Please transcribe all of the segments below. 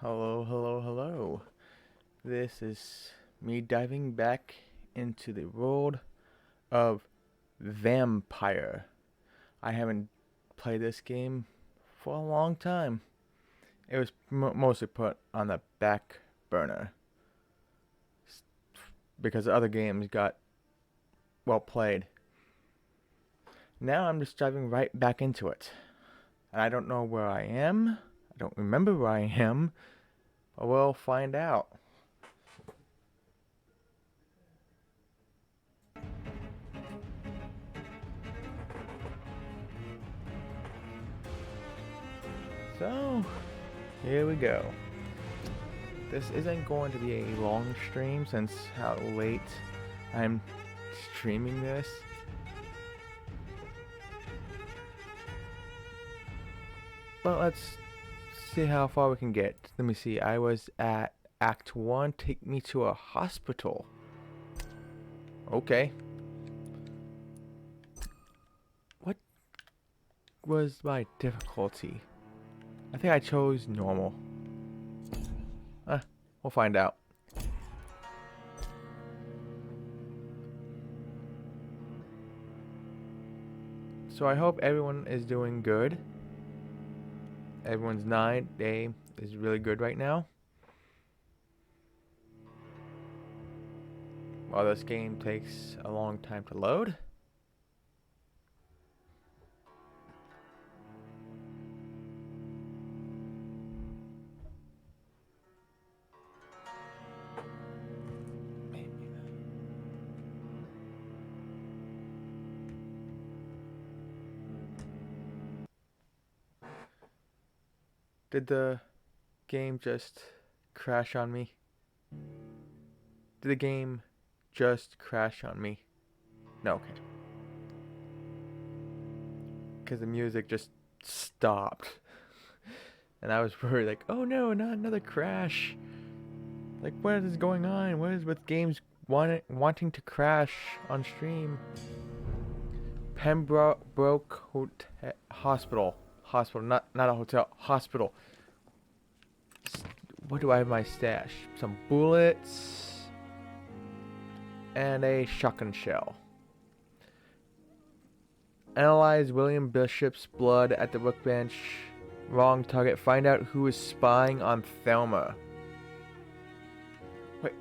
Hello, hello, hello. This is me diving back into the world of Vampyr. I haven't played this game for a long time. It was mostly put on the back burner because other games got well played. Now I'm just diving right back into it. And I don't know where I am. I don't remember where I am. But we'll find out. So, here we go. This isn't going to be a long stream since how late I'm streaming this. But let's see how far we can get. Let me see. I was at Act 1. Take me to a hospital. Okay. What was my difficulty? I think I chose normal. We'll find out. So I hope everyone is doing good. Everyone's day is really good right now. While this game takes a long time to load. Did the game just crash on me? Did the game just crash on me? No, okay. Because the music just stopped. And I was worried, like, oh no, not another crash. Like, what is going on? What is with games wanting to crash on stream? Pembroke Hospital. Hospital, not a hotel. Hospital. What do I have in my stash? Some bullets. And a shotgun shell. Analyze William Bishop's blood at the workbench. Wrong target. Find out who is spying on Thelma. Wait.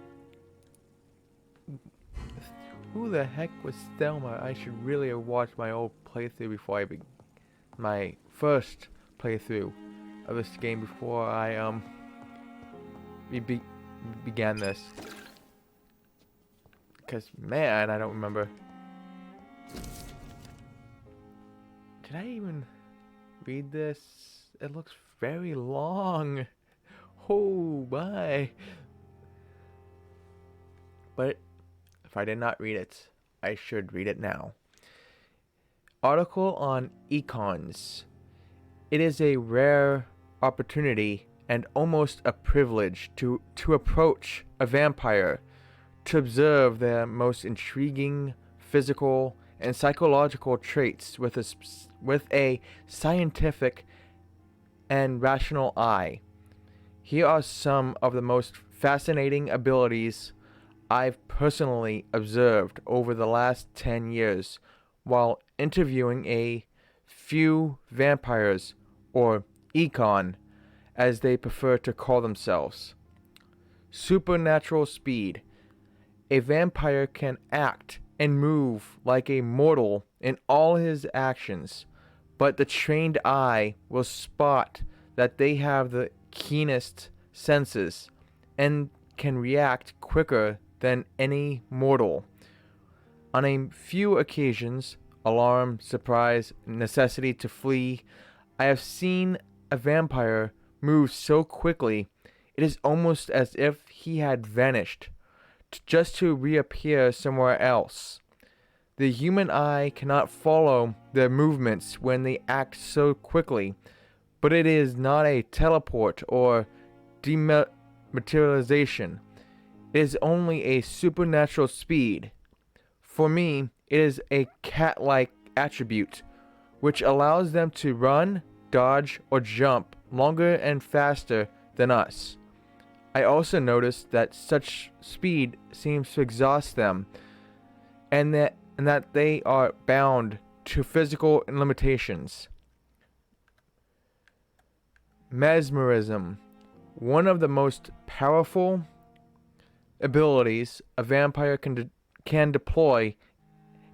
Who the heck was Thelma? I should really have watched my old playthrough before my first playthrough of this game before I began this. Because man, I don't remember. Did I even read this? It looks very long. Oh my. But if I did not read it, I should read it now. Article on econs. It is a rare opportunity and almost a privilege to approach a vampire, to observe their most intriguing physical and psychological traits with a scientific and rational eye. Here are some of the most fascinating abilities I've personally observed over the last 10 years while interviewing a few vampires, or econ, as they prefer to call themselves. Supernatural speed. A vampire can act and move like a mortal in all his actions, but the trained eye will spot that they have the keenest senses and can react quicker than any mortal. On a few occasions, alarm, surprise, necessity to flee, I have seen a vampire move so quickly it is almost as if he had vanished, just to reappear somewhere else. The human eye cannot follow their movements when they act so quickly, but it is not a teleport or dematerialization. It is only a supernatural speed. For me, it is a cat-like attribute, which allows them to run, dodge, or jump longer and faster than us. I also noticed that such speed seems to exhaust them, and that they are bound to physical limitations. Mesmerism. One of the most powerful abilities a vampire can deploy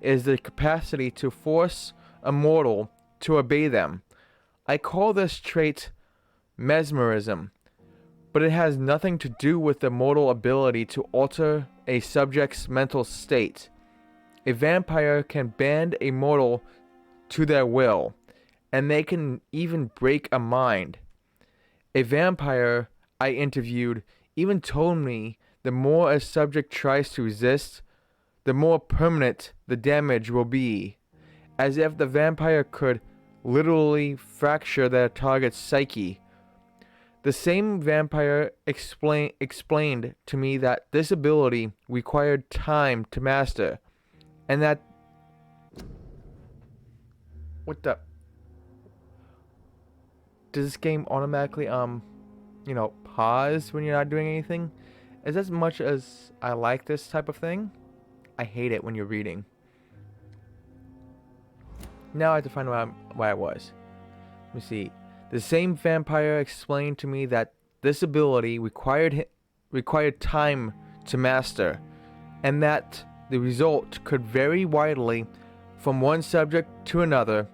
is the capacity to force a mortal to obey them. I call this trait mesmerism, but it has nothing to do with the mortal ability to alter a subject's mental state. A vampire can bend a mortal to their will, and they can even break a mind. A vampire I interviewed even told me the more a subject tries to resist, the more permanent the damage will be, as if the vampire could literally fracture their target's psyche. The same vampire explained to me that this ability required time to master, and that... What the... Does this game automatically, pause when you're not doing anything? As much as I like this type of thing, I hate it when you're reading. Now I have to find where I was. Let me see. The same vampire explained to me that this ability required time to master, and that the result could vary widely from one subject to another,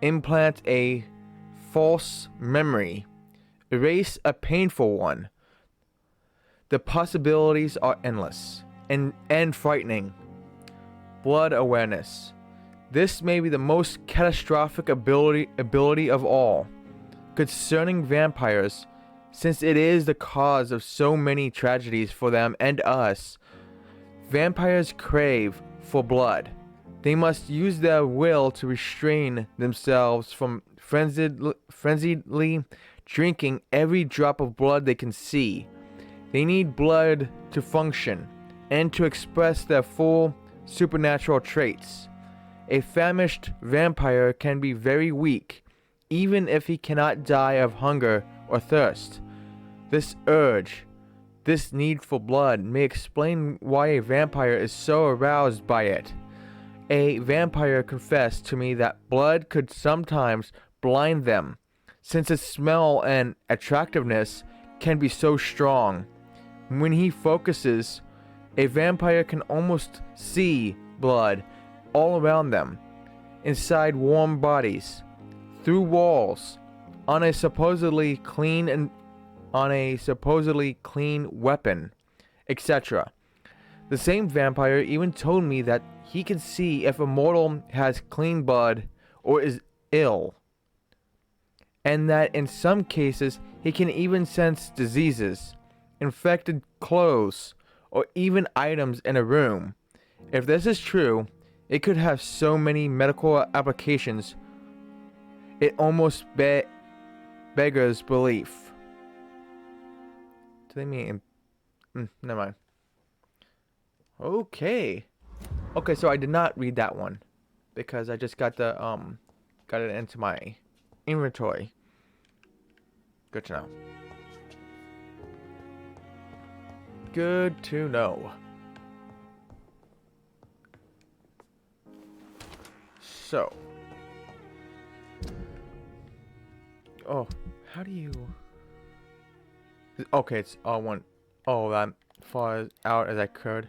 implant a false memory, erase a painful one. The possibilities are endless and frightening. Blood awareness. This may be the most catastrophic ability of all concerning vampires, since it is the cause of so many tragedies for them and us. Vampires crave for blood. They must use their will to restrain themselves from frenziedly drinking every drop of blood they can see. They need blood to function and to express their full supernatural traits. A famished vampire can be very weak, even if he cannot die of hunger or thirst. This urge, this need for blood, may explain why a vampire is so aroused by it. A vampire confessed to me that blood could sometimes blind them, since its smell and attractiveness can be so strong. When he focuses, a vampire can almost see blood all around them, inside warm bodies, through walls, on a supposedly clean weapon, etc. The same vampire even told me that he can see if a mortal has clean blood or is ill, and that in some cases he can even sense diseases, infected clothes, or even items in a room. If this is true, it could have so many medical applications, it almost beggars belief. Do they mean... never mind. Okay, so I did not read that one, because I just got got it into my inventory. Good to know. Good to know. So. Oh, how do you... Okay, it's all one. Oh, that far out as I could.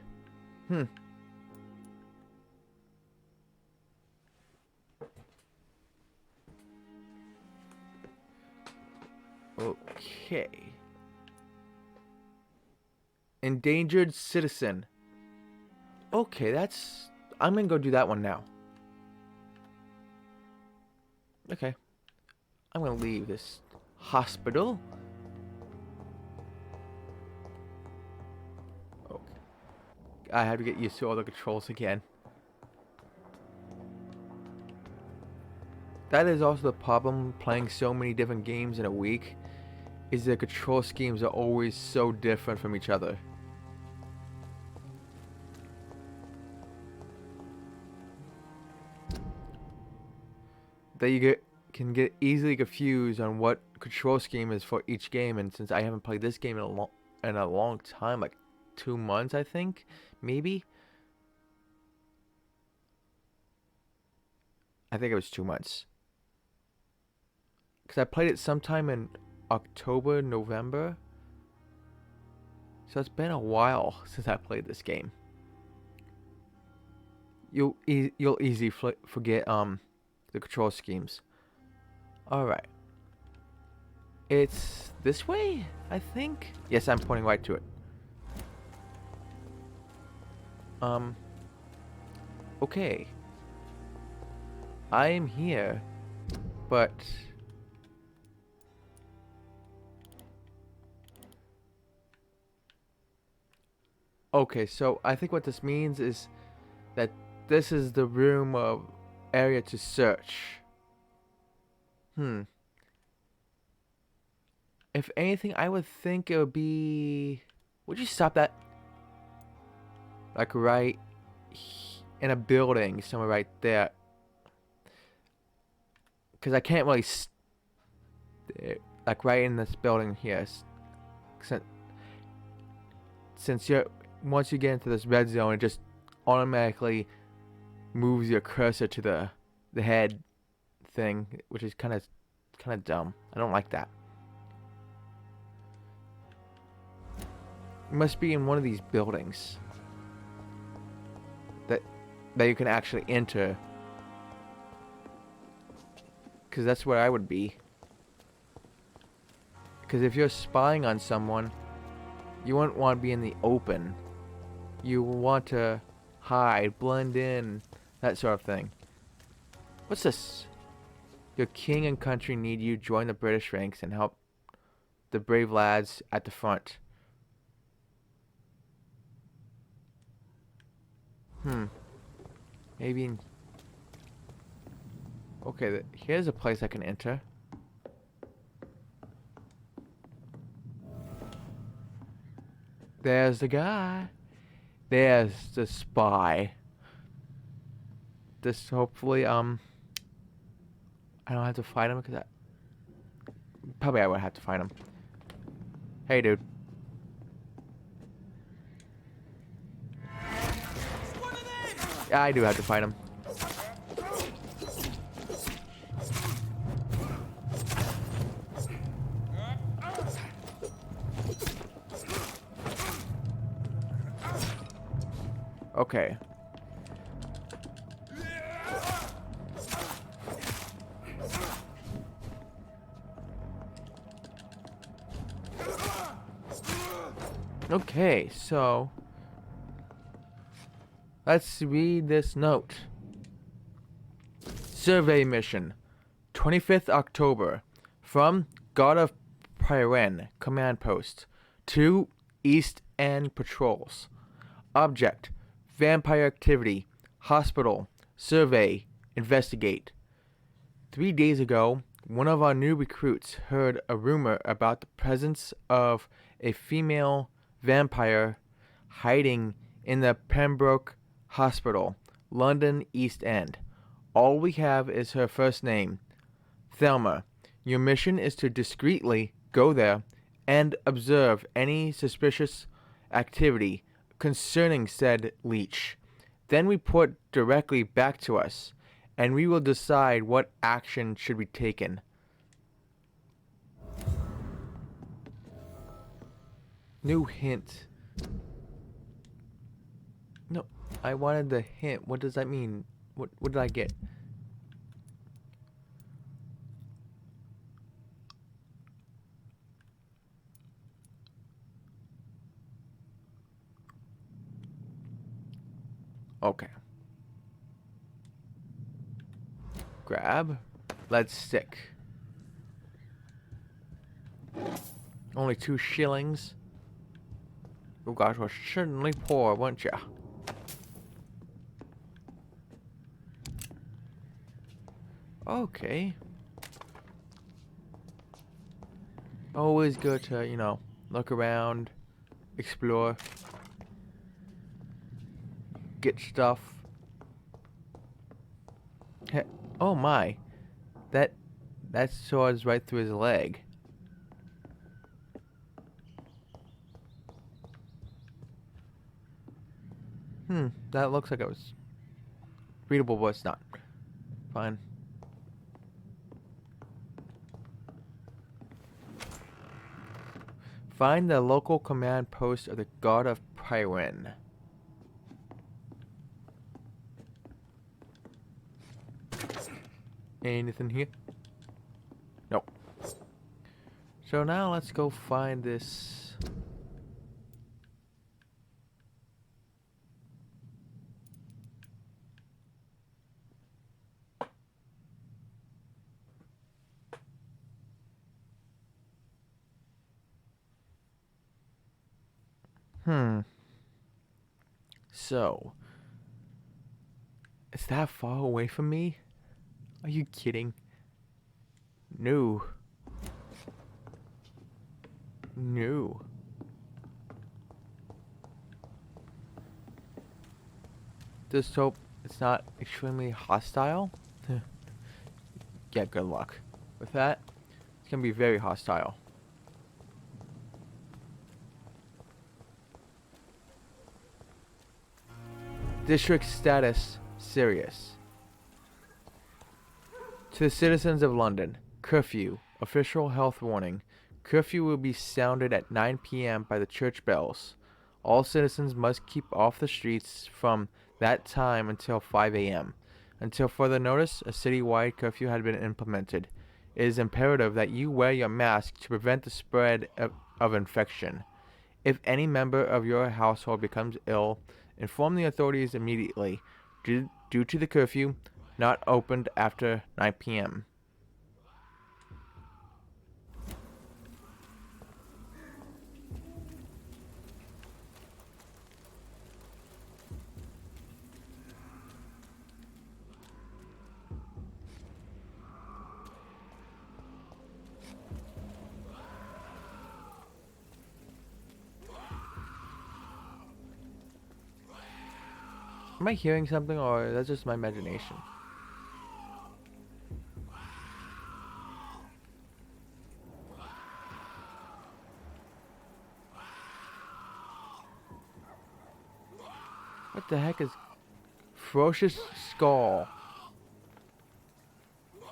Okay. Endangered citizen. Okay, that's... I'm gonna go do that one now. Okay. I'm gonna leave this hospital. Okay. I have to get used to all the controls again. That is also the problem playing so many different games in a week, is the control schemes are always so different from each other. That you can get easily confused on what control scheme is for each game, and since I haven't played this game in a long time, like 2 months, I think, maybe. I think it was 2 months. Because I played it sometime in October, November. So it's been a while since I played this game. You'll easily forget the control schemes. All right. It's this way, I think. Yes, I'm pointing right to it. Okay. I am here, but okay, so I think what this means is that this is the room of area to search. If anything, I would think it would be... Would you stop that? Like right in a building, somewhere right there. Because I can't really... like right in this building here. Since you're... Once you get into this red zone, it just automatically moves your cursor to the head thing, which is kind of dumb. I don't like that. It must be in one of these buildings that you can actually enter, because that's where I would be. Because if you're spying on someone, you wouldn't want to be in the open. You want to hide, blend in, that sort of thing. What's this? Your king and country need you. Join the British ranks and help the brave lads at the front. Maybe. Okay, here's a place I can enter. There's the guy. There's the spy. This hopefully I don't have to fight him because probably I would have to fight him. Hey, dude. Yeah, I do have to fight him. Okay. Okay, so let's read this note. Survey mission, 25th October, from God of Pyren Command Post to East End Patrols. Object, vampire activity, hospital, survey, investigate. 3 days ago, one of our new recruits heard a rumor about the presence of a female vampire hiding in the Pembroke Hospital, London East End. All we have is her first name, Thelma. Your mission is to discreetly go there and observe any suspicious activity concerning said leech. Then report directly back to us, and we will decide what action should be taken. New hint. No, I wanted the hint. What does that mean? What did I get? Okay. Grab. Let's stick. Only 2 shillings. You guys were certainly poor, weren't ya? Okay. Always good to, you know, look around, explore, get stuff. Oh my. That sword's right through his leg. That looks like it was readable, but it's not. Fine. Find the local command post of the God of Pyrin. Anything here? Nope. So now let's go find this. So, is that far away from me? Are you kidding? No. No. Just hope it's not extremely hostile. Yeah, good luck with that. It's gonna be very hostile. District status serious. To the citizens of London, curfew, official health warning. Curfew will be sounded at 9 p.m. by the church bells. All citizens must keep off the streets from that time until 5 a.m. Until further notice, a citywide curfew had been implemented. It is imperative that you wear your mask to prevent the spread of infection. If any member of your household becomes ill, inform the authorities immediately. Due to the curfew, not opened after 9 p.m. Am I hearing something, or that's just my imagination? What the heck is ferocious skull?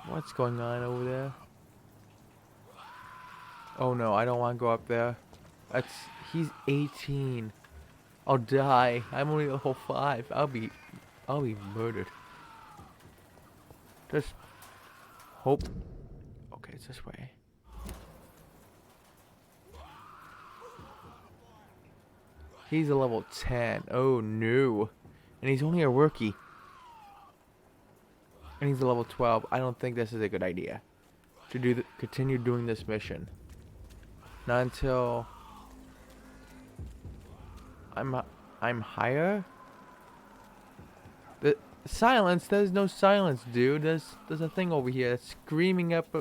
What's going on over there? Oh no, I don't want to go up there. He's 18. I'll die. I'm only level 5. I'll be murdered. Just hope. Okay, it's this way. He's a level 10. Oh no. And he's only a rookie. And he's a level 12. I don't think this is a good idea to continue doing this mission. Not until I'm higher. The silence. There's no silence, dude. There's a thing over here that's screaming up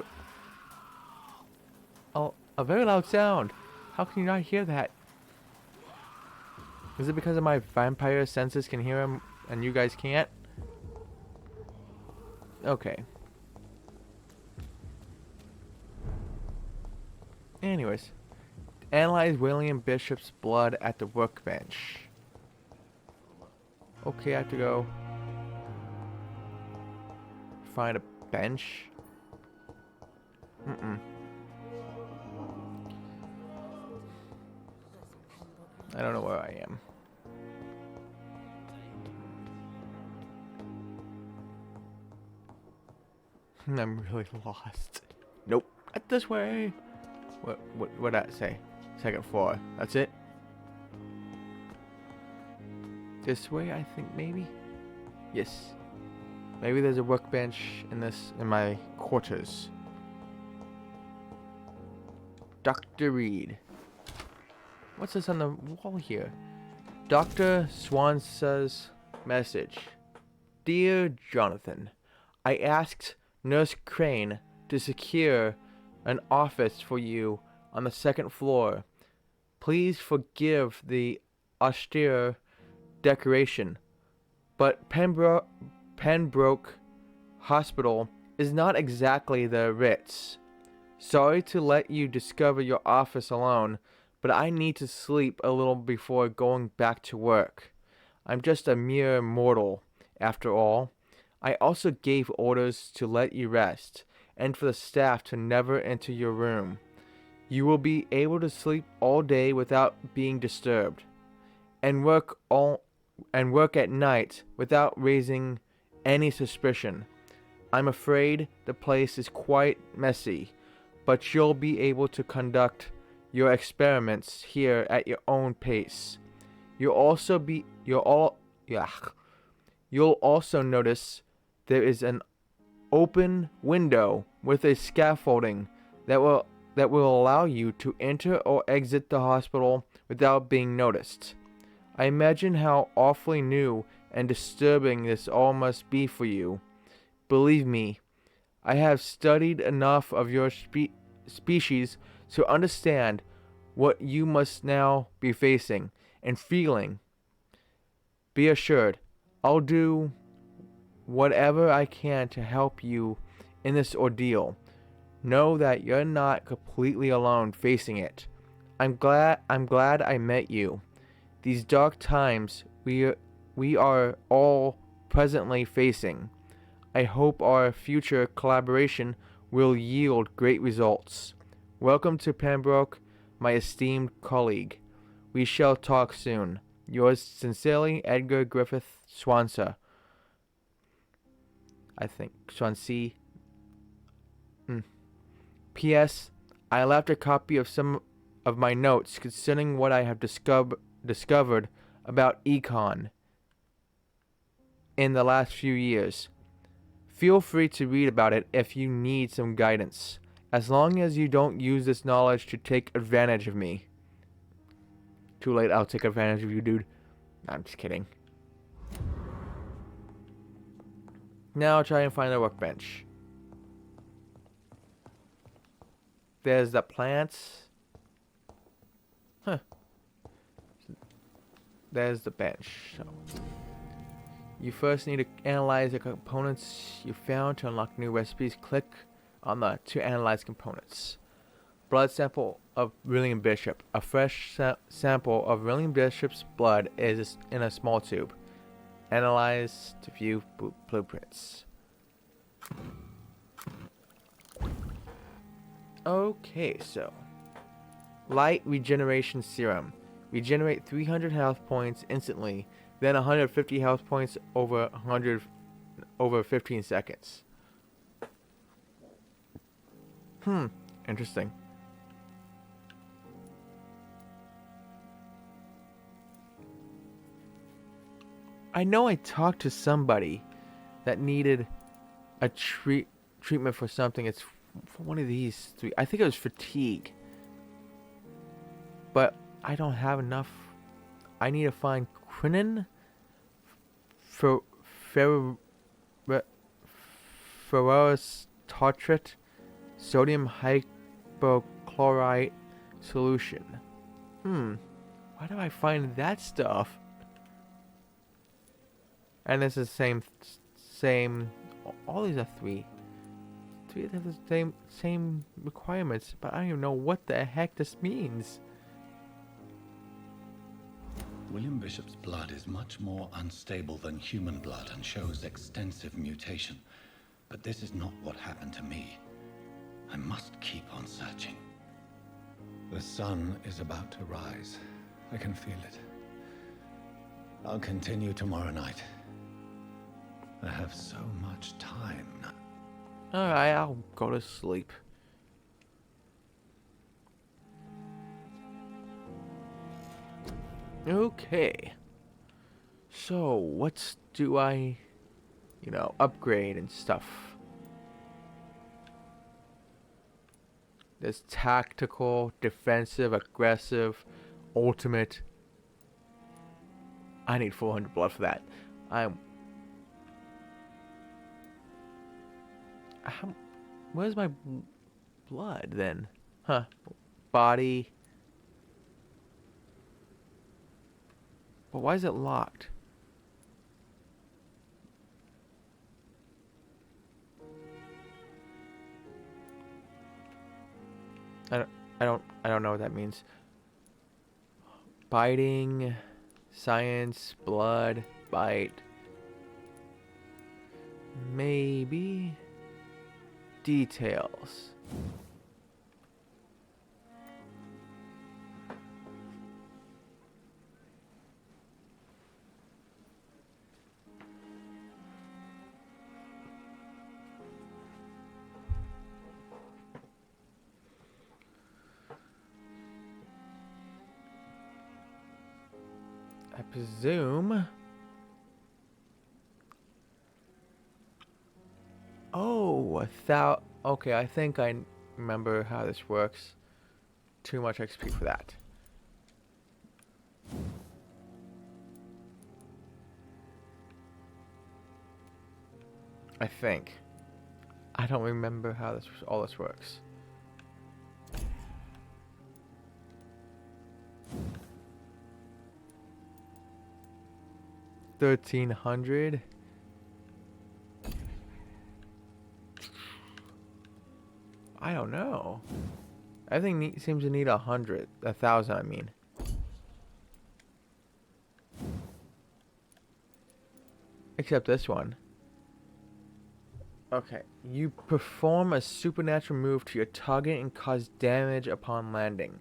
a very loud sound. How can you not hear that? Is it because of my vampire senses can hear him and you guys can't? Okay. Anyways. Analyze William Bishop's blood at the workbench. Okay, I have to go find a bench. I don't know where I am. I'm really lost. Nope. Not this way. What'd that say? Second floor. That's it? This way, I think, maybe? Yes. Maybe there's a workbench in my quarters. Dr. Reed. What's this on the wall here? Dr. Swansea's message. Dear Jonathan, I asked Nurse Crane to secure an office for you on the second floor. Please forgive the austere decoration, but Pembroke Hospital is not exactly the Ritz. Sorry to let you discover your office alone, but I need to sleep a little before going back to work. I'm just a mere mortal, after all. I also gave orders to let you rest, and for the staff to never enter your room. You will be able to sleep all day without being disturbed, and work at night without raising any suspicion. I'm afraid the place is quite messy, but you'll be able to conduct your experiments here at your own pace. Yeah. You'll also notice there is an open window with a scaffolding that will allow you to enter or exit the hospital without being noticed. I imagine how awfully new and disturbing this all must be for you. Believe me, I have studied enough of your species to understand what you must now be facing and feeling. Be assured, I'll do whatever I can to help you in this ordeal. Know that you're not completely alone facing it. I'm glad I met you. These dark times we are all presently facing. I hope our future collaboration will yield great results. Welcome to Pembroke, my esteemed colleague. We shall talk soon. Yours sincerely, Edgar Griffith Swansea. I think Swansea. P.S. I left a copy of some of my notes concerning what I have discovered about econ in the last few years. Feel free to read about it if you need some guidance, as long as you don't use this knowledge to take advantage of me. Too late, I'll take advantage of you, dude. I'm just kidding. Now I'll try and find a workbench. There's the plants. Huh. There's the bench. So you first need to analyze the components you found to unlock new recipes. Click on the to analyze components. Blood sample of William Bishop. A fresh sample of William Bishop's blood is in a small tube. Analyze to view blueprints. Okay, so light regeneration serum. Regenerate 300 health points instantly, then 150 health points over 15 seconds. Interesting. I know I talked to somebody that needed a treatment for something. It's for one of these three. I think it was fatigue. But I don't have enough. I need to find quinine, ferrous tartrate, sodium hypochlorite solution. Why do I find that stuff? And this is same. All these are three have the same requirements, but I don't even know what the heck this means. William Bishop's blood is much more unstable than human blood and shows extensive mutation. But this is not what happened to me. I must keep on searching. The sun is about to rise. I can feel it. I'll continue tomorrow night. I have so much time now. Alright, I'll go to sleep. Okay. So, what do I, upgrade and stuff? There's tactical, defensive, aggressive, ultimate. I need 400 blood for that. Where's my blood then? Body. But why is it locked? I don't know what that means. Biting, Science, blood, bite. Maybe. Details. I presume. Oh, okay, I think I remember how this works. Too much XP for that. I think. I don't remember how all this works. $1,300. I don't know. Everything seems to need 1,000. I mean. Except this one. Okay. You perform a supernatural move to your target and cause damage upon landing.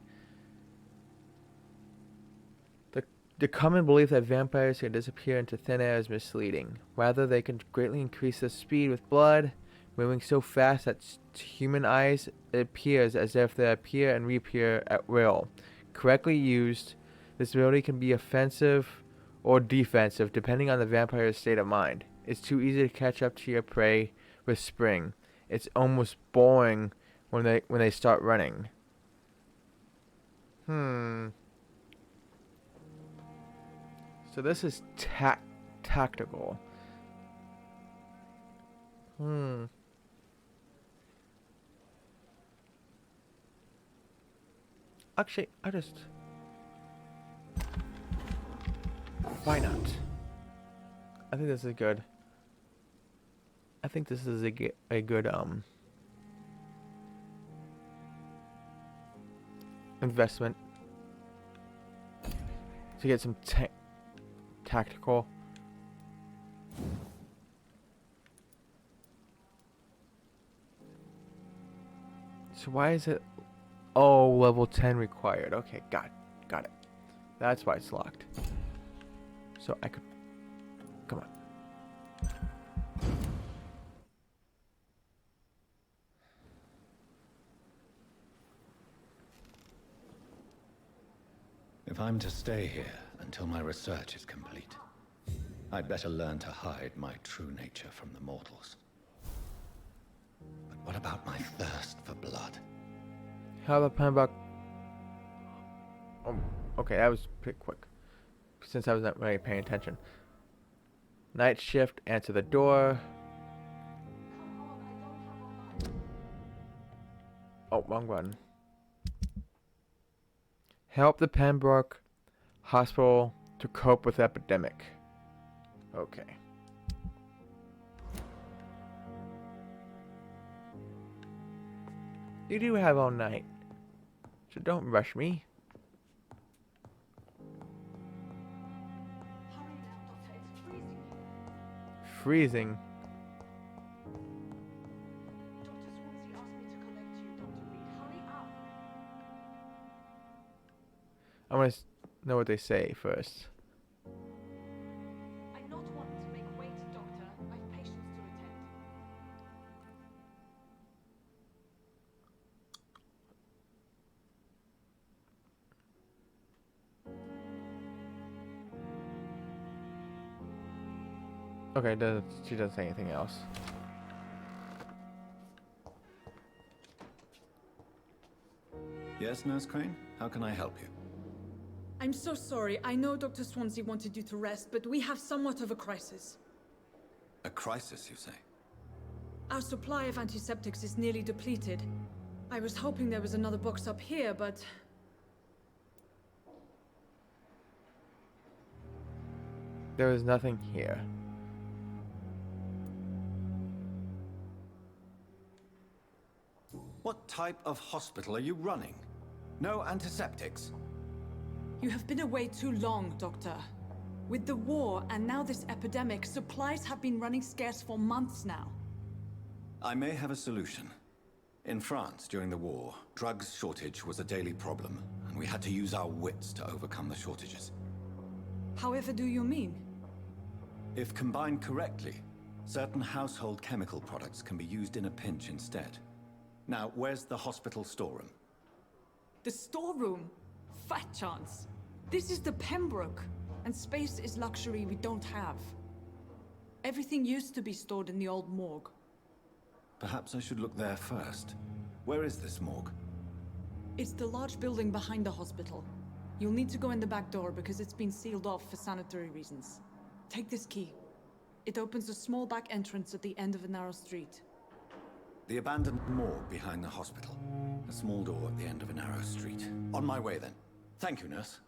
The common belief that vampires can disappear into thin air is misleading. Rather, they can greatly increase their speed with blood, moving so fast that to human eyes it appears as if they appear and reappear at will. Correctly used, this ability can be offensive or defensive depending on the vampire's state of mind. It's too easy to catch up to your prey with spring. It's almost boring when they start running. So this is tactical. Actually, why not? I think this is good. I think this is a good investment to get some tactical. So why is it? Oh, level 10 required. Okay, got it. That's why it's locked. So I could. Come on. If I'm to stay here until my research is complete, I'd better learn to hide my true nature from the mortals. But what about my thirst for blood? How about Pembroke? Oh, okay, that was pretty quick. Since I was not really paying attention. Night shift, answer the door. Oh, wrong button. Help the Pembroke Hospital to cope with epidemic. Okay. You do have all night, so don't rush me. Hurry now, Doctor. It's freezing. Freezing. Dr. Swansea asked me to collect you, Dr. Reed. Hurry up. I want to know what they say first. I'm not one to make wait, Doctor. I've patients to attend. Okay, she doesn't say anything else. Yes, Nurse Crane? How can I help you? I'm so sorry. I know Dr. Swansea wanted you to rest, but we have somewhat of a crisis. A crisis, you say? Our supply of antiseptics is nearly depleted. I was hoping there was another box up here, but... There is nothing here. What type of hospital are you running? No antiseptics? You have been away too long, Doctor. With the war and now this epidemic, supplies have been running scarce for months now. I may have a solution. In France, during the war, drugs shortage was a daily problem, and we had to use our wits to overcome the shortages. However do you mean? If combined correctly, certain household chemical products can be used in a pinch instead. Now, where's the hospital storeroom? The storeroom? Fat chance. This is the Pembroke, and space is luxury we don't have. Everything used to be stored in the old morgue. Perhaps I should look there first. Where is this morgue? It's the large building behind the hospital. You'll need to go in the back door because it's been sealed off for sanitary reasons. Take this key. It opens a small back entrance at the end of a narrow street. The abandoned morgue behind the hospital. A small door at the end of a narrow street. On my way then. Thank you, nurse.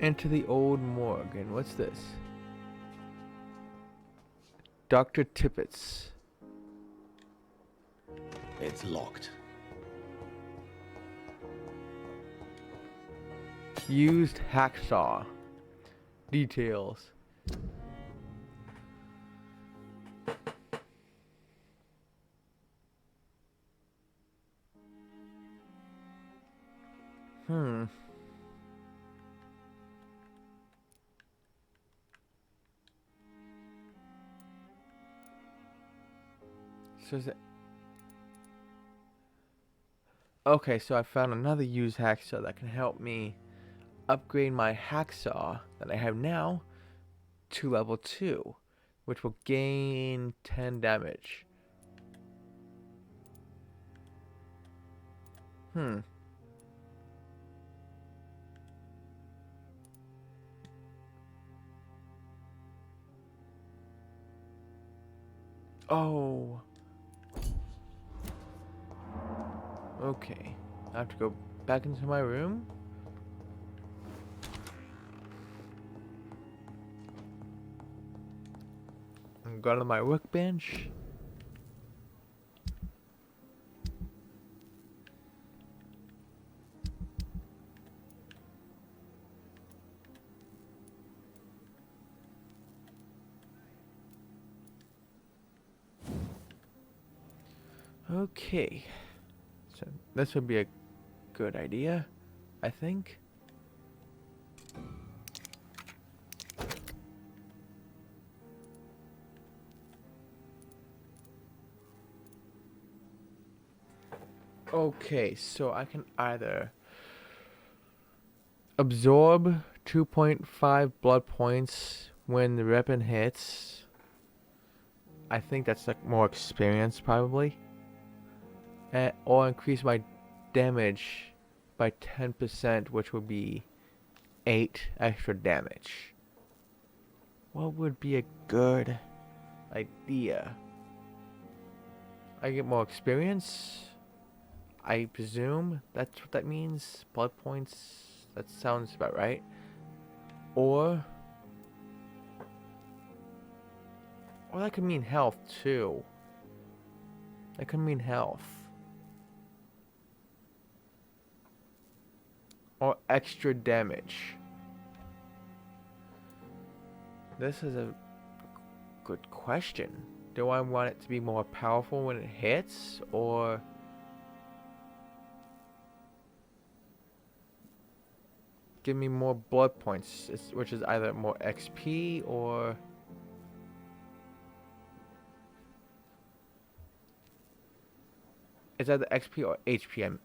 Enter the old morgue. And what's this? Dr. Tippett's. It's locked. Used hacksaw. Details. So is it... Okay, so I found another used hacksaw that can help me upgrade my hacksaw that I have now to level 2, which will gain 10 damage. Oh. Okay. I have to go back into my room. I'm going to my workbench. Okay. So this would be a good idea, I think. Okay, so I can either absorb 2.5 blood points when the weapon hits. I think that's like more experience probably. Or increase my damage by 10%, which would be 8 extra damage. What would be a good idea? I get more experience, I presume that's what that means. Blood points, that sounds about right. Or that could mean health too. That could mean health. Or extra damage. This is a good question. Do I want it to be more powerful when it hits, or give me more blood points, which is either more XP or it's either XP or HP.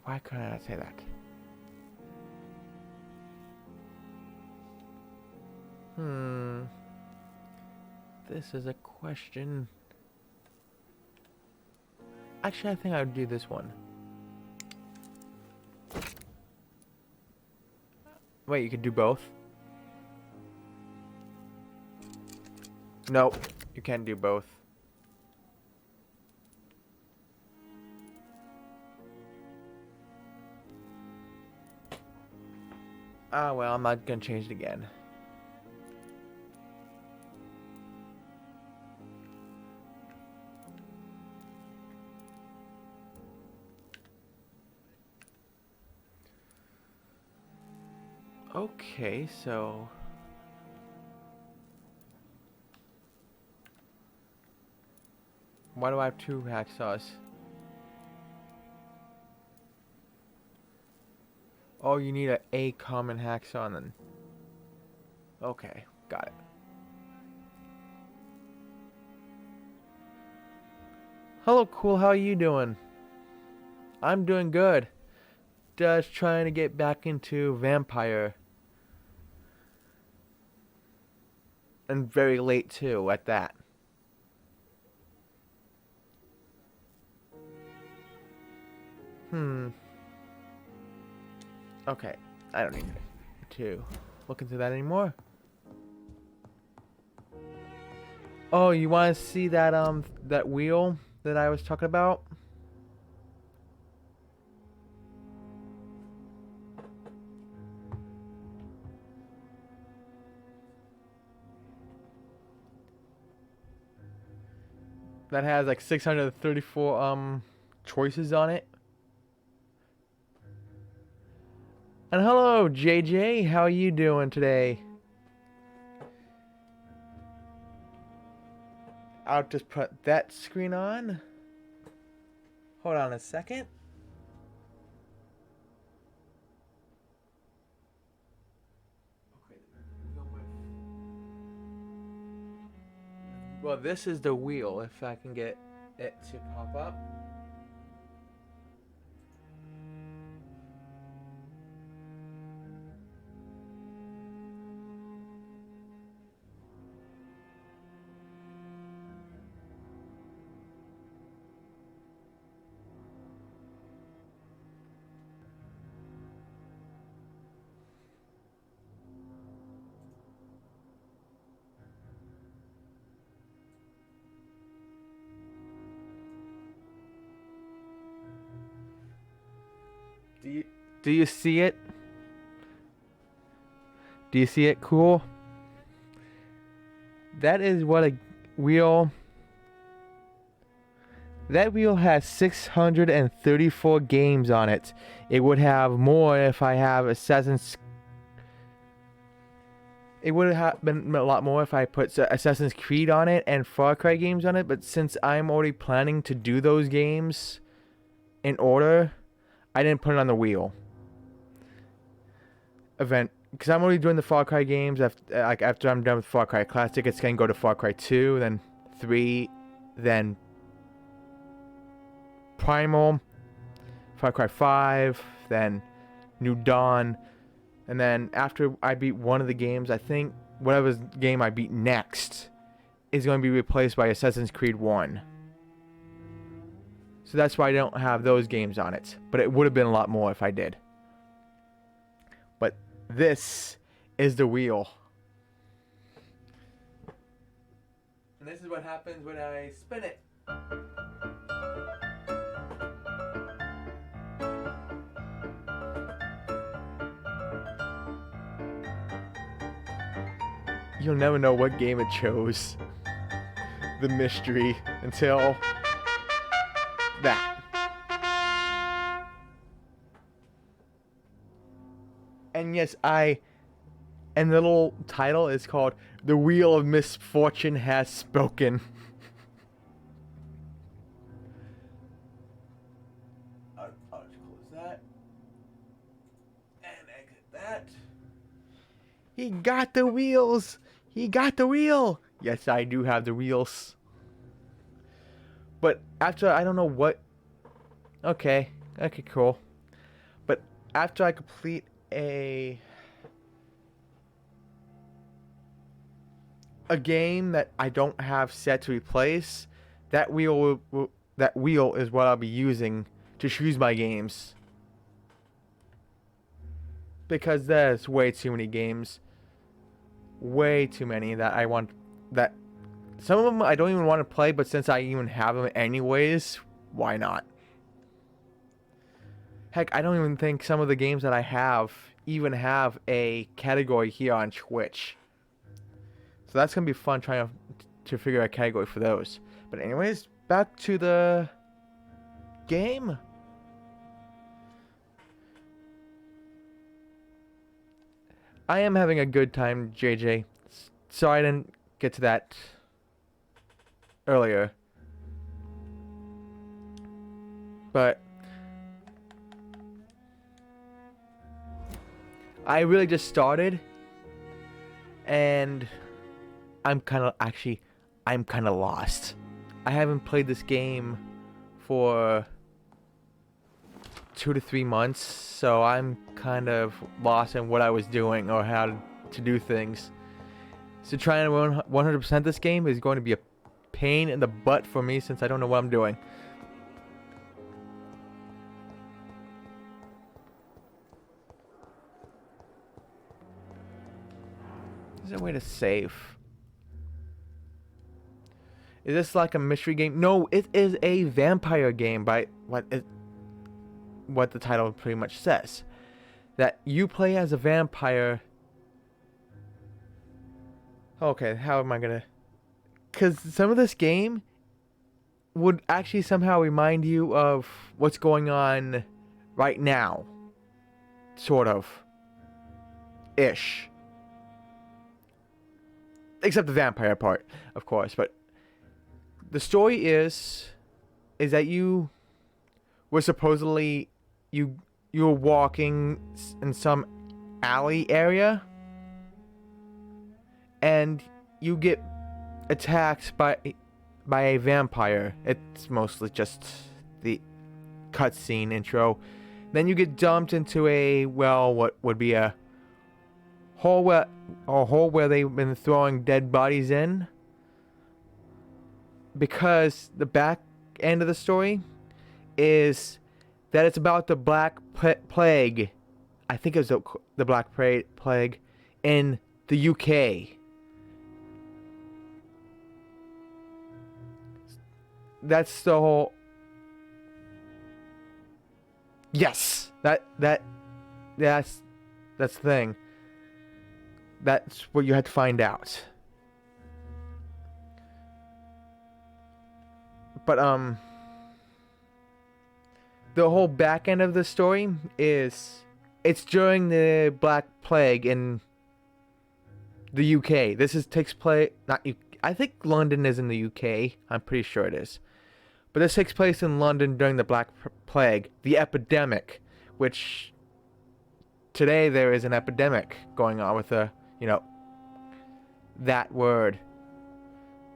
Why couldn't I not say that? This is a question. Actually, I think I would do this one. Wait, you could do both? Nope, you can't do both. Ah, well, I'm not gonna change it again. Okay, so why do I have 2 hacksaws? Oh, you need a common hacksaw then. Okay, got it. Hello, cool. How are you doing? I'm doing good. Just trying to get back into Vampyr. And very late too, at that. Okay, I don't need to look into that anymore. Oh, you want to see that wheel that I was talking about? That has like 634 choices on it. And hello, JJ. How are you doing today? I'll just put that screen on. Hold on a second. Well, this is the wheel, if I can get it to pop up. Do you see it? Do you see it? Cool. That is what a wheel. That wheel has 634 games on it. It would have more if I have Assassin's. It would have been a lot more if I put Assassin's Creed on it and Far Cry games on it. But since I'm already planning to do those games in order, I didn't put it on the wheel. Event. Because I'm already doing the Far Cry games. After I'm done with Far Cry Classic, it's going to go to Far Cry 2, then 3, then Primal, Far Cry 5, then New Dawn, and then after I beat one of the games, I think whatever game I beat next is going to be replaced by Assassin's Creed 1. So that's why I don't have those games on it. But it would have been a lot more if I did. But this is the wheel. And this is what happens when I spin it. You'll never know what game it chose. The mystery until that. And yes, and the little title is called The Wheel of Misfortune Has Spoken. I'll just close that. And exit that. He got the wheels! He got the wheel! Yes, I do have the wheels. But after, I don't know what... Okay, cool. But after I complete a game that I don't have set to replace, that wheel is what I'll be using to choose my games. Because there's way too many games. Way too many that I want, that some of them I don't even want to play, but since I even have them anyways, why not? Heck, I don't even think some of the games that I have even have a category here on Twitch. So that's going to be fun trying to figure out a category for those. But anyways, back to the game. I am having a good time, JJ. Sorry I didn't get to that earlier. But I really just started, and I'm kind of lost. I haven't played this game for 2 to 3 months, so I'm kind of lost in what I was doing or how to do things. So trying to 100% this game is going to be a pain in the butt for me since I don't know what I'm doing. Is there a way to save? Is this like a mystery game? No, it is a vampire game by what the title pretty much says. That you play as a vampire. Okay, how am I gonna... Because some of this game would actually somehow remind you of what's going on right now. Sort of. Ish. Except the vampire part, of course. But the story is that you were supposedly... You were walking in some alley area. And you get attacked by a vampire. It's mostly just the cutscene intro. Then you get dumped into what would be a hole where they've been throwing dead bodies in. Because the back end of the story is that it's about the Black Plague. I think it was the Black Plague in the UK. That's the whole... Yes! That's the thing. That's what you had to find out. But, the whole back end of the story is... It's during the Black Plague in the UK. Takes place... I think London is in the UK. I'm pretty sure it is. But this takes place in London during the Black Plague, the epidemic, which today there is an epidemic going on with that word.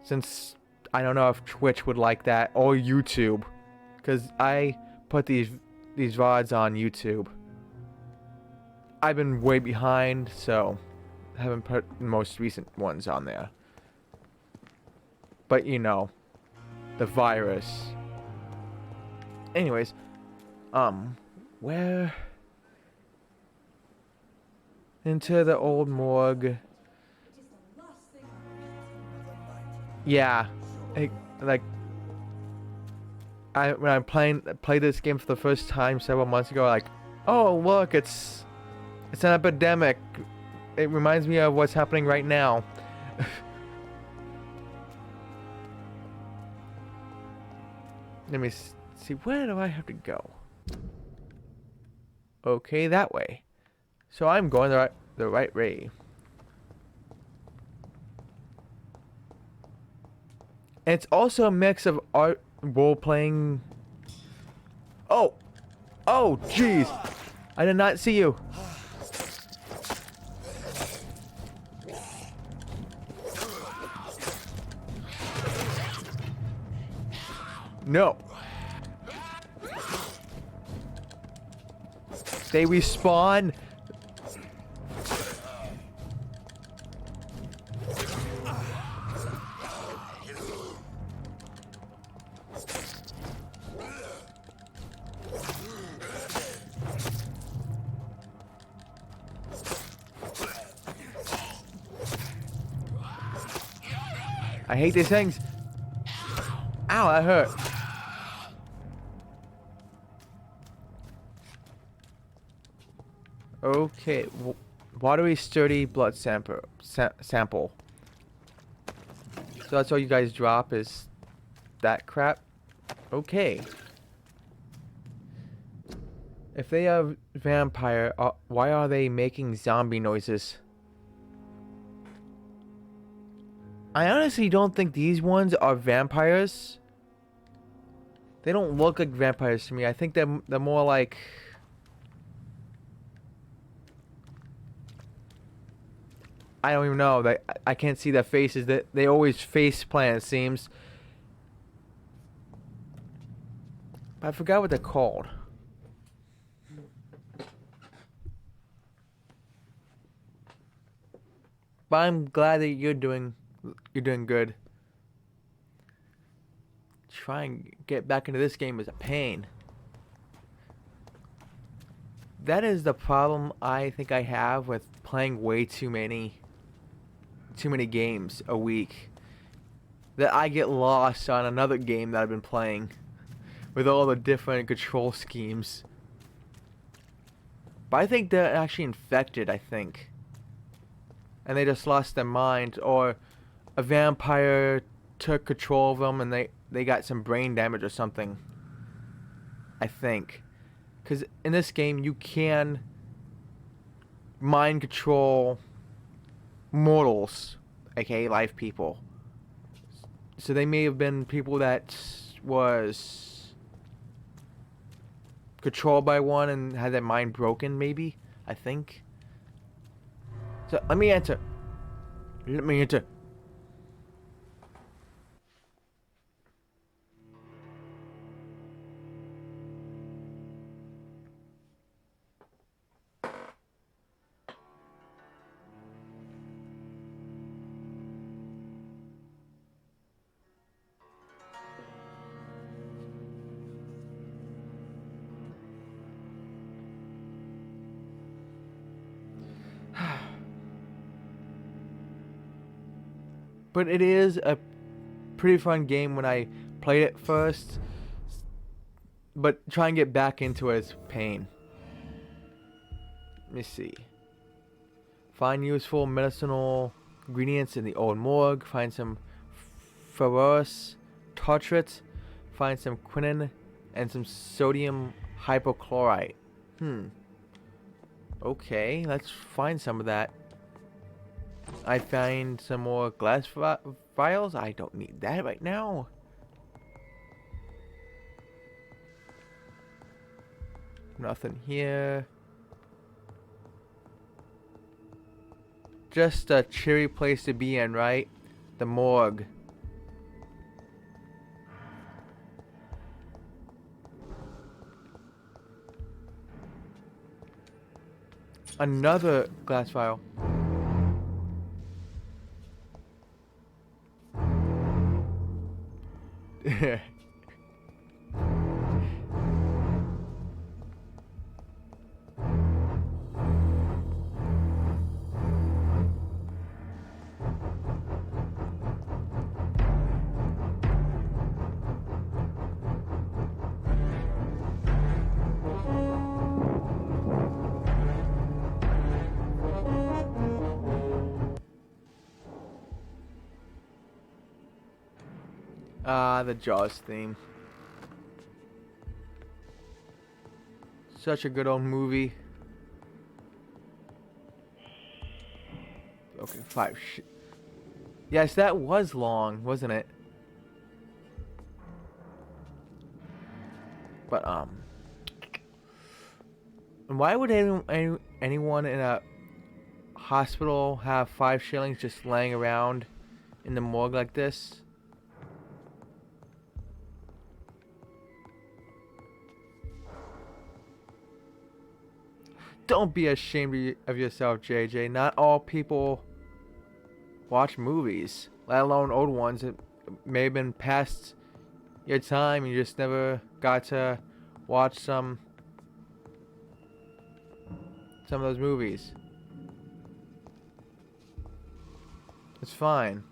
Since I don't know if Twitch would like that or YouTube, because I put these VODs on YouTube. I've been way behind, so I haven't put the most recent ones on there. But the virus. Anyways, where? Into the old morgue. Yeah, when I played this game for the first time several months ago, like, oh look, it's an epidemic. It reminds me of what's happening right now. Let me see, where do I have to go? Okay, that way. So I'm going the right way. And it's also a mix of art, role-playing... Oh! Oh, jeez! I did not see you! No! They respawn! I hate these things! Ow, that hurt! Okay, watery, sturdy blood sample. So that's all you guys drop is that crap? Okay. If they are vampire, why are they making zombie noises? I honestly don't think these ones are vampires. They don't look like vampires to me. I think they're more like... I don't even know. I can't see their faces. They always face plant, it seems. But I forgot what they're called. But I'm glad that you're doing good. Trying and get back into this game is a pain. That is the problem I think I have with playing way too many games a week. That I get lost on another game that I've been playing with all the different control schemes. But I think they're actually infected, I think. And they just lost their mind, or a vampire took control of them and they got some brain damage or something. I think. Because in this game, you can mind control mortals, aka live people. So they may have been people that was controlled by one and had their mind broken, maybe? I think. So let me enter. Let me enter. But it is a pretty fun game when I played it first. But try and get back into it is pain. Let me see. Find useful medicinal ingredients in the old morgue. Find some ferrous tartrate. Find some quinine and some sodium hypochlorite. Okay, let's find some of that. I find some more glass vials. I don't need that right now. Nothing here. Just a cheery place to be in, right? The morgue. Another glass vial. The Jaws theme. Such a good old movie. Okay, 5. Yes, that was long, wasn't it? But why would anyone in a hospital have 5 shillings just laying around in the morgue like this? Don't be ashamed of yourself, JJ. Not all people watch movies, let alone old ones. It may have been past your time. You just never got to watch some of those movies. It's fine.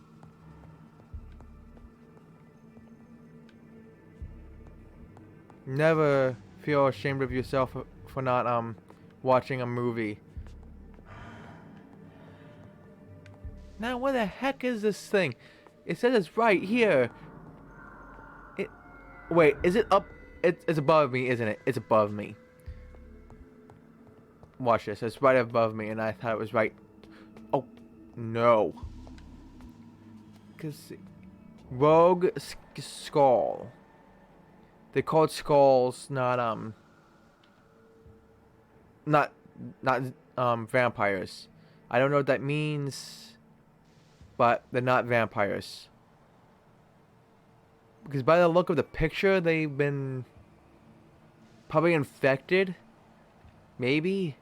Never feel ashamed of yourself for not watching a movie. Now, where the heck is this thing? It says it's right here. Wait, is it up? It's above me, isn't it? It's above me. Watch this. It's right above me, and I thought it was right. Oh, no. Cause Rogue Skull. They're called skulls, not vampires. I don't know what that means, but they're not vampires. Because by the look of the picture, they've been probably infected. Maybe.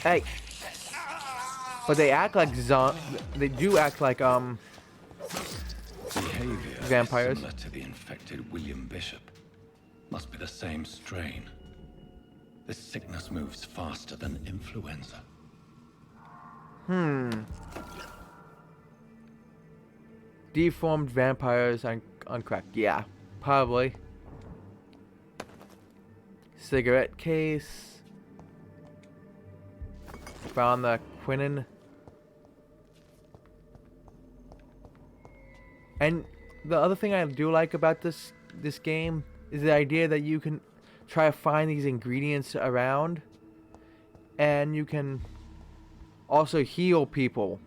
Hey. But they act like they do act like Behavior vampires. similar to the infected William Bishop. Must be the same strain. This sickness moves faster than influenza. Deformed vampires on crack. Yeah, probably. Cigarette case. Found the quinine. And the other thing I do like about this game is the idea that you can try to find these ingredients around, and you can also heal people,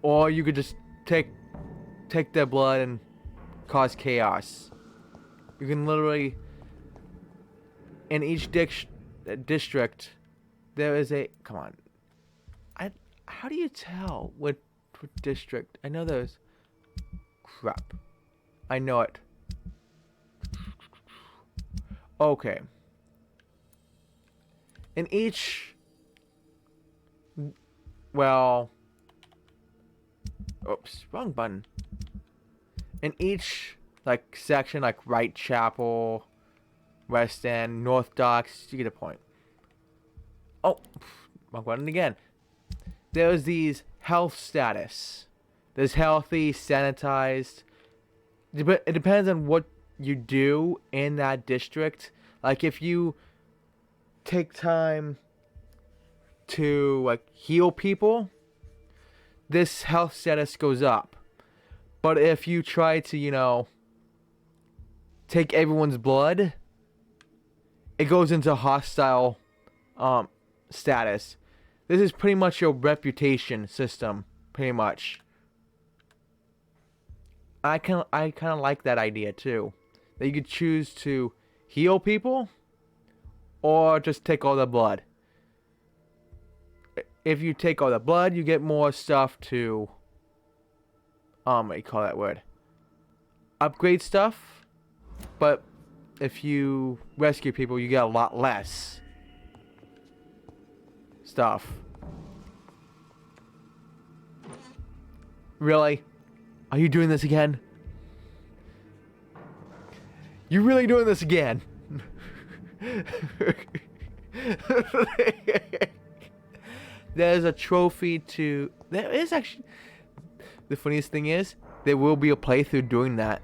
or you could just take their blood and cause chaos. You can literally, in each district, there is a, come on, how do you tell what district? I know there's, crap, I know it. Okay. In each, well, oops, wrong button. In each, like, section, like Whitechapel, West End, North Docks, you get the point. Oh, wrong button again. There's these health status. There's healthy, sanitized. It depends on what you do in that district. Like, if you take time to, like, heal people, this health status goes up. But if you try to, you know, take everyone's blood, it goes into hostile status. This is pretty much your reputation system, pretty much. I kind of like that idea too. That you could choose to heal people or just take all the blood. If you take all the blood, you get more stuff to what do you call that word? Upgrade stuff. But if you rescue people, you get a lot less stuff. Really? Are you doing this again? You really doing this again? There's a trophy to... There is actually... The funniest thing is, there will be a playthrough doing that.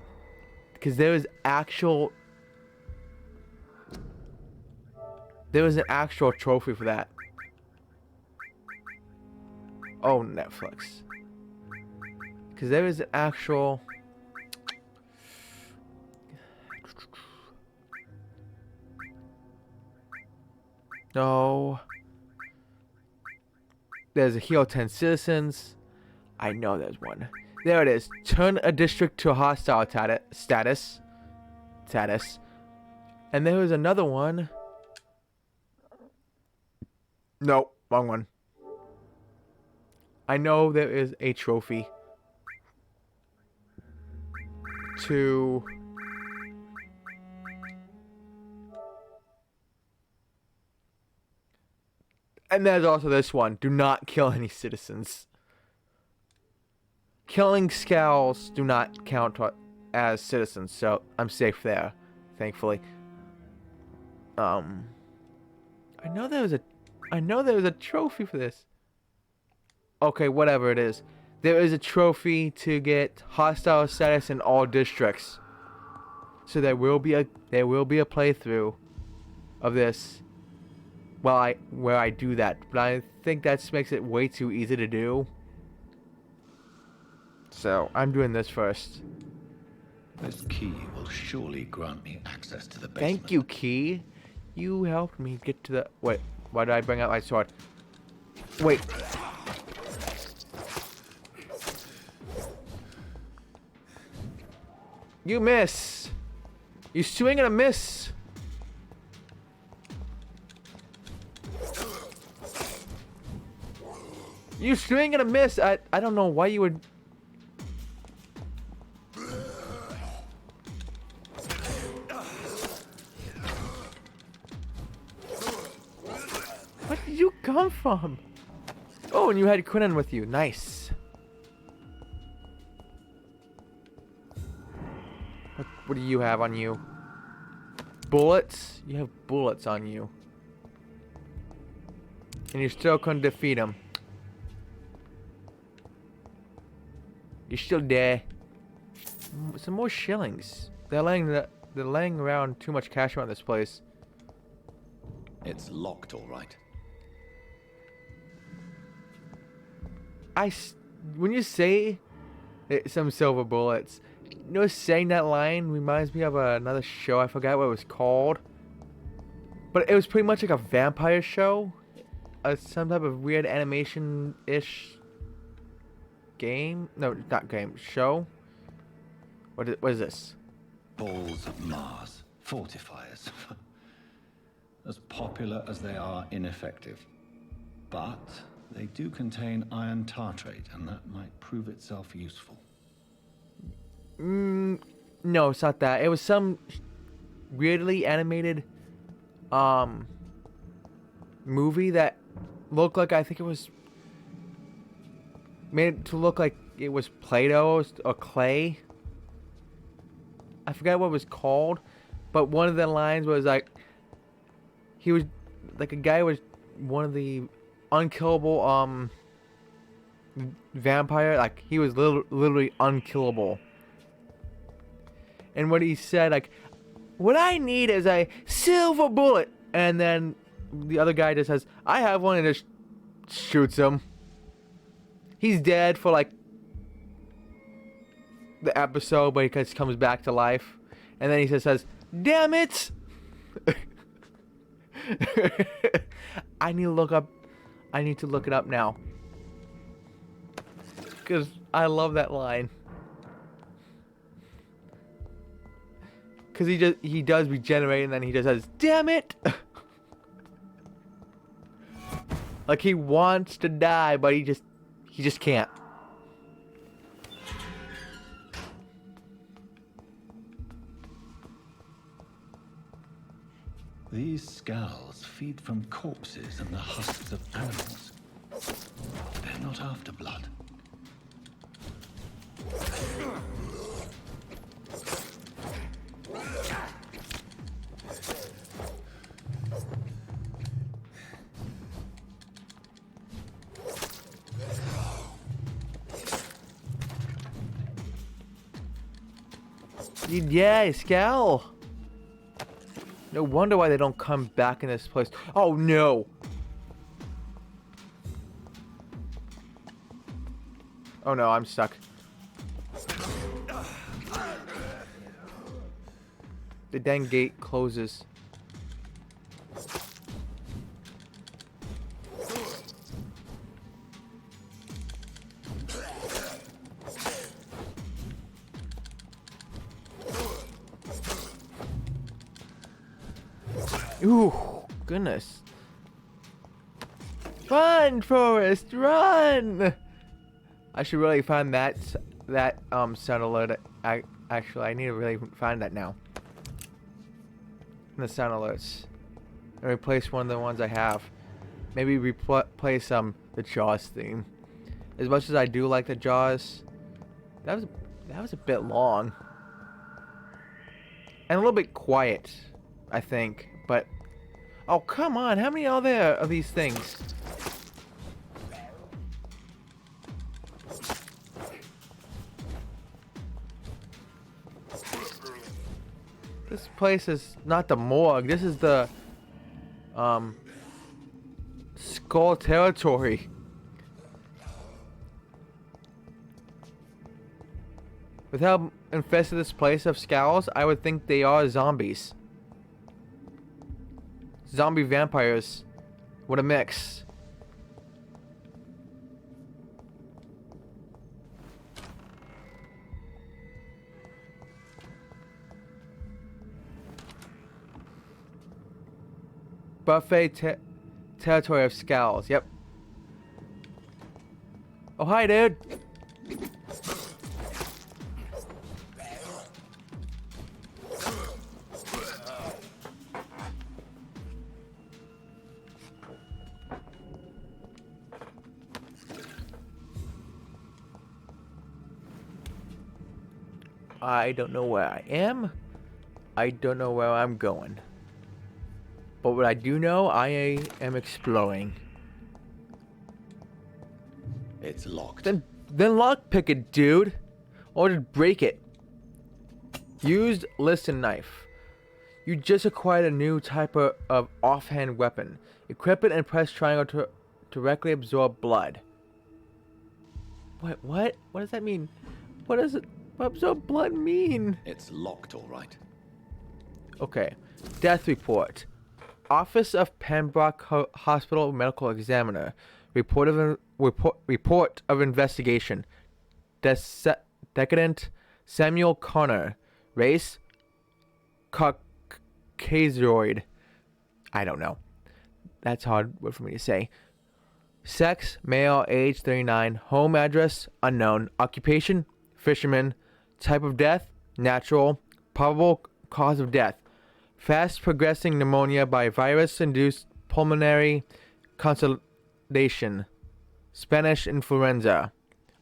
Because there is actual... There was an actual trophy for that. Oh, Netflix. Because there is an actual... No. There's a heal 10 citizens. I know there's one. There it is. Turn a district to a hostile status. And there was another one. No, wrong one. I know there is a trophy to... And there's also this one. Do not kill any citizens. Killing scowls do not count as citizens, so I'm safe there, thankfully. I know there was a trophy for this. Okay, whatever it is. There is a trophy to get hostile status in all districts. So there will be a playthrough of this. Well, where I do that, but I think that makes it way too easy to do. So I'm doing this first. This key will surely grant me access to the basement. Thank you, Key. You helped me get to the... Wait, why did I bring out my sword? Wait. You miss. You swing and a miss. You swing and a miss. I don't know why you would... Where did you come from? Oh, and you had Quinnen with you. Nice. What do you have on you? Bullets? You have bullets on you. And you still couldn't defeat him. You're still there. Some more shillings. They're laying around too much cash around this place. It's locked, all right. When you say some silver bullets, you know, saying that line reminds me of another show. I forgot what it was called, but it was pretty much like a vampire show, some type of weird animation-ish game. No, not game. Show. What is this? Balls of Mars. Fortifiers. As popular as they are ineffective. But they do contain iron tartrate, and that might prove itself useful. No, it's not that. It was some weirdly animated movie that looked like, I think it was made to look like it was Play-Doh or clay. I forgot what it was called, but one of the lines was like, he was like, a guy was one of the unkillable vampire, like he was literally unkillable. And what he said, like, what I need is a silver bullet. And then the other guy just says, I have one, and just shoots him. He's dead for like the episode, but he just comes back to life. And then he just says, damn it! I need to look it up now. Because I love that line. Because he does regenerate, and then he just says, damn it! Like he wants to die, but he just can't. These skulls feed from corpses and the husks of animals. They're not after blood. Yeah, skull. No wonder why they don't come back in this place. Oh no. Oh no, I'm stuck. The dang gate closes. Ooh, goodness. Run, Forrest, run! I should really find that sound alert. Actually, I need to really find that now. The sound alerts. And replace one of the ones I have. Maybe replace the Jaws theme. As much as I do like the Jaws, that was a bit long. And a little bit quiet, I think. But oh, come on, how many are there of these things? This place is not the morgue. This is the skull territory. infested this place of scowls, I would think they are zombies. Zombie vampires. What a mix. Buffet territory of scowls. Yep. Oh, hi, dude. I don't know where I am. I don't know where I'm going. But what I do know, I am exploring. It's locked. Then lockpick it, dude. Or just break it. Used listen knife. You just acquired a new type of offhand weapon. Equip it and press triangle to directly absorb blood. What? What does that mean? What does absorb blood mean? It's locked, all right. Okay. Death report. Office of Pembroke Hospital Medical Examiner. Report of investigation. Decadent Samuel Connor. Race Caucasoid. I don't know. That's hard word for me to say. Sex, male, age 39. Home address, unknown. Occupation, fisherman. Type of death, natural. Probable cause of death, fast progressing pneumonia by virus-induced pulmonary consolidation. Spanish influenza.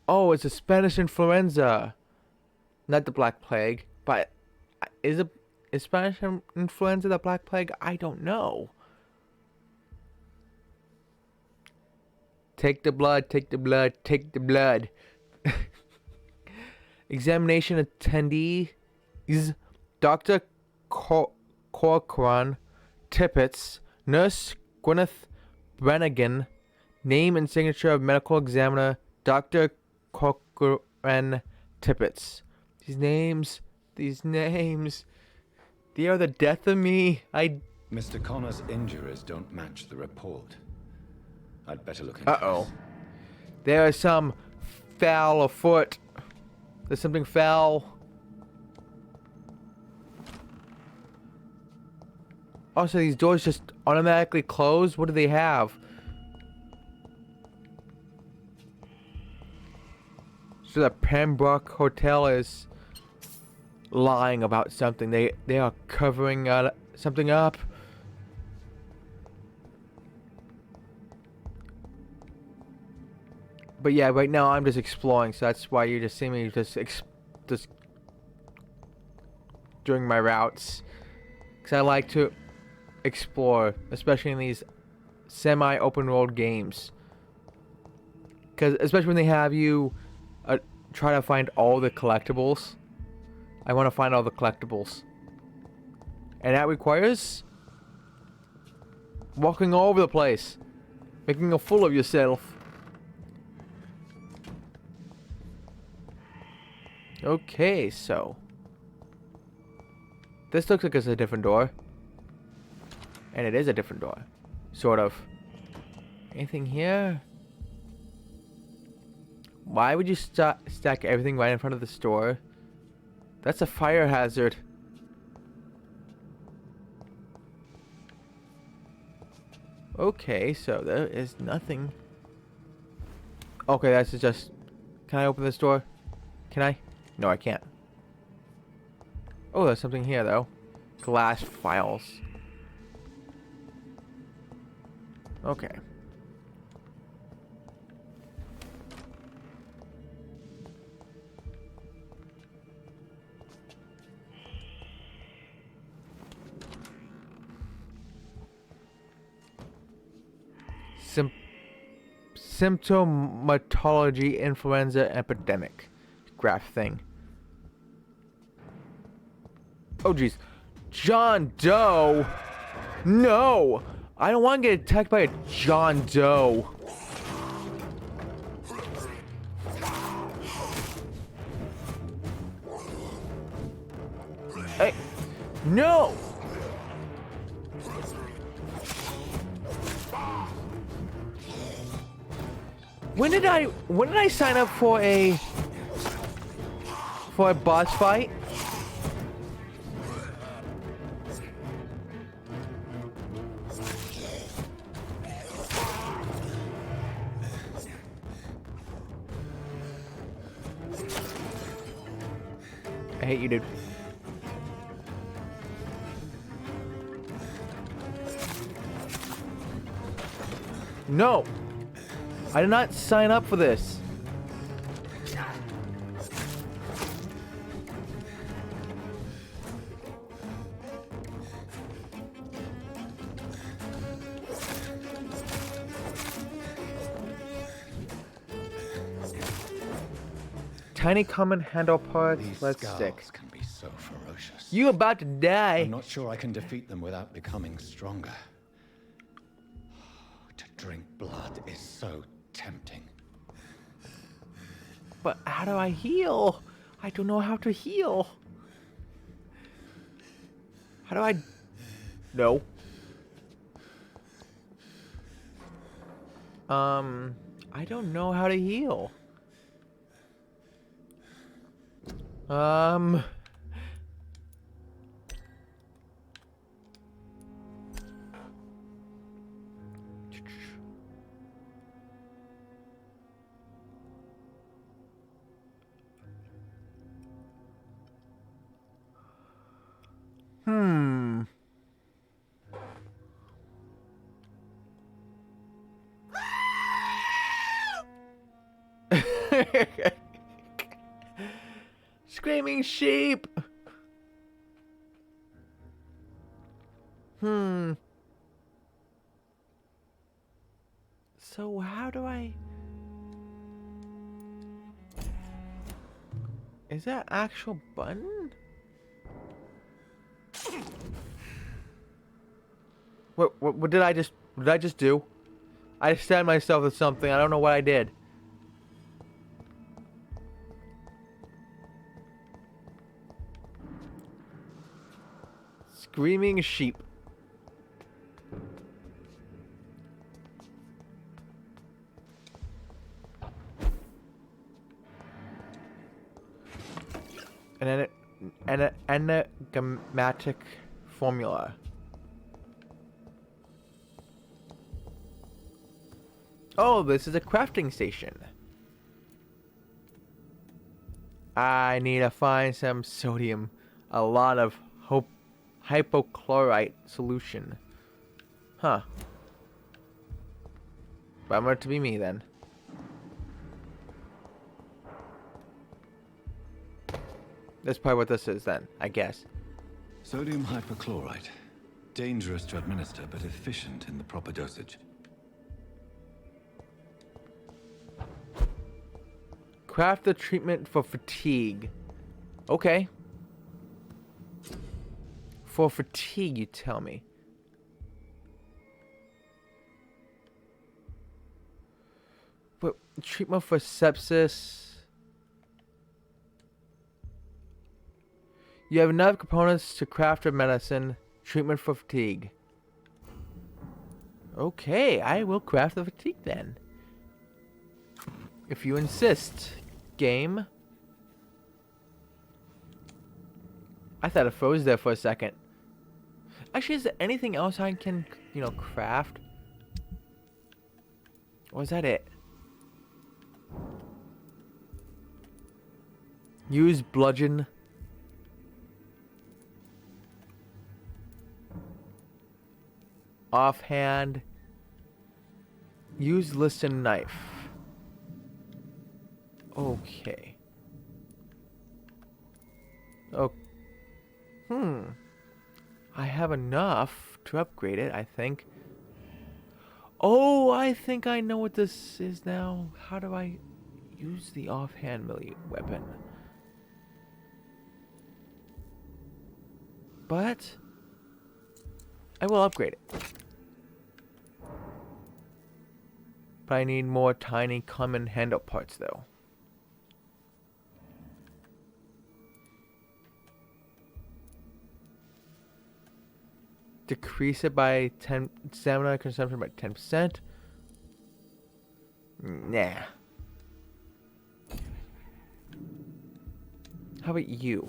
Oh, it's a Spanish influenza. Not the Black Plague, but is Spanish influenza the Black Plague? I don't know. Take the blood, take the blood, take the blood. Examination attendees. Dr. Corcoran Tippett. Nurse Gwyneth Brannigan. Name and signature of medical examiner Dr. Corcoran Tippett. These names, they are the death of me. Mr. Connor's injuries don't match the report. I'd better look into Uh-oh. this. There is some foul afoot. There's something foul. Also, these doors just automatically close? What do they have? So the Pembroke Hotel is lying about something. They are covering something up. But yeah, right now I'm just exploring, so that's why you just see me just doing my routes. Because I like to explore, especially in these semi-open world games. Because especially when they have you try to find all the collectibles. I want to find all the collectibles. And that requires walking all over the place. Making a fool of yourself. Okay, so this looks like it's a different door. And it is a different door. Sort of. Anything here? Why would you stack everything right in front of the store? That's a fire hazard. Okay, so there is nothing. Okay, that's just... Can I open this door? Can I? No, I can't. Oh, there's something here, though. Glass files. Okay. Symptomatology influenza epidemic. Graph thing. Oh jeez. John Doe. No. I don't want to get attacked by a John Doe. No! When did I sign up for a boss fight? I hate you, dude. No! I did not sign up for this. Tiny common handle parts. These Let's scars stick. can be so ferocious. You about to die. I'm not sure I can defeat them without becoming stronger. To drink blood is so tempting. But how do I heal? I don't know how to heal. How do I... No. I don't know how to heal. Screaming sheep. So how do I... Is that actual button? What did I just do? I stabbed myself with something. I don't know what I did. Screaming sheep. An enigmatic formula. Oh, this is a crafting station. I need to find some sodium. A lot of hypochlorite solution. Huh. Bummer to be me then. That's probably what this is then, I guess. Sodium hypochlorite. Dangerous to administer, but efficient in the proper dosage. Craft the treatment for fatigue. Okay. For fatigue, you tell me. But treatment for sepsis. You have enough components to craft a medicine. Treatment for fatigue. Okay, I will craft the fatigue then. If you insist, game. I thought it froze there for a second. Actually, is there anything else I can, craft? Or is that it? Use bludgeon. Offhand. Use listen knife. Okay. Oh. I have enough to upgrade it, I think. Oh, I think I know what this is now. How do I use the offhand melee weapon? But I will upgrade it. But I need more tiny common handle parts though. decrease it by 10 stamina consumption by 10%. Nah. How about you?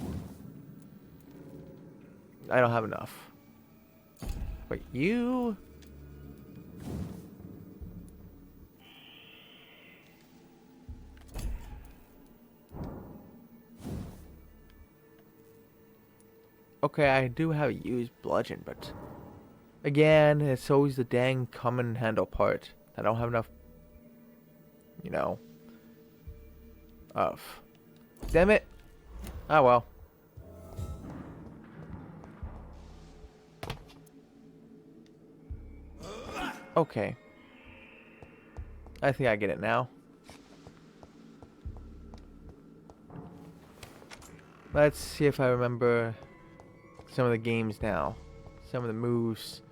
I don't have enough. But you? Okay, I do have a used bludgeon, but again, it's always the dang come and handle part. I don't have enough, you know, of. Damn it. Oh well. Okay. I think I get it now. Let's see if I remember some of the games now. Some of the moves.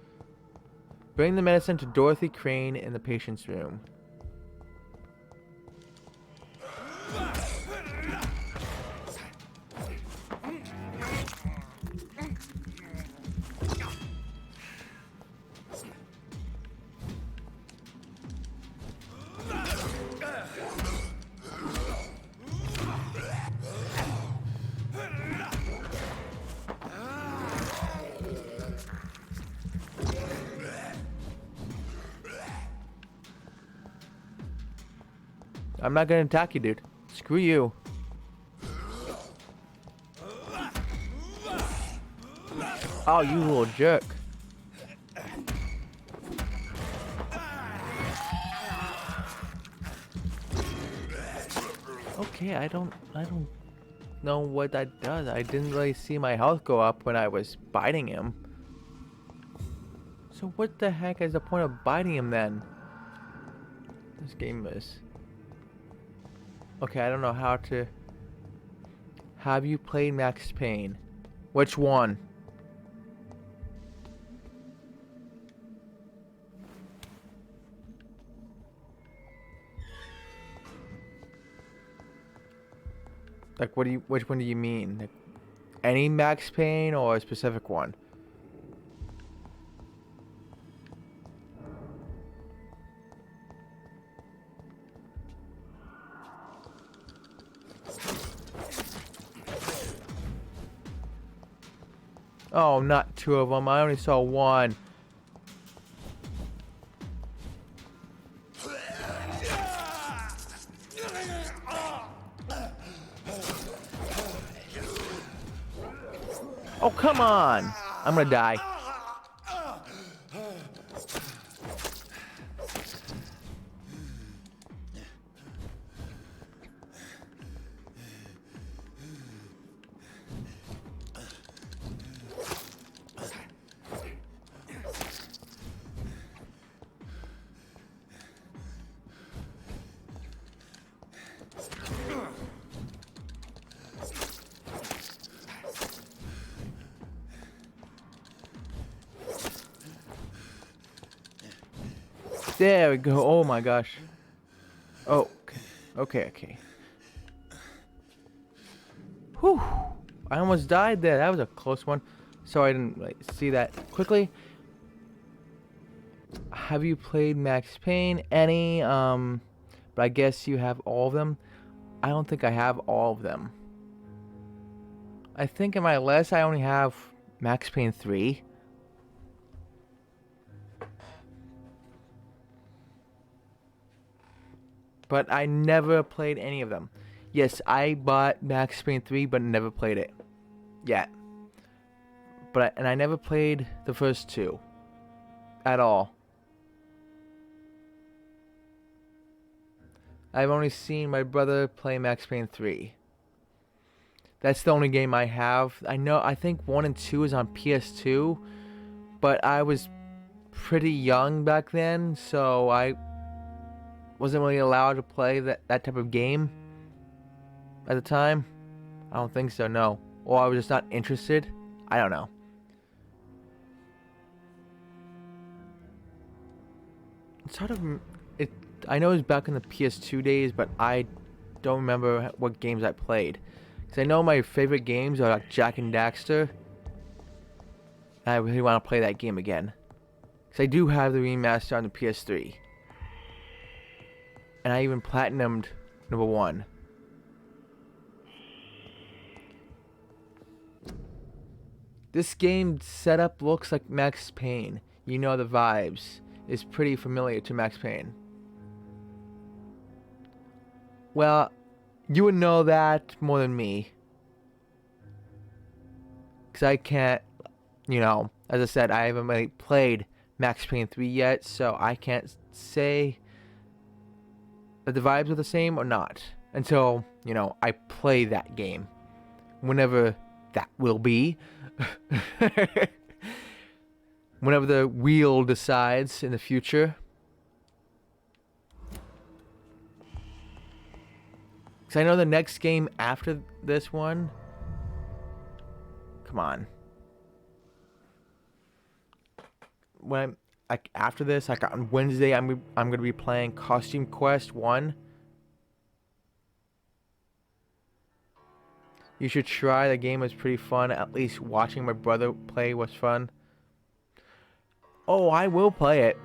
Bring the medicine to Dorothy Crane in the patient's room. I'm not gonna attack you, dude. Screw you. Oh, you little jerk. Okay, I don't know what that does. I didn't really see my health go up when I was biting him. So what the heck is the point of biting him then? This game is... Okay, I don't know how to... Have you played Max Payne? Which one? Like, what do you... Which one do you mean? Like, any Max Payne or a specific one? Oh, not two of them. I only saw one. Oh, come on. I'm gonna die. There we go. Oh my gosh. Oh, okay. Whew. I almost died there. That was a close one. Sorry I didn't like, see that quickly. Have you played Max Payne? Any? But I guess you have all of them. I don't think I have all of them. I think in my list I only have Max Payne 3. But I never played any of them. Yes, I bought Max Payne 3, but never played it yet. And I never played the first two at all. I've only seen my brother play Max Payne 3. That's the only game I have. I think 1 and 2 is on PS2, but I was pretty young back then, so I wasn't really allowed to play that type of game at the time. I don't think so, no. Or I was just not interested. I don't know. It's sort of... I know it was back in the PS2 days, but I don't remember what games I played. Because I know my favorite games are like Jak and Daxter. And I really want to play that game again. Because I do have the remaster on the PS3. And I even platinumed number 1. This game setup looks like Max Payne. You know the vibes. It's pretty familiar to Max Payne. Well, you would know that more than me. Because I can't, you know, as I said, I haven't really played Max Payne 3 yet, so I can't say that the vibes are the same or not. Until, you know, I play that game. Whenever that will be. Whenever the wheel decides in the future. Because I know the next game after this one. Come on. When after this, like on Wednesday, I'm gonna be playing Costume Quest 1. You should try. The game was pretty fun. At least watching my brother play was fun. Oh, I will play it.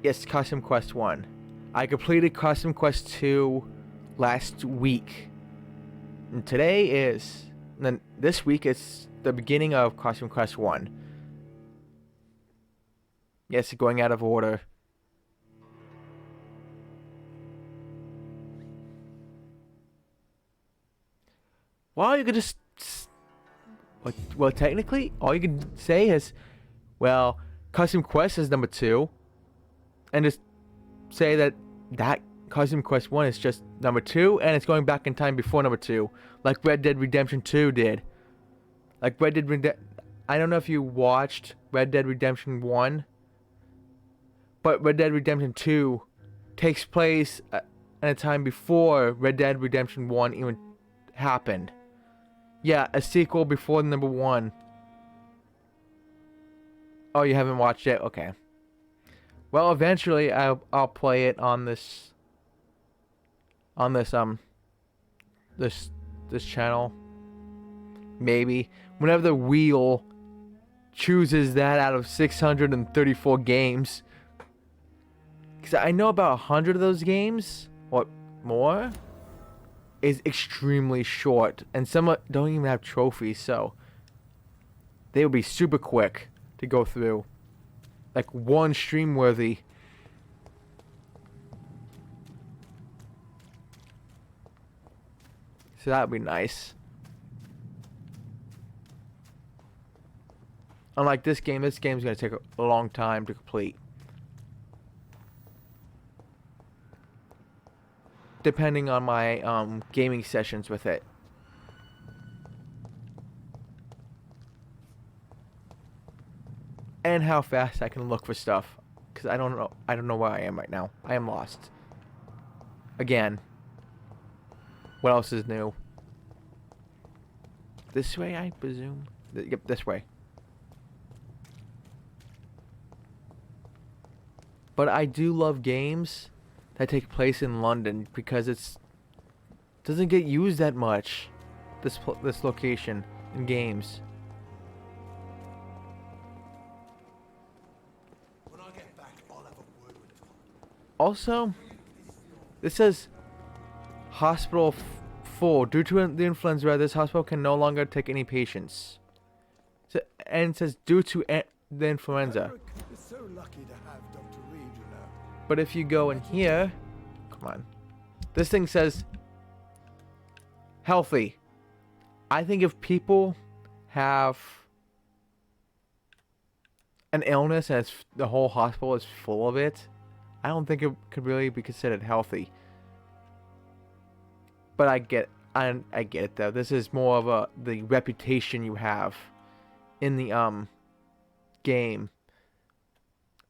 Yes, Costume Quest 1. I completed Costume Quest 2 last week. And today is... Then this week is the beginning of Costume Quest 1. Yes, going out of order. Well, you could just... Well, technically, all you can say is... Well, Costume Quest is number 2. And just say that Costume Quest 1 is just number 2, and it's going back in time before number 2. Like Red Dead Redemption 2 did. Like Red Dead Redemption... I don't know if you watched Red Dead Redemption 1. But Red Dead Redemption 2 takes place at a time before Red Dead Redemption 1 even happened. Yeah, a sequel before number 1. Oh, you haven't watched it? Okay. Well, eventually I'll play it on this channel. Maybe whenever the wheel chooses that out of 634 games. Because I know about 100 of those games, or more, is extremely short. And some don't even have trophies, so they will be super quick to go through. Like one stream worthy. So that would be nice. Unlike this game's going to take a long time to complete. Depending on my gaming sessions with it. And how fast I can look for stuff. Because I don't know where I am right now. I am lost. Again. What else is new? This way, I presume? Yep, this way. But I do love games that take place in London because it's doesn't get used that much. This location in games. When I get back, I'll have a word with Tom. Also, this says hospital full due to the influenza. This hospital can no longer take any patients. So, and it says due to the influenza. You're so lucky to have Dr. Reed, you know. But if you go in here, come on, this thing says healthy. I think if people have an illness and the whole hospital is full of it, I don't think it could really be considered healthy. But I get it though. This is more of the reputation you have in the game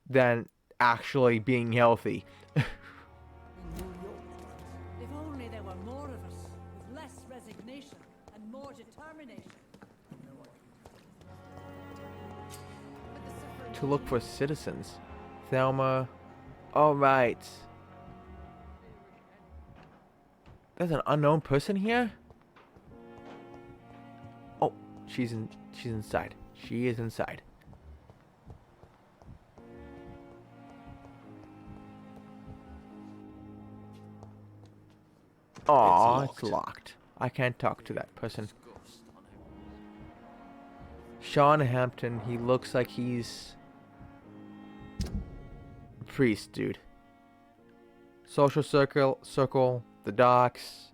than actually being healthy. In New York once. If only there were more of us, with less resignation and more determination. To look for citizens. Thelma. All right. There's an unknown person here? Oh, She's inside. She is inside. Aw, it's locked. I can't talk to that person. Sean Hampton, he looks like he's a priest, dude. Social circle, the docks.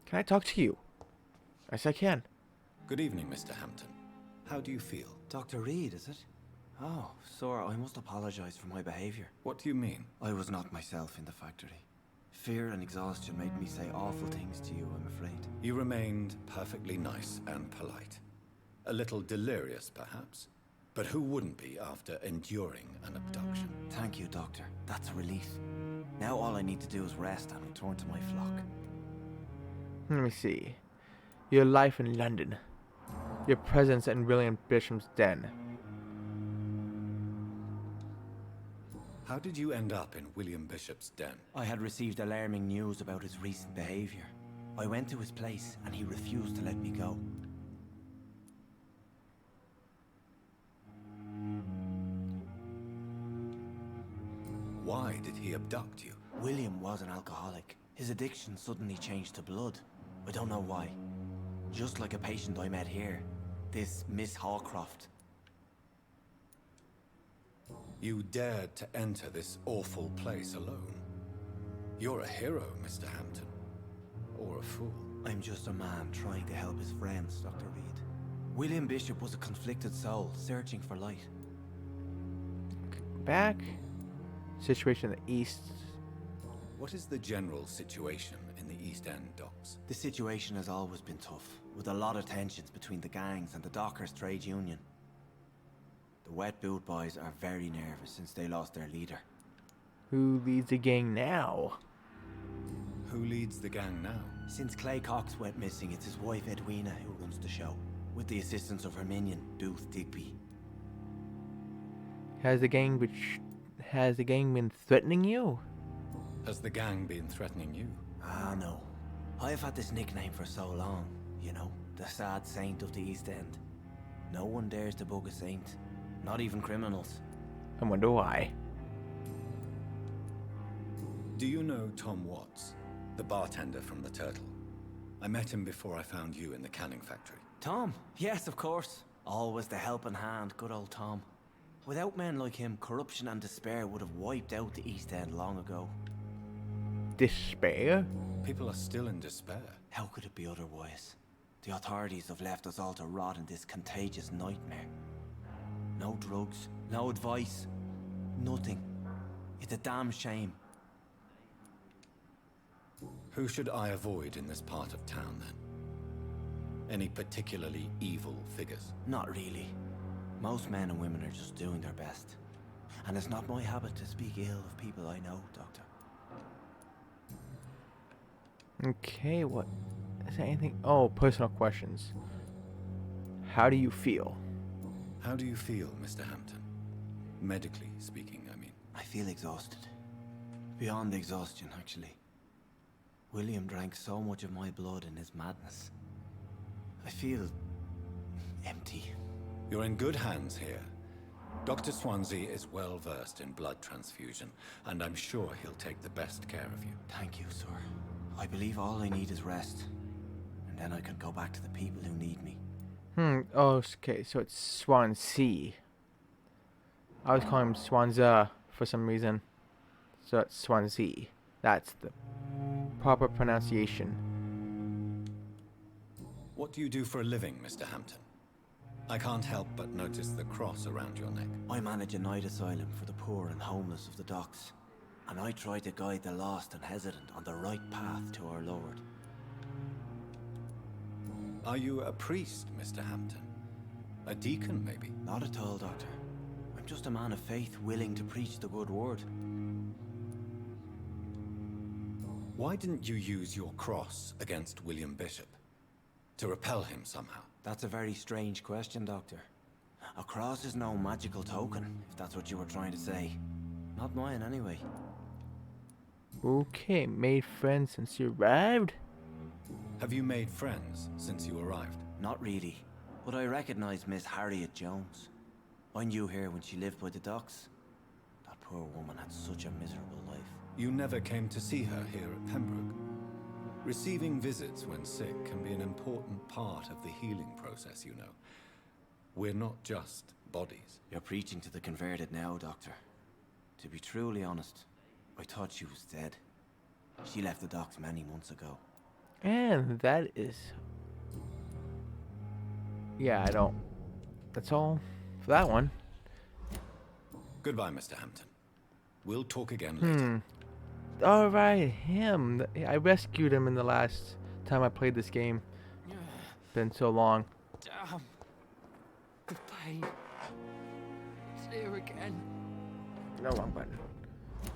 Can I talk to you? Yes, I can. Good evening, Mr. Hampton. How do you feel? Dr. Reed, is it? Oh, sir, I must apologize for my behavior. What do you mean? I was not myself in the factory. Fear and exhaustion made me say awful things to you, I'm afraid. You remained perfectly nice and polite. A little delirious, perhaps. But who wouldn't be after enduring an abduction? Thank you, Doctor. That's a relief. Now all I need to do is rest and return to my flock. Let me see. Your life in London. Your presence in William Bishop's den. How did you end up in William Bishop's den? I had received alarming news about his recent behavior. I went to his place and he refused to let me go. Why did he abduct you? William was an alcoholic. His addiction suddenly changed to blood. I don't know why. Just like a patient I met here. This Miss Hawcroft. You dared to enter this awful place alone. You're a hero, Mr. Hampton. Or a fool. I'm just a man trying to help his friends, Dr. Reed. William Bishop was a conflicted soul, searching for light. Back. Situation in the east. What is the general situation in the East End docks? The situation has always been tough, with a lot of tensions between the gangs and the dockers' trade union. The wet boot boys are very nervous since they lost their leader. Who leads the gang now? Who leads the gang now? Since Clay Cox went missing, it's his wife Edwina who runs the show, with the assistance of her minion, Booth Digby. Has the gang been threatening you? Has the gang been threatening you? Ah, no. I've had this nickname for so long, you know, the sad saint of the East End. No one dares to bug a saint, not even criminals. I wonder why. Do you know Tom Watts, the bartender from the Turtle? I met him before I found you in the canning factory. Tom? Yes, of course. Always the helping hand, good old Tom. Without men like him, corruption and despair would have wiped out the East End long ago. Despair? People are still in despair. How could it be otherwise? The authorities have left us all to rot in this contagious nightmare. No drugs, no advice, nothing. It's a damn shame. Who should I avoid in this part of town, then? Any particularly evil figures? Not really. Most men and women are just doing their best. And it's not my habit to speak ill of people I know, Doctor. Okay, what? Is there anything? Oh, personal questions. How do you feel? How do you feel, Mr. Hampton? Medically speaking, I mean. I feel exhausted. Beyond exhaustion, actually. William drank so much of my blood in his madness. I feel empty. You're in good hands here. Dr. Swansea is well versed in blood transfusion, and I'm sure he'll take the best care of you. Thank you, sir. I believe all I need is rest. And then I can go back to the people who need me. Oh, okay, so it's Swansea. I was calling him Swanza for some reason. So it's Swansea. That's the proper pronunciation. What do you do for a living, Mr. Hampton? I can't help but notice the cross around your neck. I manage a night asylum for the poor and homeless of the docks. And I try to guide the lost and hesitant on the right path to our Lord. Are you a priest, Mr. Hampton? A deacon, maybe? Not at all, Doctor. I'm just a man of faith willing to preach the good word. Why didn't you use your cross against William Bishop? To repel him somehow? That's a very strange question, Doctor. A cross is no magical token, if that's what you were trying to say. Not mine, anyway. Okay, made friends since you arrived? Have you made friends since you arrived? Not really, but I recognize Miss Harriet Jones. I knew her when she lived by the docks. That poor woman had such a miserable life. You never came to see her here at Pembroke. Receiving visits when sick can be an important part of the healing process, you know. We're not just bodies. You're preaching to the converted now, Doctor. To be truly honest, I thought she was dead. She left the docks many months ago. And that is... Yeah, I don't... That's all for that one. Goodbye, Mr. Hampton. We'll talk again later. Alright, him. I rescued him in the last time I played this game. Been so long. Damn. The pain. It's here again. No, wrong button.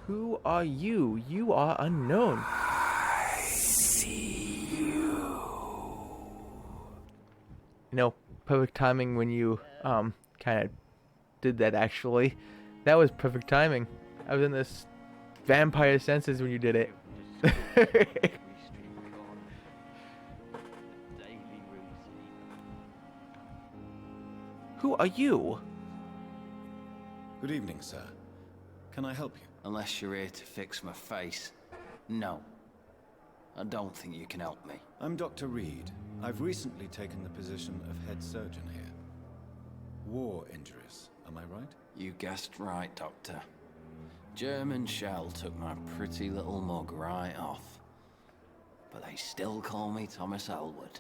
Who are you? You are unknown. I see you. You know, perfect timing when you kind of did that. Actually, that was perfect timing. I was in this vampire senses when you did it. Who are you? Good evening, sir. Can I help you? Unless you're here to fix my face. No. I don't think you can help me. I'm Dr. Reed. I've recently taken the position of head surgeon here. War injuries, am I right? You guessed right, Doctor. German shell took my pretty little mug right off. But they still call me Thomas Elwood.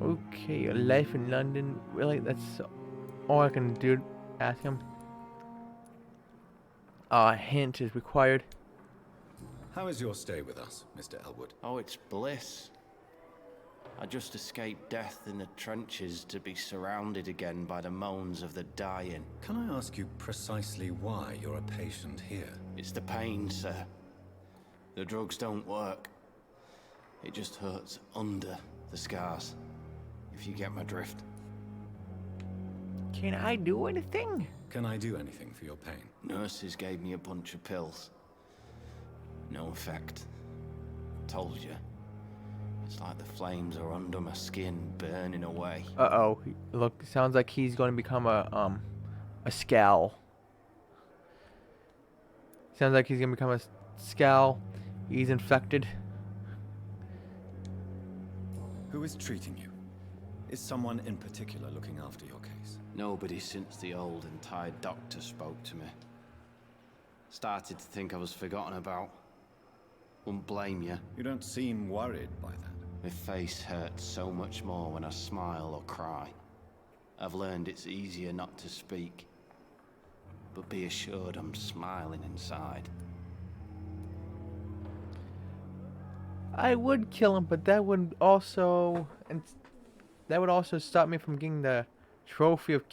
Okay, your life in London. Really? That's all I can do. Ask him. A hint is required. How is your stay with us, Mr. Elwood? Oh, it's bliss. I just escaped death in the trenches to be surrounded again by the moans of the dying. Can I ask you precisely why you're a patient here? It's the pain, sir. The drugs don't work. It just hurts under the scars, if you get my drift. Can I do anything? Can I do anything for your pain? Nurses gave me a bunch of pills. No effect. Told you. It's like the flames are under my skin, burning away. Uh-oh. Look, sounds like he's going to become a scowl. Sounds like he's going to become a scowl. He's infected. Who is treating you? Is someone in particular looking after your case? Nobody since the old and tired doctor spoke to me. Started to think I was forgotten about. Wouldn't blame you. You don't seem worried by that. My face hurts so much more when I smile or cry. I've learned it's easier not to speak. But be assured I'm smiling inside. I would kill him, but that would also stop me from getting the trophy of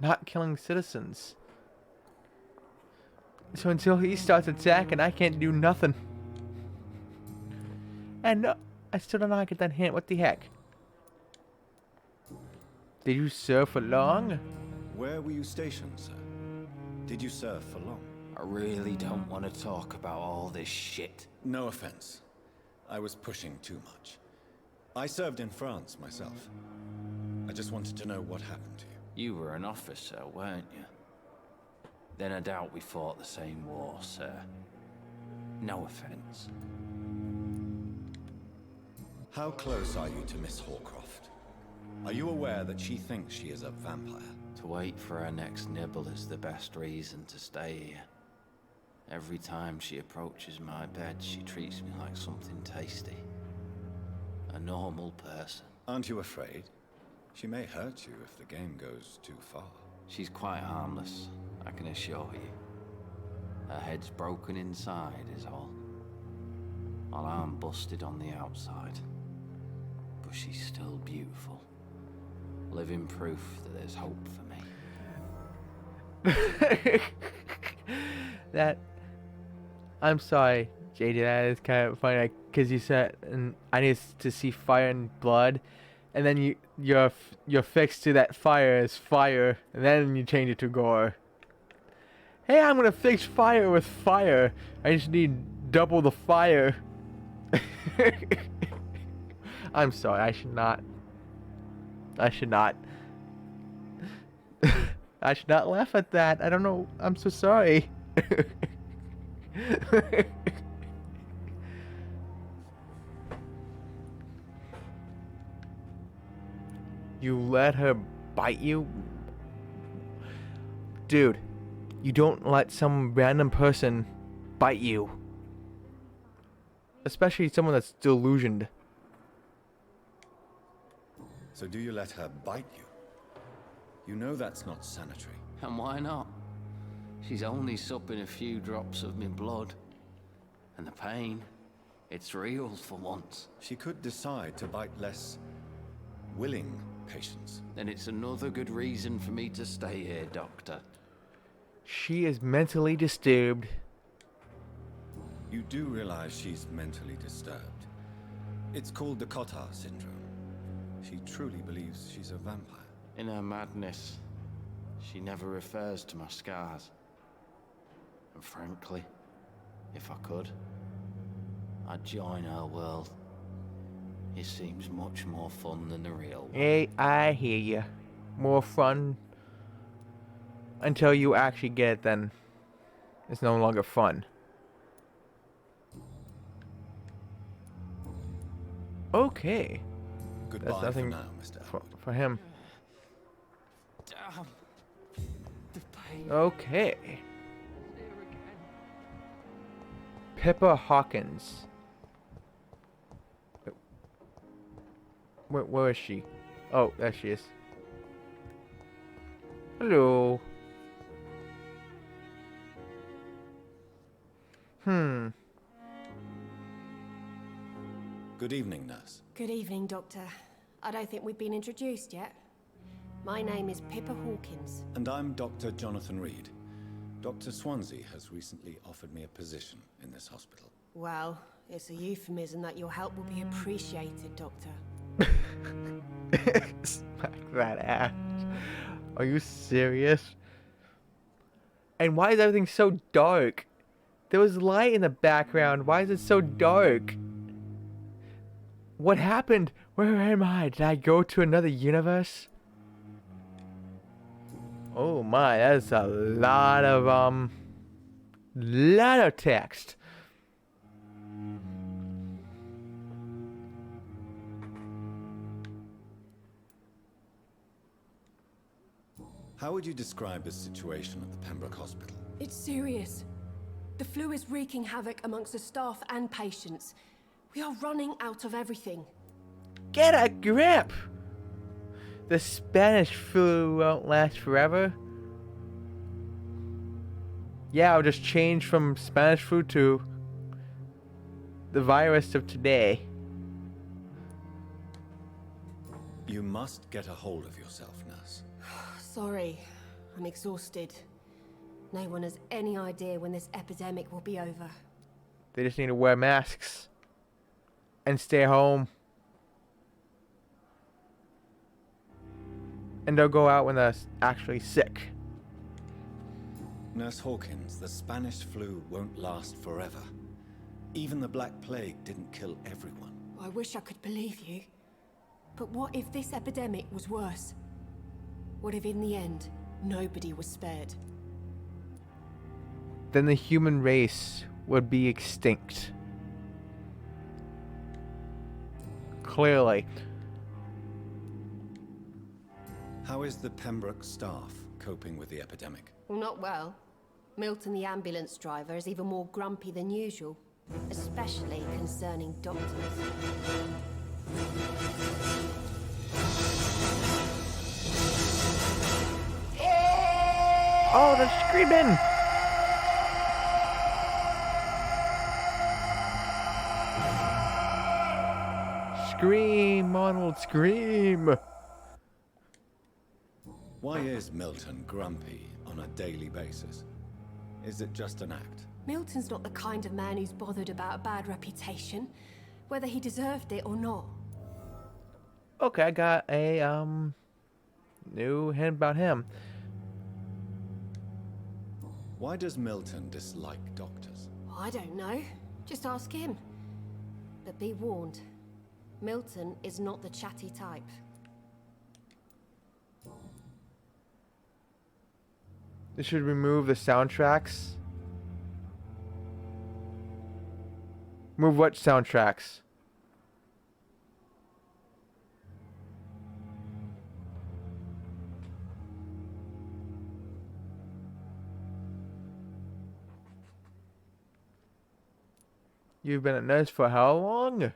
not killing citizens. So until he starts attacking, I can't do nothing. And no, I still don't know how to get that hint. What the heck? Did you serve for long? Where were you stationed, sir? Did you serve for long? I really don't want to talk about all this shit. No offense. I was pushing too much. I served in France myself. I just wanted to know what happened to you. You were an officer, weren't you? Then I doubt we fought the same war, sir. No offense. How close are you to Miss Horcroft? Are you aware that she thinks she is a vampire? To wait for her next nibble is the best reason to stay here. Every time she approaches my bed, she treats me like something tasty. A normal person. Aren't you afraid? She may hurt you if the game goes too far. She's quite harmless, I can assure you. Her head's broken inside is all. While I'm busted on the outside. But she's still beautiful. Living proof that there's hope for me. That... I'm sorry, JJ, that is kind of funny. I because you said and I need to see fire and blood, and then you're fixed to that fire is fire, and then you change it to gore. Hey, I'm gonna fix fire with fire. I just need double the fire. I'm sorry. I should not. I should not. I should not laugh at that. I don't know. I'm so sorry. You let her bite you? Dude, you don't let some random person bite you. Especially someone that's delusioned. So do you let her bite you? You know that's not sanitary. And why not? She's only supping a few drops of me blood. And the pain, it's real for once. She could decide to bite less willing patients. Then it's another good reason for me to stay here, Doctor. She is mentally disturbed. You do realize she's mentally disturbed. It's called the Cotard syndrome. She truly believes she's a vampire. In her madness, she never refers to my scars. And frankly, if I could, I'd join her world. It seems much more fun than the real one. Hey, I hear you. More fun. Until you actually get it, then it's no longer fun. Okay. Goodbye That's nothing for now, Mr. for him. Damn. The pain. Okay. Pippa Hawkins. Where is she? Oh, there she is. Hello. Good evening, nurse. Good evening, Doctor. I don't think we've been introduced yet. My name is Pippa Hawkins. And I'm Dr. Jonathan Reed. Dr. Swansea has recently offered me a position in this hospital. Well, it's a euphemism that your help will be appreciated, Doctor. Smack that ass. Are you serious? And why is everything so dark? There was light in the background. Why is it so dark? What happened? Where am I? Did I go to another universe? Oh my, that's a lot of text. How would you describe the situation at the Pembroke Hospital? It's serious. The flu is wreaking havoc amongst the staff and patients. We are running out of everything. Get a grip! The Spanish flu won't last forever. Yeah, I'll just change from Spanish flu to the virus of today. You must get a hold of yourself, nurse. Sorry, I'm exhausted. No one has any idea when this epidemic will be over. They just need to wear masks and stay home. And they'll go out when they're actually sick. Nurse Hawkins, the Spanish flu won't last forever. Even the Black Plague didn't kill everyone. I wish I could believe you. But what if this epidemic was worse? What if in the end, nobody was spared? Then the human race would be extinct. Clearly. How is the Pembroke staff coping with the epidemic? Well, not well. Milton, the ambulance driver, is even more grumpy than usual, especially concerning doctors. Oh, they're screaming! Scream, Arnold, scream! Why is Milton grumpy on a daily basis? Is it just an act? Milton's not the kind of man who's bothered about a bad reputation. whether he deserved it or not. Okay, I got a new hint about him. Why does Milton dislike doctors? I don't know. Just ask him. But be warned, Milton is not the chatty type. They should remove the soundtracks. Move what soundtracks? You've been a nurse for how long?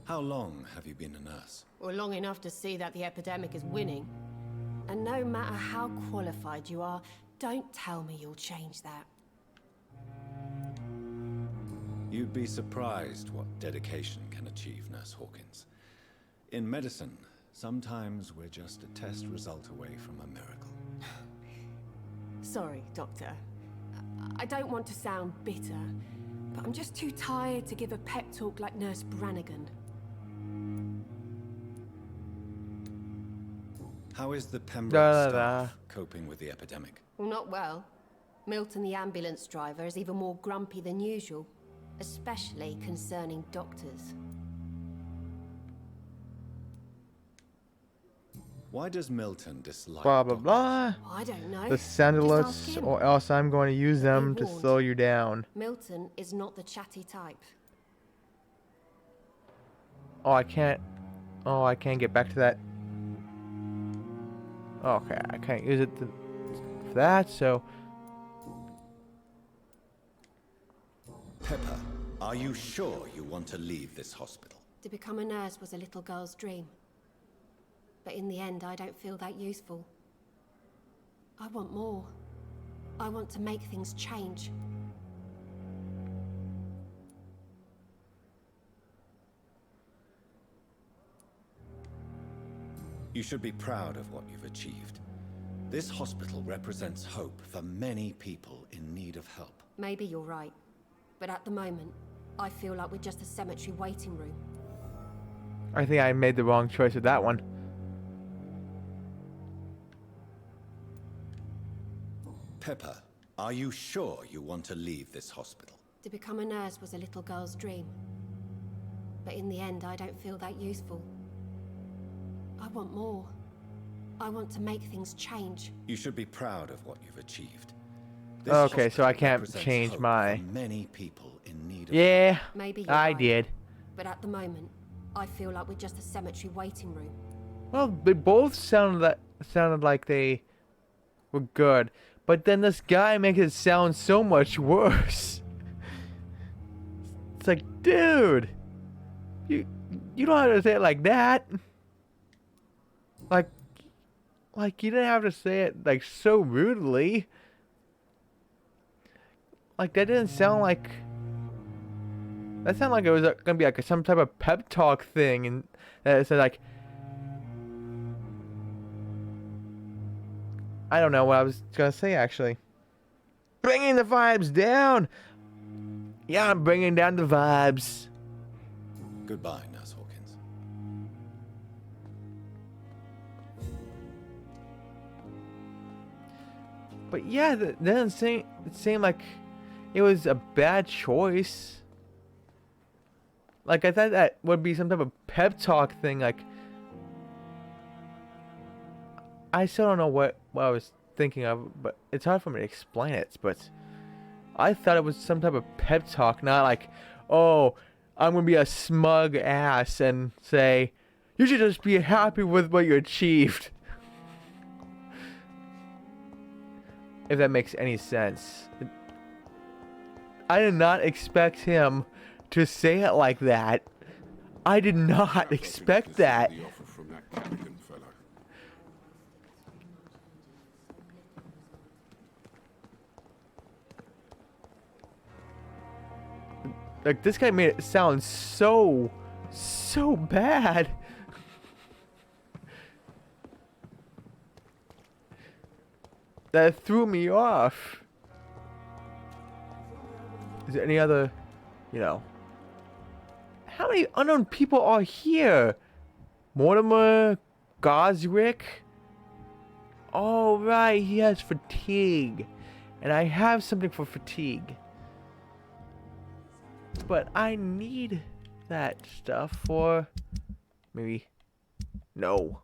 How long have you been a nurse? Well, long enough to see that the epidemic is winning. And no matter how qualified you are, don't tell me you'll change that. You'd be surprised what dedication can achieve, Nurse Hawkins. In medicine, sometimes we're just a test result away from a miracle. Sorry, Doctor. I don't want to sound bitter, but I'm just too tired to give a pep talk like Nurse Brannigan. How is the Pembroke Da, da, staff da. coping with the epidemic? Well, not well. Milton, the ambulance driver, is even more grumpy than usual, especially concerning doctors. Why does Milton dislike Blah blah doctors? blah. I don't know. The sound Just alerts, ask him. or else I'm going to use them Be to warned. slow you down. Milton is not the chatty type. Oh, I can't. Oh, I can't get back to that. Okay, I can't use it for that. So Pepper, are you sure you want to leave this hospital? To become a nurse was a little girl's dream. But in the end, I don't feel that useful. I want more. I want to make things change. You should be proud of what you've achieved. This hospital represents hope for many people in need of help. Maybe you're right. But at the moment, I feel like we're just a cemetery waiting room. I think I made the wrong choice with that one. Pepper, are you sure you want to leave this hospital? To become a nurse was a little girl's dream. But in the end, I don't feel that useful. I want more. I want to make things change. You should be proud of what you've achieved. Okay, so I hospital can't represents change hope my- for many people in need of Yeah, Maybe you're I right. did. But at the moment, I feel like we're just a cemetery waiting room. Well, they both sounded like they were good, but then this guy makes it sound so much worse. It's like, dude, you don't have to say it like that. Like you didn't have to say it like so rudely. Like that didn't sound like. That sounded like it was gonna be like some type of pep talk thing, and it said like. I don't know what I was gonna say actually. Bringing the vibes down. Yeah, I'm bringing down the vibes. Goodbye, Nurse Hawkins. But yeah, then it seemed like it was a bad choice. Like I thought that would be some type of pep talk thing. Like I still don't know what I was thinking of, but it's hard for me to explain it. But I thought it was some type of pep talk, not like, oh, I'm gonna be a smug ass and say, you should just be happy with what you achieved. If that makes any sense. I did not expect him to say it like that. I did not expect that. The offer from that Captain fella. Like, this guy made it sound so bad. That threw me off. Is there any other, How many unknown people are here? Mortimer, Gosrick. Oh, right, he has fatigue. And I have something for fatigue. But I need that stuff for... maybe... no.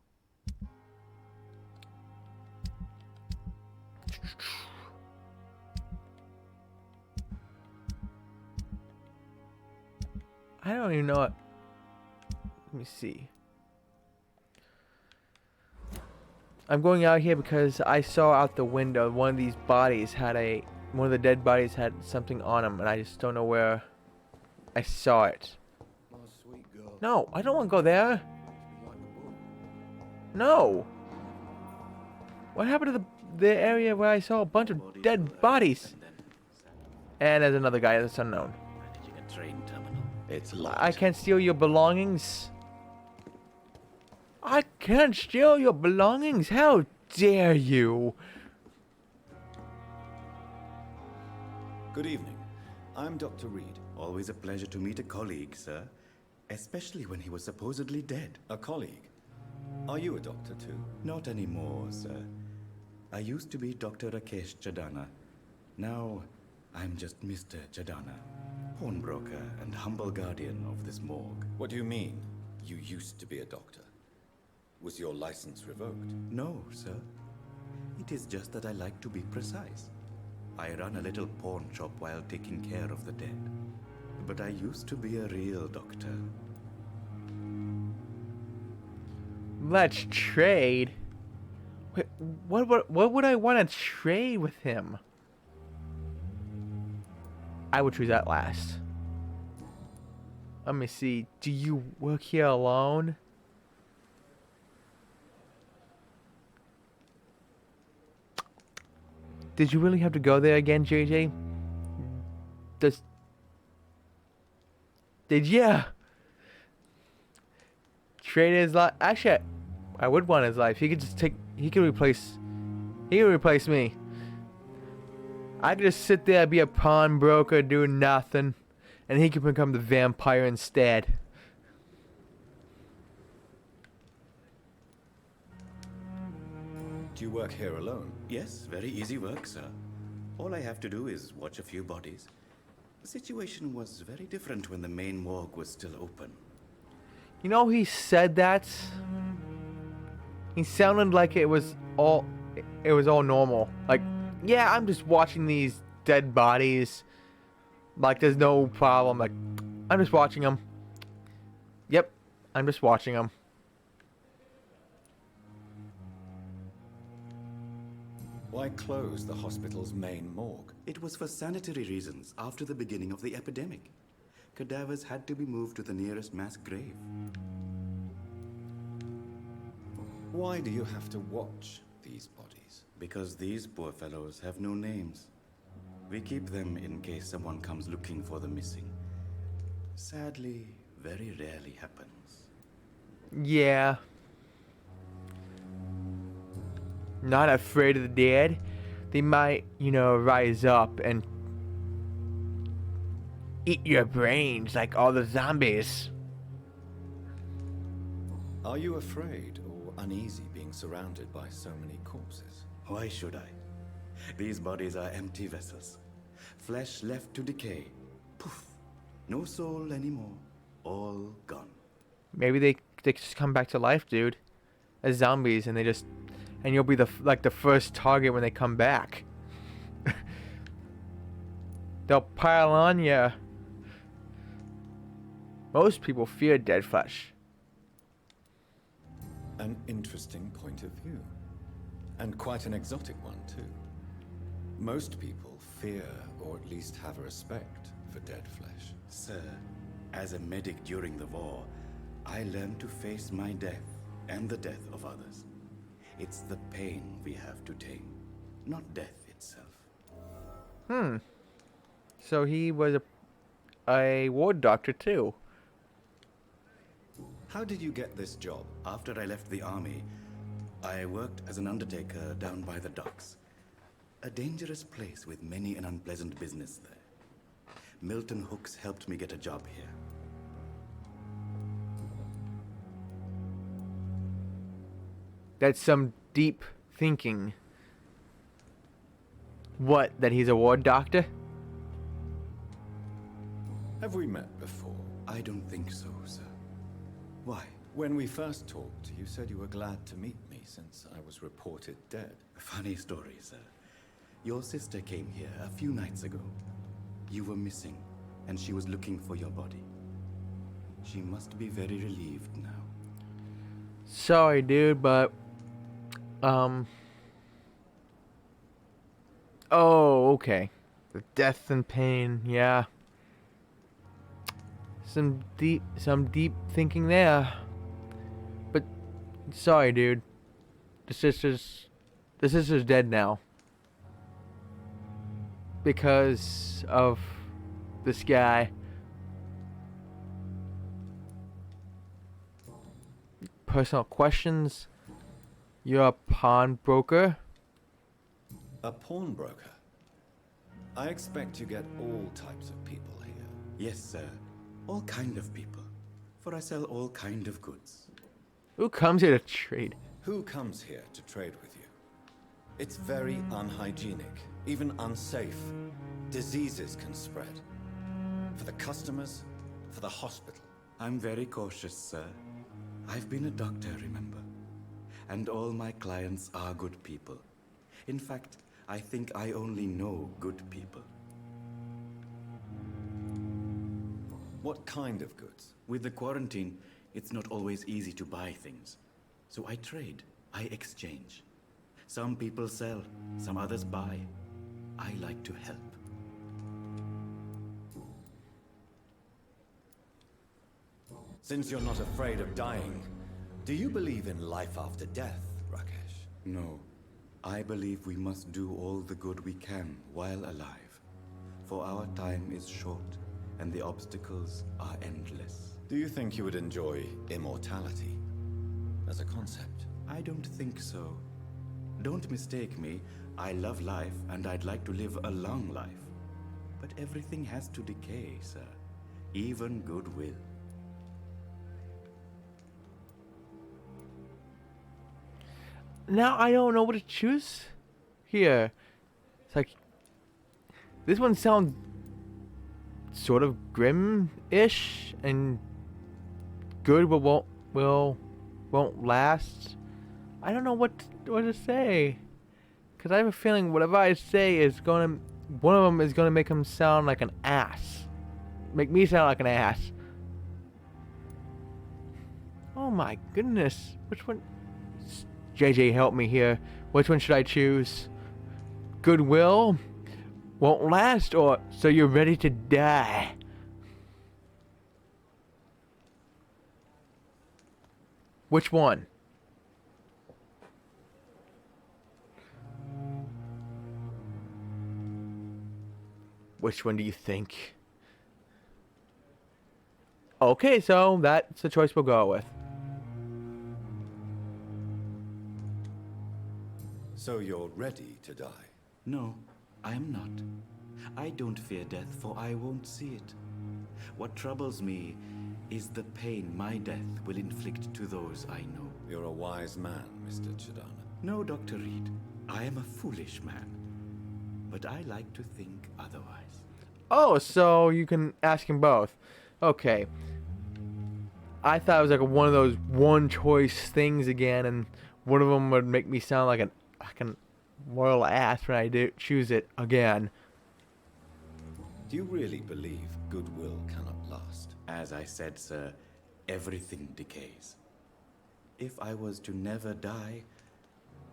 I don't even know what... let me see. I'm going out here because I saw out the window one of these bodies had a... one of the dead bodies had something on him, and I just don't know where I saw it. My sweet girl. No, I don't want to go there. No. What happened to the area where I saw a bunch of dead bodies? And there's another guy that's unknown. Managing a train terminal. It's locked. I can't steal your belongings. I can't steal your belongings. How dare you? Good evening. I'm Dr. Reed. Always a pleasure to meet a colleague, sir. Especially when he was supposedly dead. A colleague. Are you a doctor too? Not anymore, sir. I used to be Dr. Rakesh Chadana. Now, I'm just Mr. Chadana, pawnbroker and humble guardian of this morgue. What do you mean, you used to be a doctor? Was your license revoked? No, sir. It is just that I like to be precise. I run a little pawn shop while taking care of the dead. But I used to be a real doctor. Let's trade. Wait, what would I want to trade with him? I would choose that last. Let me see. Do you work here alone? Did you really have to go there again, JJ? Did ya? Trade his life. Actually, I would want his life. He could just take. He could replace me. I could just sit there, be a pawnbroker, do nothing, and he could become the vampire instead. Do you work here alone? Yes, very easy work, sir. All I have to do is watch a few bodies. The situation was very different when the main morgue was still open. You know, he said that. He sounded like it was all normal. Like, yeah, I'm just watching these dead bodies. Like, there's no problem. Like, I'm just watching them. Yep, I'm just watching them. Why close the hospital's main morgue? It was for sanitary reasons after the beginning of the epidemic. Cadavers had to be moved to the nearest mass grave. Why do you have to watch these bodies? Because these poor fellows have no names. We keep them in case someone comes looking for the missing. Sadly, very rarely happens. Yeah. Not afraid of the dead. They might, rise up and eat your brains like all the zombies. Are you afraid or uneasy being surrounded by so many corpses? Why should I? These bodies are empty vessels. Flesh left to decay. Poof. No soul anymore. All gone. Maybe they just come back to life, dude, as zombies, and you'll be the first target when they come back. They'll pile on ya. Most people fear dead flesh. An interesting point of view. And quite an exotic one, too. Most people fear, or at least have a respect, for dead flesh. Sir, as a medic during the war, I learned to face my death and the death of others. It's the pain we have to tame, not death itself. So he was a ward doctor too. How did you get this job? After I left the army, I worked as an undertaker down by the docks. A dangerous place with many an unpleasant business there. Milton Hooks helped me get a job here. That's some deep thinking. What, that he's a ward doctor? Have we met before? I don't think so, sir. Why? When we first talked, you said you were glad to meet me since I was reported dead. Funny story, sir. Your sister came here a few nights ago. You were missing, and she was looking for your body. She must be very relieved now. Sorry, dude, but oh, okay. The death and pain, yeah. Some deep thinking there. But sorry, dude. The sister's dead now. Because of this guy. Personal questions. You're a pawnbroker. A pawnbroker? I expect you get all types of people here. Yes, sir. All kind of people. For I sell all kind of goods. Who comes here to trade? Who comes here to trade with you? It's very unhygienic, even unsafe. Diseases can spread. For the customers, for the hospital. I'm very cautious, sir. I've been a doctor, remember? And all my clients are good people. In fact, I think I only know good people. What kind of goods? With the quarantine, it's not always easy to buy things. So I trade, I exchange. Some people sell, some others buy. I like to help. Since you're not afraid of dying, do you believe in life after death, Rakesh? No. I believe we must do all the good we can while alive. For our time is short, and the obstacles are endless. Do you think you would enjoy immortality as a concept? I don't think so. Don't mistake me. I love life, and I'd like to live a long life. But everything has to decay, sir. Even goodwill. Now I don't know what to choose here. It's like this one sounds sort of grim-ish and good, but won't last. I don't know what to say, cause I have a feeling whatever I say is one of them is gonna make him sound like an ass, make me sound like an ass. Oh my goodness, which one? JJ, help me here. Which one should I choose? Goodwill? Won't last, or so you're ready to die? Which one? Which one do you think? Okay, so that's the choice we'll go with. So you're ready to die? No, I am not. I don't fear death, for I won't see it. What troubles me is the pain my death will inflict to those I know. You're a wise man, Mr. Chidana. No, Dr. Reed. I am a foolish man. But I like to think otherwise. Oh, so you can ask him both. Okay. I thought it was like one of those one choice things again, and one of them would make me sound like an royal ass when I do choose it again. Do you really believe goodwill cannot last? As I said, sir, everything decays. If I was to never die,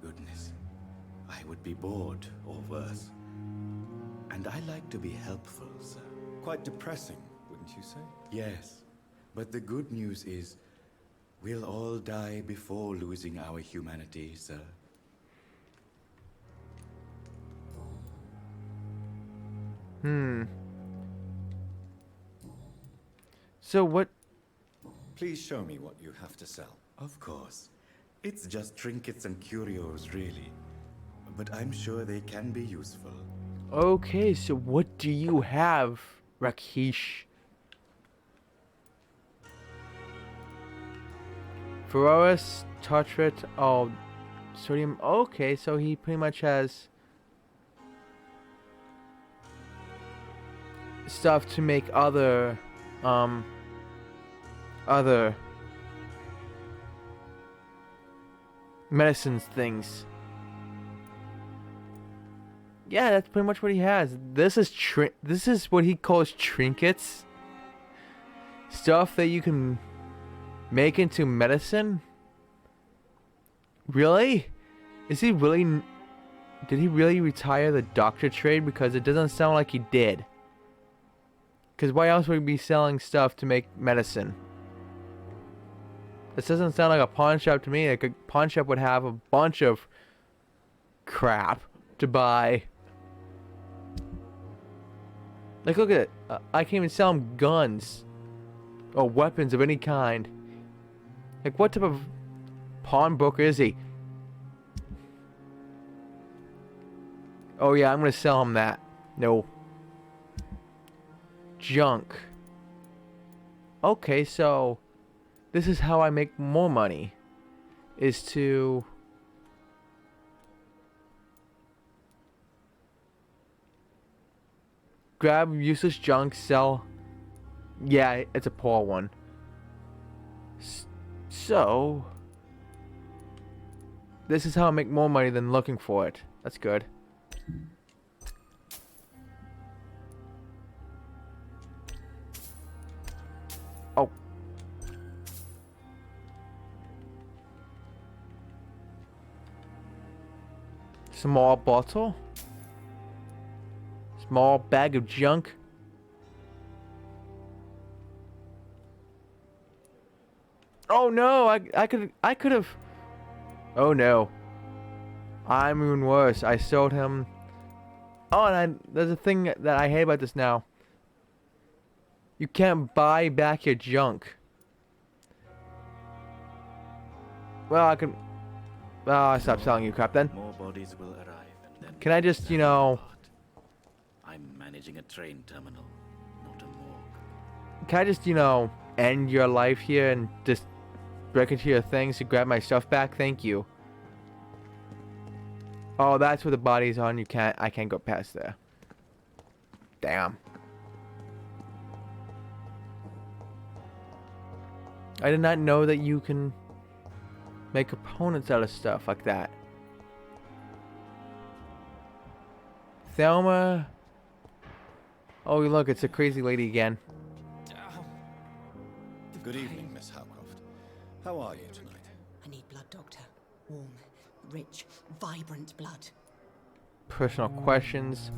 goodness, I would be bored or worse. And I like to be helpful, sir. Quite depressing, wouldn't you say? Yes, but the good news is we'll all die before losing our humanity, sir. So what? Please show me what you have to sell. Of course. It's just trinkets and curios, really. But I'm sure they can be useful. Okay, so what do you have, Rakesh? Ferraris, Tartret, oh, Sodium. Okay, so he pretty much has stuff to make other medicines things. Yeah, that's pretty much what he has. This is what he calls trinkets. Stuff that you can make into medicine. Really? Is he really? Did he really retire the doctor trade? Because it doesn't sound like he did. Because why else would he be selling stuff to make medicine? This doesn't sound like a pawn shop to me. Like a pawn shop would have a bunch of crap to buy. Like, look at it. I can't even sell him guns. Or weapons of any kind. Like, what type of pawnbroker is he? Oh yeah, I'm gonna sell him that. No. Junk. Okay, so this is how I make more money. Is to grab useless junk, sell. Yeah, it's a poor one. So this is how I make more money than looking for it. That's good. Oh. Small bottle. Small bag of junk. Oh no, I could have. Oh no. I'm even worse. I sold him. Oh, and there's a thing that I hate about this now. You can't buy back your junk. Well, I can. Well, I stopped selling you crap then. More bodies will arrive, and then Can I just, you know? I'm managing a train terminal, not a morgue. Can I just, you know, end your life here and just break into your things to grab my stuff back? Thank you. Oh, that's where the body's on. I can't go past there. Damn. I did not know that you can make components out of stuff like that. Thelma. Oh, look, it's a crazy lady again. Good evening, Miss Howcroft. How are you tonight? I need blood, Doctor. Warm, rich, vibrant blood. Personal questions.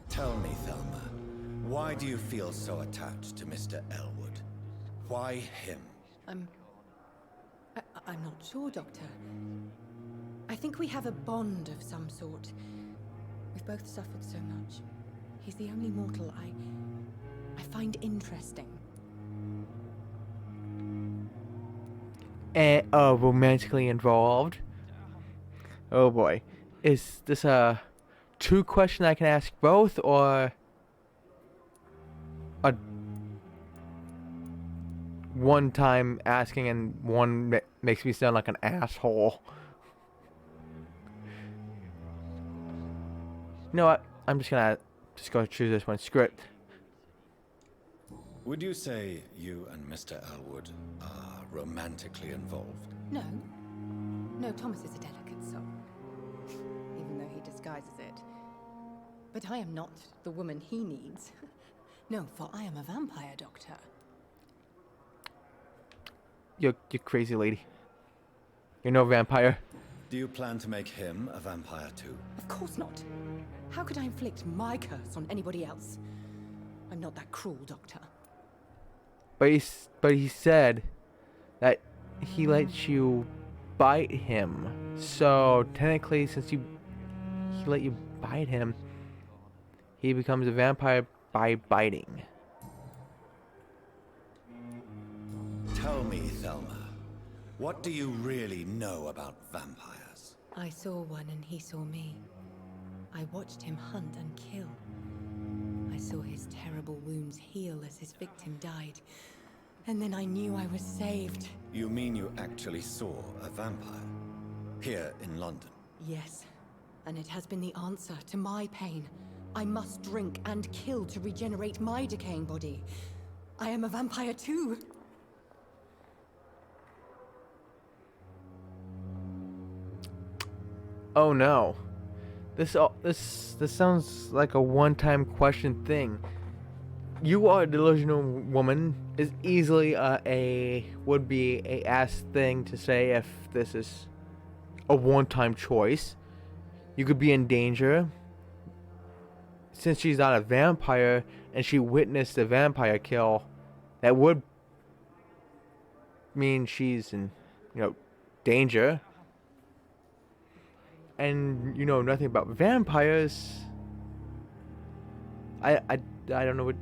Tell me, Thelma, why do you feel so attached to Mr. Elwood? Why him? I'm not sure, Doctor. I think we have a bond of some sort. We've both suffered so much. He's the only mortal I find interesting. Romantically involved. Oh boy. Is this a two question I can ask both, or a one time asking and one makes me sound like an asshole? You know what? I'm just gonna go choose this one. Screw it. Would you say you and Mr. Elwood are romantically involved? No. No, Thomas is a delicate soul. Even though he disguises it. But I am not the woman he needs. No, for I am a vampire, Doctor. You crazy lady. You're no vampire. Do you plan to make him a vampire too? Of course not. How could I inflict my curse on anybody else? I'm not that cruel, Doctor. But he said that he lets you bite him. So technically, since he let you bite him, he becomes a vampire by biting. Tell me, Thelma, what do you really know about vampires? I saw one and he saw me. I watched him hunt and kill. I saw his terrible wounds heal as his victim died. And then I knew I was saved. You mean you actually saw a vampire? Here in London? Yes. And it has been the answer to my pain. I must drink and kill to regenerate my decaying body. I am a vampire too. Oh no. This sounds like a one-time question thing. You are a delusional woman is easily would be a ass thing to say if this is a one-time choice. You could be in danger. Since she's not a vampire and she witnessed a vampire kill, that would mean she's in, danger. And you know nothing about vampires. I don't know what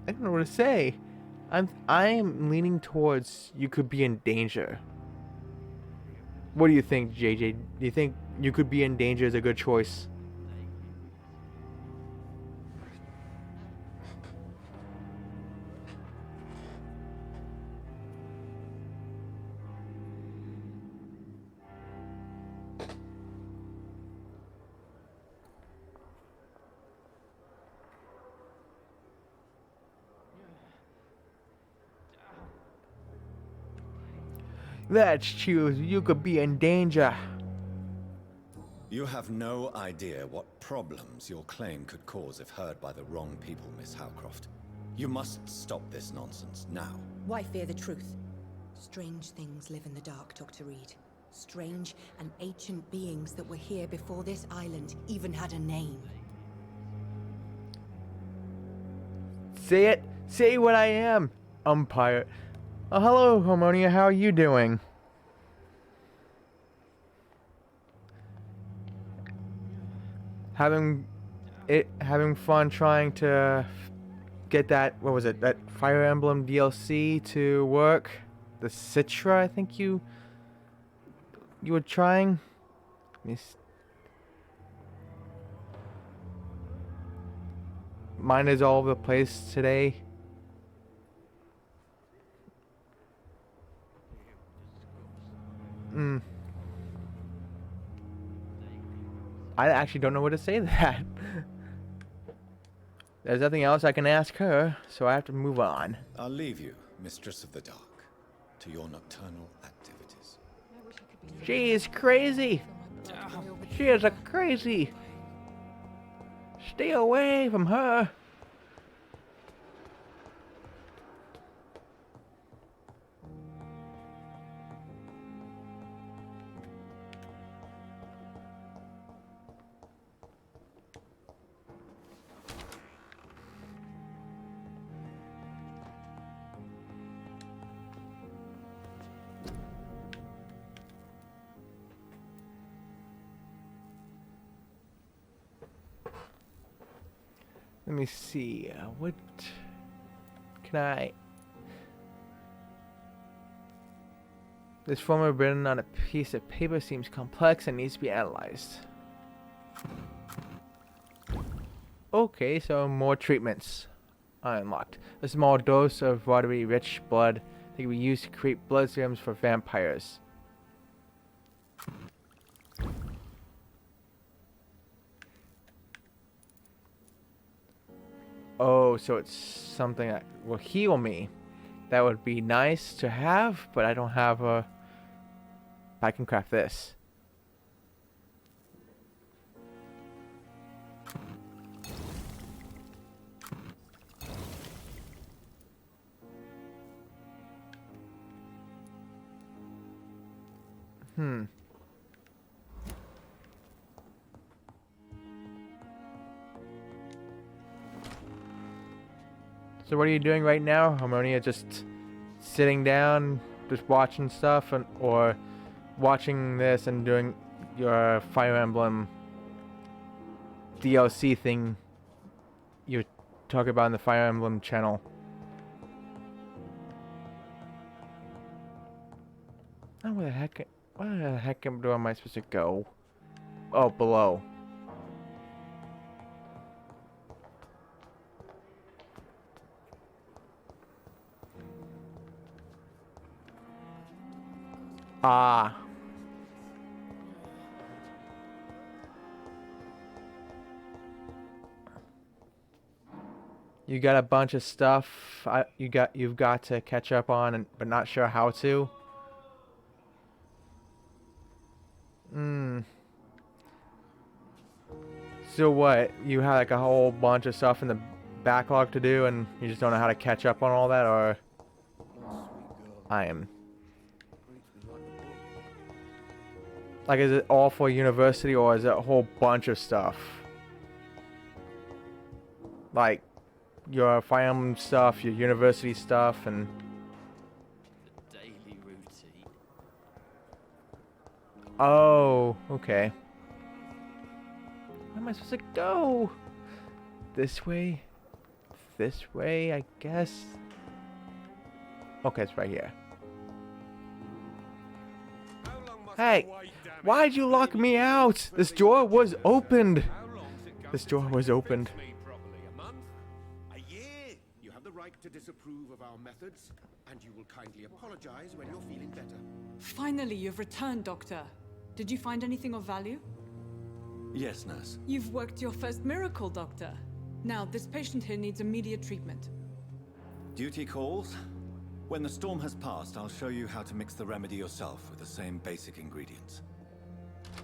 I don't know what to say. I'm leaning towards you could be in danger. What do you think, JJ? Do you think you could be in danger is a good choice? Let's choose. You could be in danger. You have no idea what problems your claim could cause if heard by the wrong people, Miss Howcroft. You must stop this nonsense now. Why fear the truth? Strange things live in the dark, Dr. Reed. Strange and ancient beings that were here before this island even had a name. Say it. Say what I am. Umpire. Oh, hello, Harmonia. How are you doing? Having fun trying to get that, what was it, that Fire Emblem DLC to work? The Citra, I think you were trying? Mine is all over the place today. I actually don't know what to say to that. There's nothing else I can ask her, so I have to move on. I'll leave you, Mistress of the Dark, to your nocturnal activities. She is crazy. She is a crazy. Stay away from her. Let me see, what can I... This formula written on a piece of paper seems complex and needs to be analyzed. Okay, so more treatments unlocked. A small dose of watery-rich blood that can be used to create blood serums for vampires. Oh, so it's something that will heal me. That would be nice to have, but I don't have a... I can craft this. So what are you doing right now, Harmonia? Just sitting down, just watching stuff, or watching this and doing your Fire Emblem DLC thing you talk about in the Fire Emblem channel? Oh, where the heck am I supposed to go? Oh, below. Ah. You got a bunch of stuff you've got to catch up on, but not sure how to. Hmm. So what? You have like a whole bunch of stuff in the backlog to do, and you just don't know how to catch up on all that, or I am. Like, is it all for university, or is it a whole bunch of stuff? Like, your Fire Emblem stuff, your university stuff, and... The daily routine. Oh, okay. Where am I supposed to go? This way? This way, I guess? Okay, it's right here. Hey! Why'd you lock me out? This door was opened! This door was opened. A year. You have the right to disapprove of our methods, and you will kindly apologize when you're feeling better. Finally, you've returned, Doctor. Did you find anything of value? Yes, nurse. You've worked your first miracle, Doctor. Now, this patient here needs immediate treatment. Duty calls. When the storm has passed, I'll show you how to mix the remedy yourself with the same basic ingredients.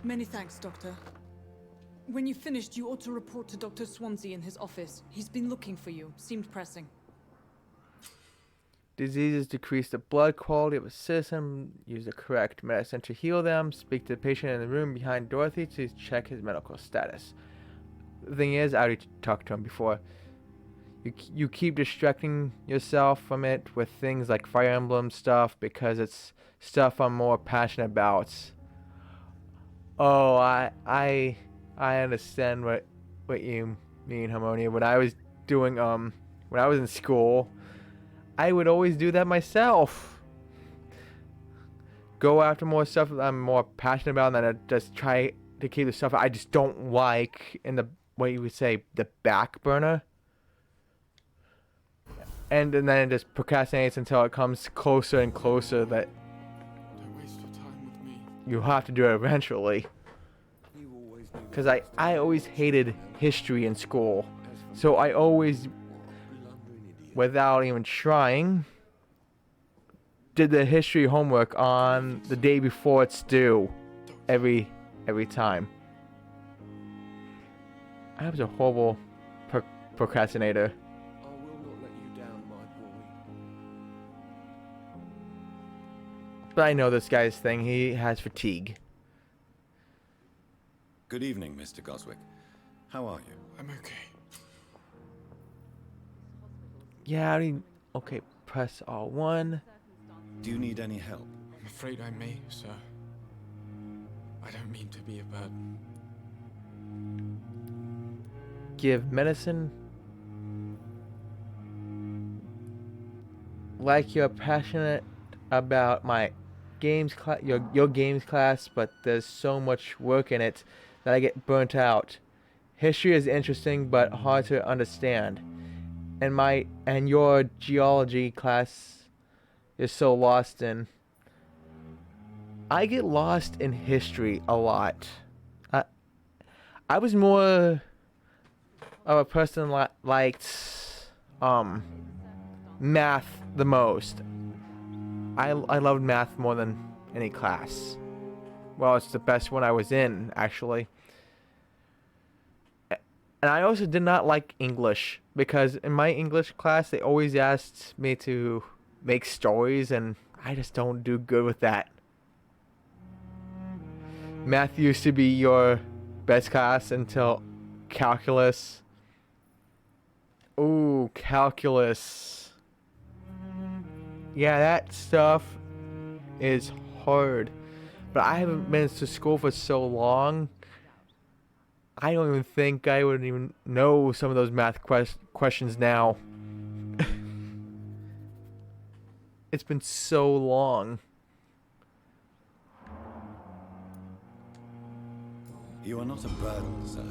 Many thanks, Doctor. When you've finished, you ought to report to Dr. Swansea in his office. He's been looking for you. Seemed pressing. Diseases decrease the blood quality of a citizen. Use the correct medicine to heal them. Speak to the patient in the room behind Dorothy to check his medical status. The thing is, I already talked to him before. You keep distracting yourself from it with things like Fire Emblem stuff because it's stuff I'm more passionate about. Oh, I understand what you mean, Harmonia. When I was doing when I was in school, I would always do that myself. Go after more stuff that I'm more passionate about, and then I just try to keep the stuff I just don't like in the, what you would say, the back burner. And then it just procrastinates until it comes closer and closer that Don't waste your time with me. you have to do it eventually. Because I always hated history in school. So I always, without even trying, did the history homework on the day before it's due. Every time. I was a horrible procrastinator. I will not let you down, my boy. But I know this guy's thing. He has fatigue. Good evening, Mr. Goswick. How are you? I'm okay. Yeah, okay, press R1. Do you need any help? I'm afraid I may, sir. I don't mean to be a burden. Give medicine. Like you're passionate about my games class, your games class, but there's so much work in it that I get burnt out. History is interesting but hard to understand. And your geology class is so lost in. I get lost in history a lot. I was more of a person that liked math the most. I loved math more than any class. Well, it's the best one I was in, actually. And I also did not like English, because in my English class, they always asked me to make stories, and I just don't do good with that. Math used to be your best class until calculus. Ooh, calculus. Yeah, that stuff is hard. But I haven't been to school for so long. I don't even think I would even know some of those math questions now. It's been so long. You are not a burden, sir.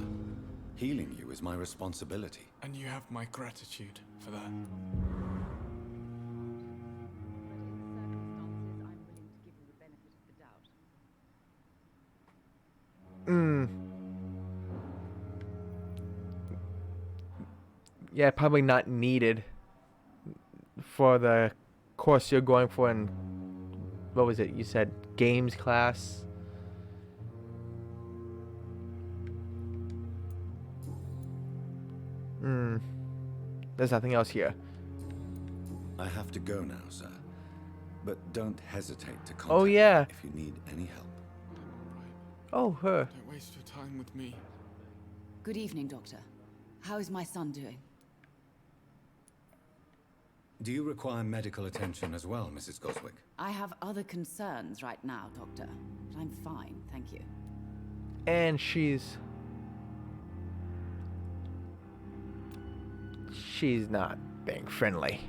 Healing you is my responsibility. And you have my gratitude for that. yeah, probably not needed for the course you're going for in, what was it? You said games class. There's nothing else here. I have to go now, sir. But don't hesitate to contact Oh, yeah. me if you need any help. Oh, her. Don't waste your time with me. Good evening, Doctor. How is my son doing? Do you require medical attention as well, Mrs. Goswick? I have other concerns right now, Doctor. But I'm fine, thank you. And she's not being friendly.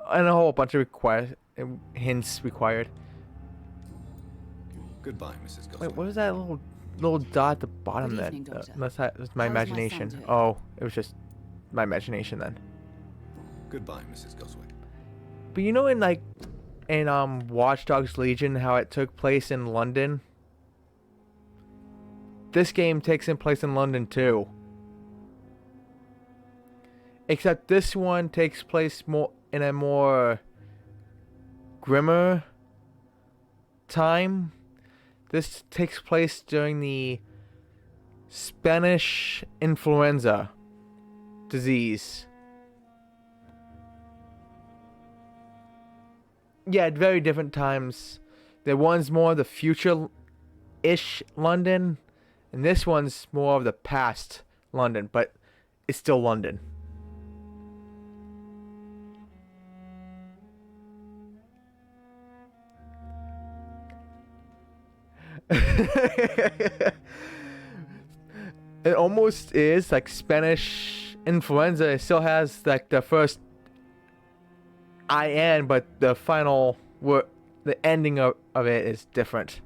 And a whole bunch of hints required. Goodbye, Mrs. Goswick. Wait, what was that little dot at the bottom? Good That evening, Doctor. unless that was my How is my imagination. son doing? Oh, it was just my imagination then. Goodbye, Mrs. Goswick. But you know, in Watch Dogs Legion, how it took place in London. This game takes in place in London too. Except this one takes place more in a more grimmer time. This takes place during the Spanish influenza disease. Yeah, at very different times. The one's more the future-ish London, and this one's more of the past London, but it's still London. It almost is like Spanish influenza. It still has like the first IN, but the final word, the ending of it is different.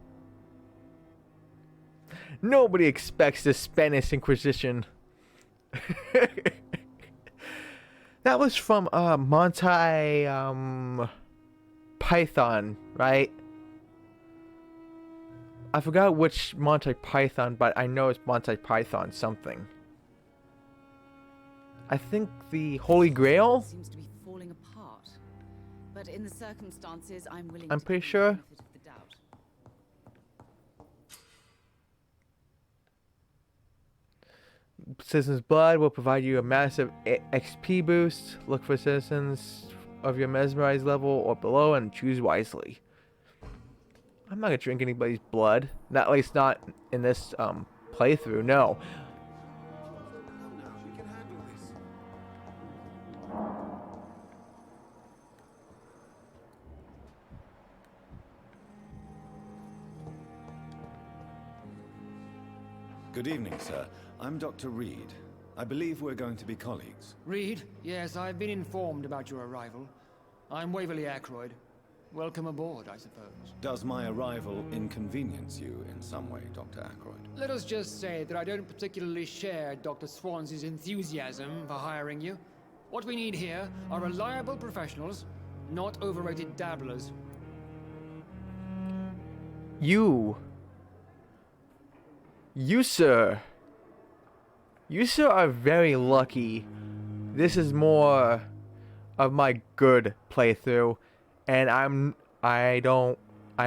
Nobody expects the Spanish Inquisition. That was from Monty Python, right? I forgot which Monty Python, but I know it's Monty Python something. I think the Holy Grail? Seems to be falling apart. But in the circumstances, I'm willing I'm to pretty give you sure. the benefit of the doubt. Citizens' Blood will provide you a massive XP boost. Look for citizens of your mesmerized level or below and choose wisely. I'm not gonna drink anybody's blood. Not, at least not in this playthrough, no. Now we can handle this. Good evening, sir. I'm Dr. Reed. I believe we're going to be colleagues. Reed? Yes, I've been informed about your arrival. I'm Waverly Ackroyd. Welcome aboard, I suppose. Does my arrival inconvenience you in some way, Dr. Ackroyd? Let us just say that I don't particularly share Dr. Swansey's enthusiasm for hiring you. What we need here are reliable professionals, not overrated dabblers. You, sir. You, sir, are very lucky. This is more of my good playthrough, and I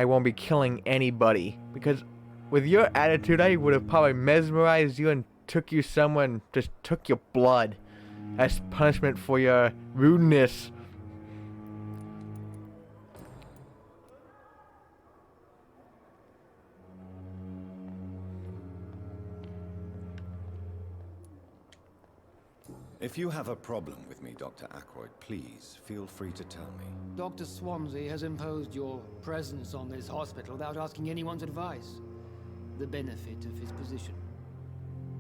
won't be killing anybody, because with your attitude, I would have probably mesmerized you and took you somewhere and just took your blood as punishment for your rudeness. If you have a problem with me, Dr. Ackroyd, please feel free to tell me. Dr. Swansea has imposed your presence on this hospital without asking anyone's advice. The benefit of his position.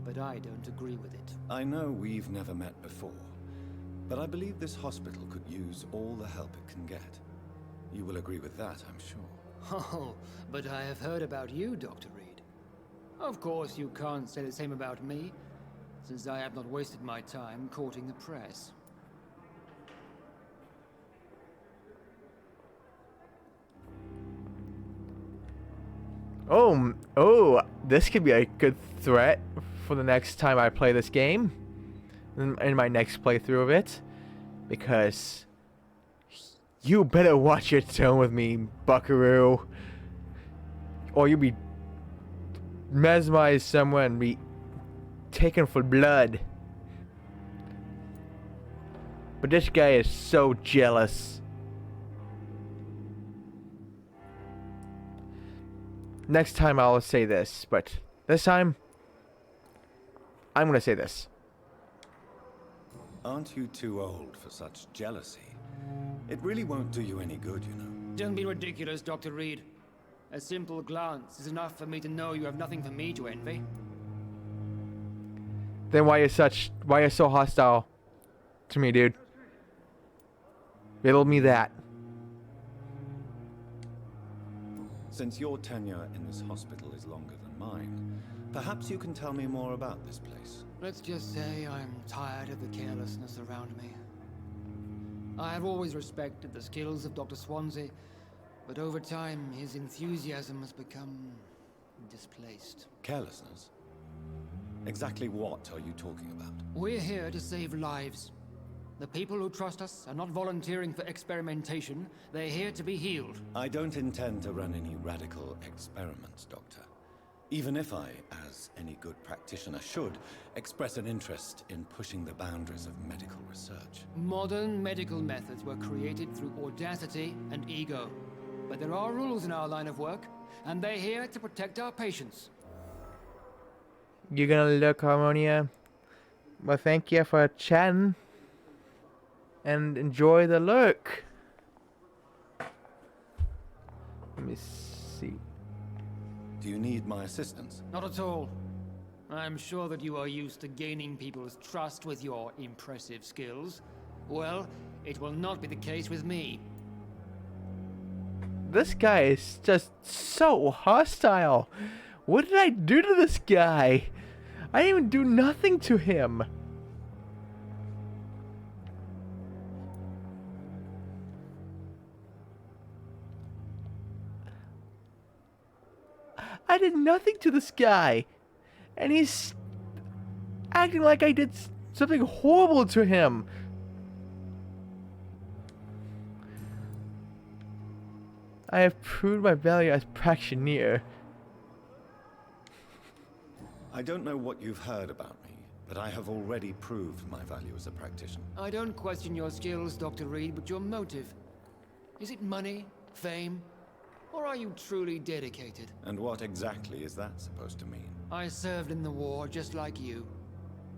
But I don't agree with it. I know we've never met before, but I believe this hospital could use all the help it can get. You will agree with that, I'm sure. Oh, but I have heard about you, Dr. Reed. Of course, you can't say the same about me, since I have not wasted my time courting the press. Oh, this could be a good threat for the next time I play this game. in my next playthrough of it, because you better watch your tone with me, buckaroo, or you'll be mesmerized somewhere and be taken for blood. But this guy is so jealous. Next time I'll say this, but this time I'm gonna say this. Aren't you too old for such jealousy? It really won't do you any good, you know. Don't be ridiculous, Dr. Reed. A simple glance is enough for me to know you have nothing for me to envy. Then why you're so hostile to me, dude? Riddle me that. Since your tenure in this hospital is longer than mine, perhaps you can tell me more about this place. Let's just say I'm tired of the carelessness around me. I have always respected the skills of Dr. Swansea, but over time his enthusiasm has become displaced. Carelessness? Exactly what are you talking about? We're here to save lives. The people who trust us are not volunteering for experimentation. They're here to be healed. I don't intend to run any radical experiments, Doctor. Even if I, as any good practitioner should, express an interest in pushing the boundaries of medical research. Modern medical methods were created through audacity and ego. But there are rules in our line of work, and they're here to protect our patients. You gonna look, Harmonia? Well, thank you for chatting. And enjoy the look. Let me see. Do you need my assistance? Not at all. I'm sure that you are used to gaining people's trust with your impressive skills. Well, it will not be the case with me. This guy is just so hostile. What did I do to this guy? I didn't even do nothing to him. I did nothing to this guy. And he's acting like I did something horrible to him. I have proved my value as practitioner. I don't know what you've heard about me, but I have already proved my value as a practitioner. I don't question your skills, Dr. Reed, but your motive. Is it money, fame, or are you truly dedicated? And what exactly is that supposed to mean? I served in the war just like you.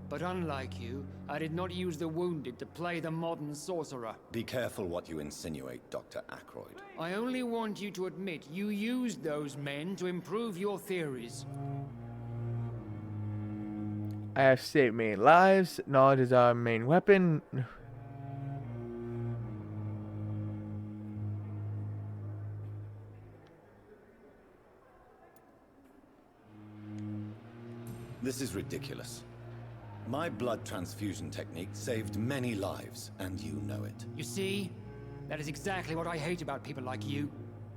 But unlike you, I did not use the wounded to play the modern sorcerer. Be careful what you insinuate, Dr. Ackroyd. I only want you to admit you used those men to improve your theories. I have saved many lives. Knowledge is our main weapon. This is ridiculous. My blood transfusion technique saved many lives, and you know it. You see? That is exactly what I hate about people like you.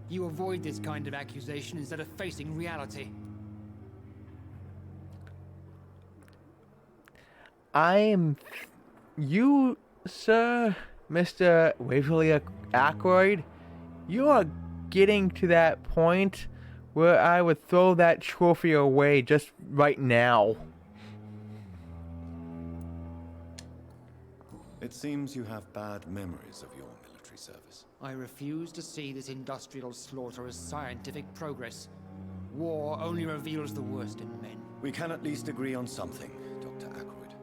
You avoid this kind of accusation instead of facing reality. You, sir, Mr. Waverly Ackroyd, you are getting to that point where I would throw that trophy away just right now. It seems you have bad memories of your military service. I refuse to see this industrial slaughter as scientific progress. War only reveals the worst in men. We can at least agree on something, Dr. Ackroyd.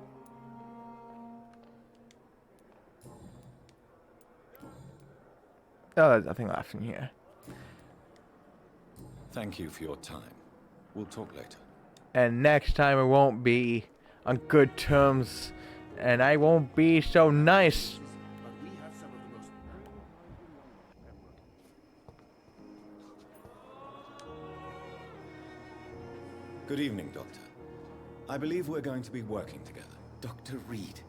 Oh, there's nothing left in here. Thank you for your time. We'll talk later. And next time it won't be on good terms, and I won't be so nice. Good evening, Doctor. I believe we're going to be working together. Dr. Reed.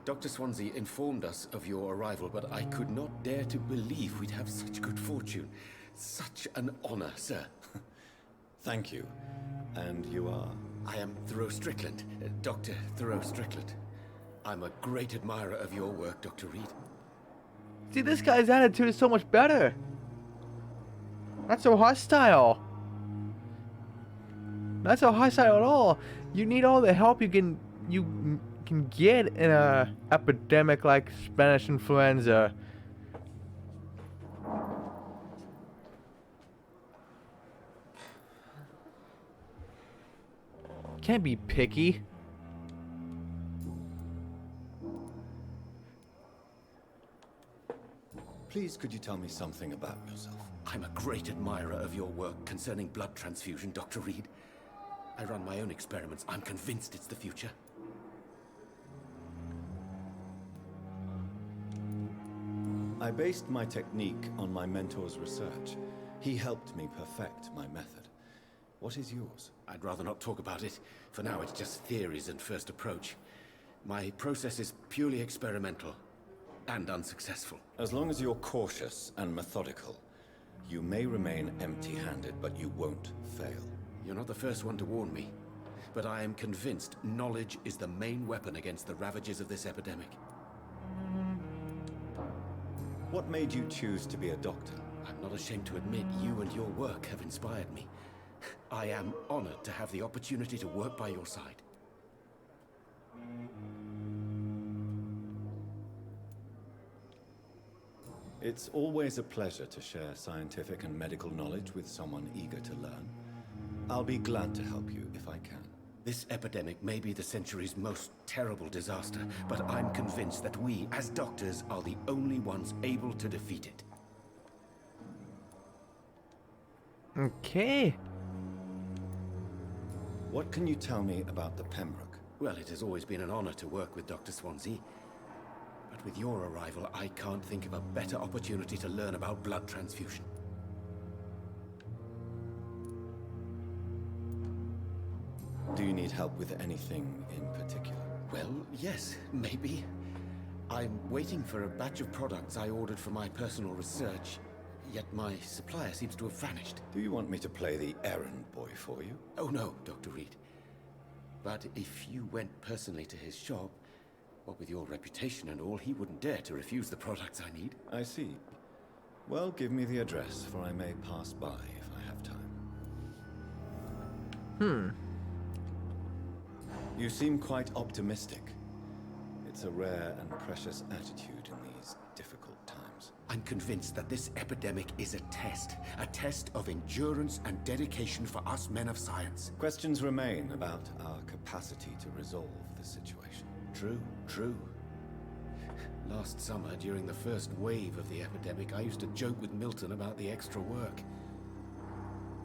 Dr. Swansea informed us of your arrival, but I could not dare to believe we'd have such good fortune. Such an honor, sir. Thank you. And you are? I am Thoreau Strickland, Dr. Thoreau Strickland. I'm a great admirer of your work, Dr. Reed. See, this guy's attitude is so much better. Not so hostile. Not so hostile at all. You need all the help you can get in a epidemic like Spanish influenza. Can't be picky. Please, could you tell me something about yourself? I'm a great admirer of your work concerning blood transfusion, Dr. Reed. I run my own experiments. I'm convinced it's the future. I based my technique on my mentor's research. He helped me perfect my method. What is yours? I'd rather not talk about it. For now, it's just theories and first approach. My process is purely experimental and unsuccessful. As long as you're cautious and methodical, you may remain empty-handed, but you won't fail. You're not the first one to warn me, but I am convinced knowledge is the main weapon against the ravages of this epidemic. What made you choose to be a doctor? I'm not ashamed to admit you and your work have inspired me. I am honored to have the opportunity to work by your side. It's always a pleasure to share scientific and medical knowledge with someone eager to learn. I'll be glad to help you if I can. This epidemic may be the century's most terrible disaster, but I'm convinced that we, as doctors, are the only ones able to defeat it. Okay. What can you tell me about the Pembroke? Well, it has always been an honor to work with Dr. Swansea. But with your arrival, I can't think of a better opportunity to learn about blood transfusion. Do you need help with anything in particular? Well, yes, maybe. I'm waiting for a batch of products I ordered for my personal research, yet my supplier seems to have vanished. Do you want me to play the errand boy for you? Oh no, Dr. Reed. But if you went personally to his shop, what with your reputation and all, he wouldn't dare to refuse the products I need. I see. Well, give me the address, for I may pass by if I have time. You seem quite optimistic. It's a rare and precious attitude in these difficult times. I'm convinced that this epidemic is a test of endurance and dedication for us men of science. Questions remain about our capacity to resolve the situation. True. Last summer, during the first wave of the epidemic, I used to joke with Milton about the extra work.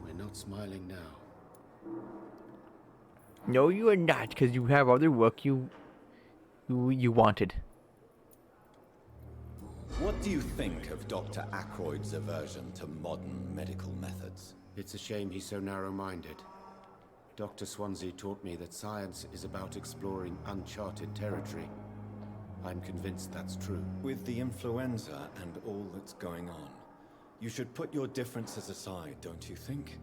We're not smiling now. No, you are not, because you have other work you wanted. What do you think of Dr. Ackroyd's aversion to modern medical methods? It's a shame he's so narrow-minded. Dr. Swansea taught me that science is about exploring uncharted territory. I'm convinced that's true. With the influenza and all that's going on, you should put your differences aside, don't you think?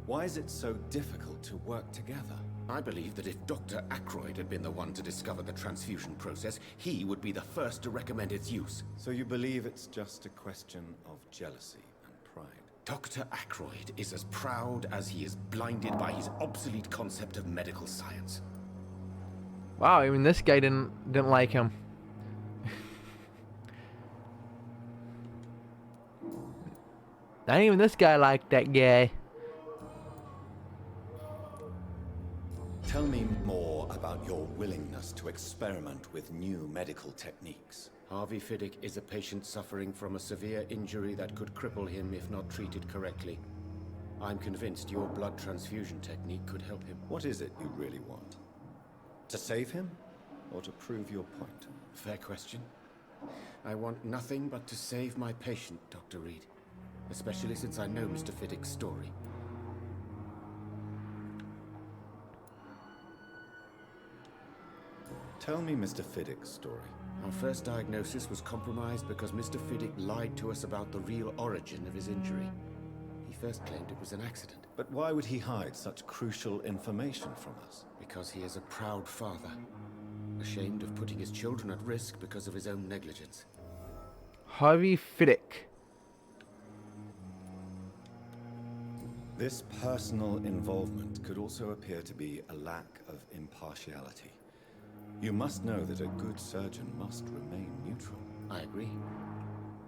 Why is it so difficult to work together? I believe that if Dr. Ackroyd had been the one to discover the transfusion process, he would be the first to recommend its use. So you believe it's just a question of jealousy and pride? Dr. Ackroyd is as proud as he is blinded by his obsolete concept of medical science. Wow, even this guy didn't like him. Not even this guy liked that guy. Tell me more about your willingness to experiment with new medical techniques. Harvey Fiddick is a patient suffering from a severe injury that could cripple him if not treated correctly. I'm convinced your blood transfusion technique could help him. What is it you really want? To save him, or to prove your point? Fair question. I want nothing but to save my patient, Dr. Reed. Especially since I know Mr. Fiddick's story. Tell me Mr. Fiddick's story. Our first diagnosis was compromised because Mr. Fiddick lied to us about the real origin of his injury. He first claimed it was an accident. But why would he hide such crucial information from us? Because he is a proud father. ashamed of putting his children at risk because of his own negligence. Harvey Fiddick. This personal involvement could also appear to be a lack of impartiality. You must know that a good surgeon must remain neutral. I agree.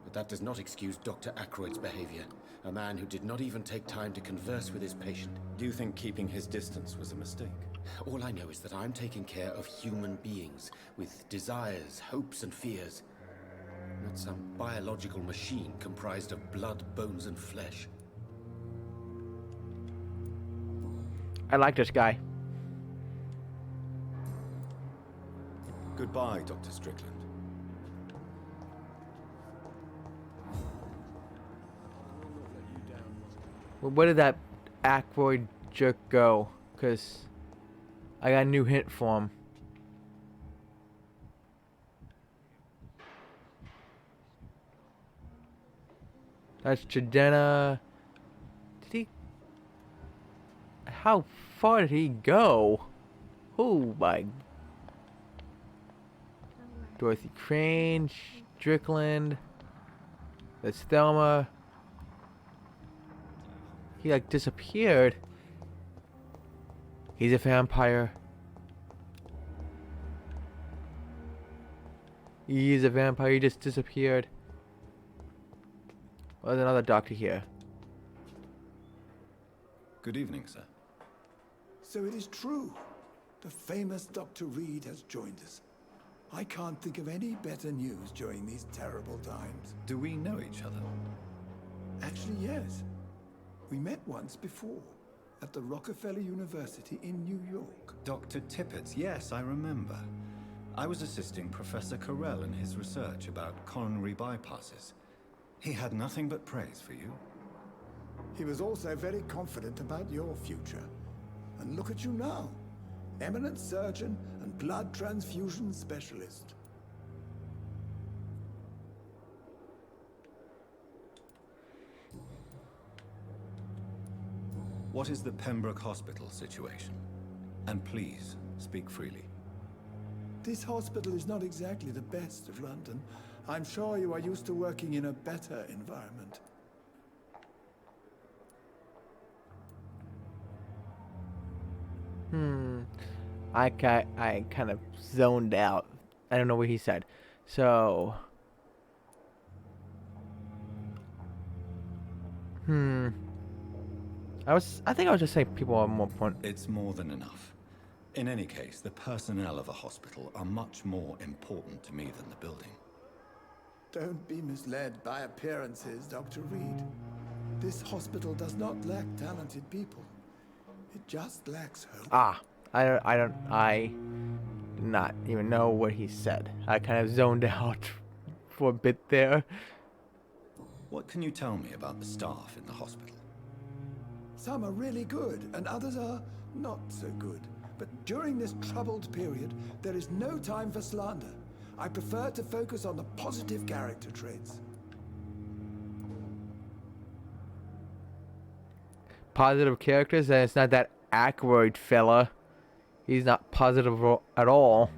But that does not excuse Dr. Ackroyd's behavior. A man who did not even take time to converse with his patient. Do you think keeping his distance was a mistake? All I know is that I'm taking care of human beings with desires, hopes, and fears. Not some biological machine comprised of blood, bones, and flesh. I like this guy. Goodbye, Dr. Strickland. Well, where did that Ackroyd jerk go? Because I got a new hint for him. That's Jadena. Did he... How far did he go? Oh my... Dorothy Crane, Strickland. That's Thelma. He like disappeared. He's a vampire. He's a vampire. He just disappeared. Oh, there's another doctor here. Good evening, sir. So it is true. The famous Dr. Reed has joined us. I can't think of any better news during these terrible times. Do we know each other? Actually, yes. We met once before, at the Rockefeller University in New York. Dr. Tippett, yes, I remember. I was assisting Professor Carell in his research about coronary bypasses. He had nothing but praise for you. He was also very confident about your future. And look at you now. Eminent surgeon and blood transfusion specialist. What is the Pembroke Hospital situation? And please, speak freely. This hospital is not exactly the best of London. I'm sure you are used to working in a better environment. I kind of zoned out. I don't know what he said. So... I think I was just saying people are more important. It's more than enough. In any case, the personnel of a hospital are much more important to me than the building. Don't be misled by appearances, Dr. Reed. This hospital does not lack talented people. It just lacks hope. I did not even know what he said. I kind of zoned out for a bit there. What can you tell me about the staff in the hospital? Some are really good, and others are not so good. But during this troubled period, there is no time for slander. I prefer to focus on the positive character traits. Positive characters, and it's not that Ackroyd fella. He's not positive at all.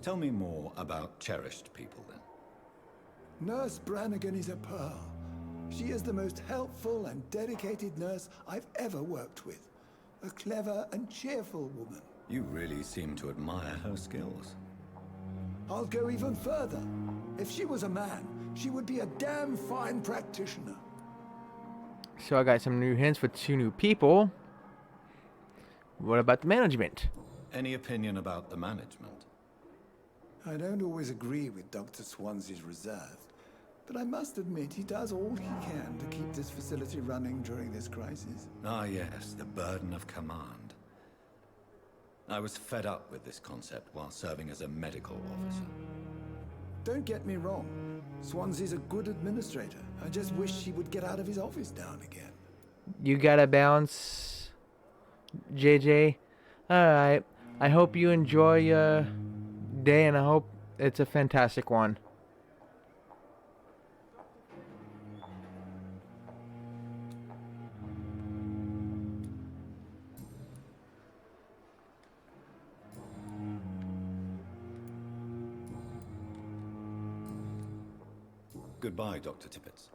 Tell me more about cherished people, then. Nurse Brannigan is a pearl. She is the most helpful and dedicated nurse I've ever worked with. A clever and cheerful woman. You really seem to admire her skills. I'll go even further. If she was a man, she would be a damn fine practitioner. So I got some new hints for 2 new people. What about the management? Any opinion about the management? I don't always agree with Dr. Swansea's reserve, but I must admit he does all he can to keep this facility running during this crisis. Ah, yes, the burden of command. I was fed up with this concept while serving as a medical officer. Don't get me wrong. Swansea's a good administrator. I just wish he would get out of his office now and again. You gotta bounce, JJ. Alright. I hope you enjoy your day, and I hope it's a fantastic one. Goodbye, Dr. Tippett.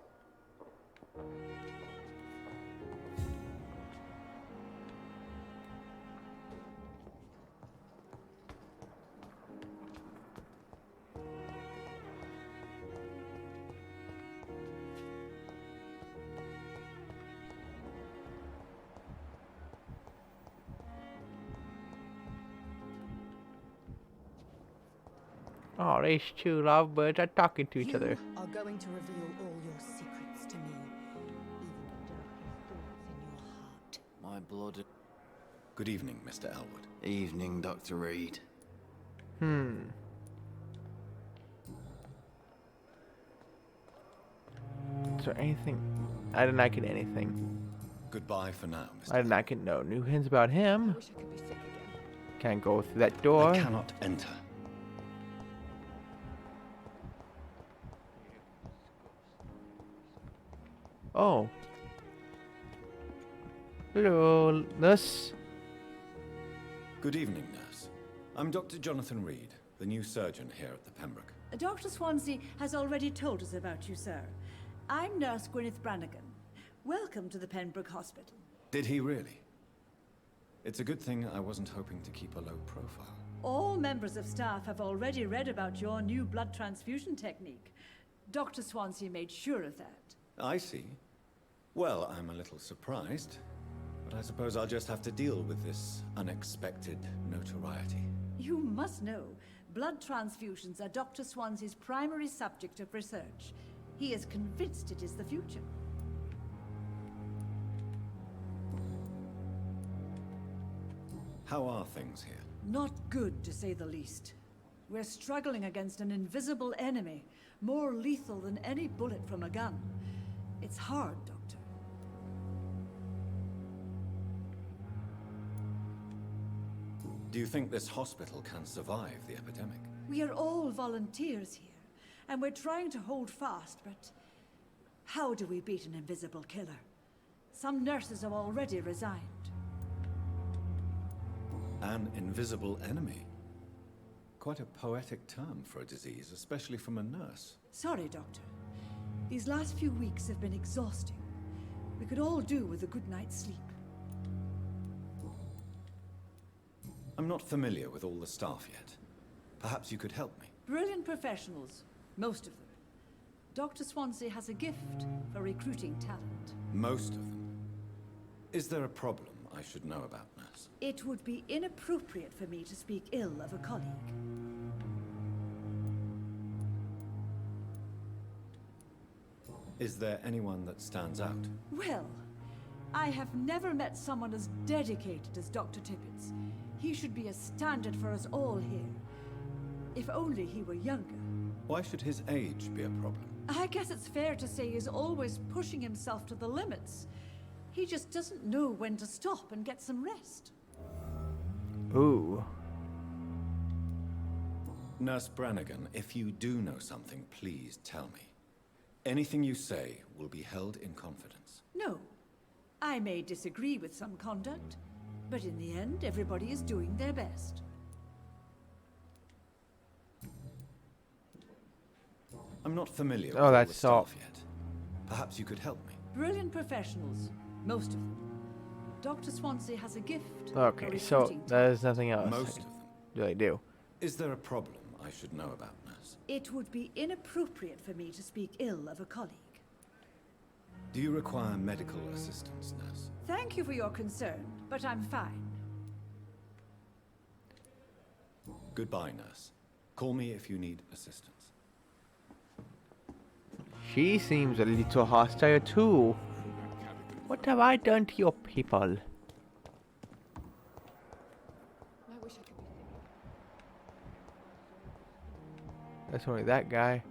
Oh, these two lovebirds are talking to each other. You are going to reveal all your secrets to me, even the darkest thoughts in your heart. My blood. Good evening, Mr. Elwood. Evening, Dr. Reed. Is there anything? I did not get anything. Goodbye for now, Mr. I did not get no new hints about him. I wish I could be sick again. Can't go through that door. I cannot enter. Oh. Hello, nurse. Good evening, nurse. I'm Dr. Jonathan Reed, the new surgeon here at the Pembroke. Dr. Swansea has already told us about you, sir. I'm Nurse Gwyneth Brannigan. Welcome to the Pembroke Hospital. Did he really? It's a good thing I wasn't hoping to keep a low profile. All members of staff have already read about your new blood transfusion technique. Dr. Swansea made sure of that. I see. Well, I'm a little surprised, but I suppose I'll just have to deal with this unexpected notoriety. You must know, blood transfusions are Dr. Swansea's primary subject of research. He is convinced it is the future. How are things here? Not good, to say the least. We're struggling against an invisible enemy, more lethal than any bullet from a gun. It's hard, Doctor. Do you think this hospital can survive the epidemic? We are all volunteers here, and we're trying to hold fast, but how do we beat an invisible killer? Some nurses have already resigned. An invisible enemy? Quite a poetic term for a disease, especially from a nurse. Sorry, Doctor. These last few weeks have been exhausting. We could all do with a good night's sleep. I'm not familiar with all the staff yet. Perhaps you could help me. Brilliant professionals, most of them. Dr. Swansea has a gift for recruiting talent. Most of them. Is there a problem I should know about, nurse? It would be inappropriate for me to speak ill of a colleague. Is there anyone that stands out? Well, I have never met someone as dedicated as Dr. Tippett's. He should be a standard for us all here. If only he were younger. Why should his age be a problem? I guess it's fair to say he's always pushing himself to the limits. He just doesn't know when to stop and get some rest. Ooh. Nurse Brannigan, if you do know something, please tell me. Anything you say will be held in confidence. No. I may disagree with some conduct, but in the end, everybody is doing their best. I'm not familiar with Oh, all that's the so. staff yet. Perhaps you could help me. Brilliant professionals, most of them. Dr. Swansea has a gift. Okay, for so recruiting there's nothing else. Most of them. Really do. Is there a problem I should know about, nurse? It would be inappropriate for me to speak ill of a colleague. Do you require medical assistance, nurse? Thank you for your concern, but I'm fine. Goodbye, nurse. Call me if you need assistance. She seems a little hostile too. What have I done to your people? I wish I could be sick. That's only that guy.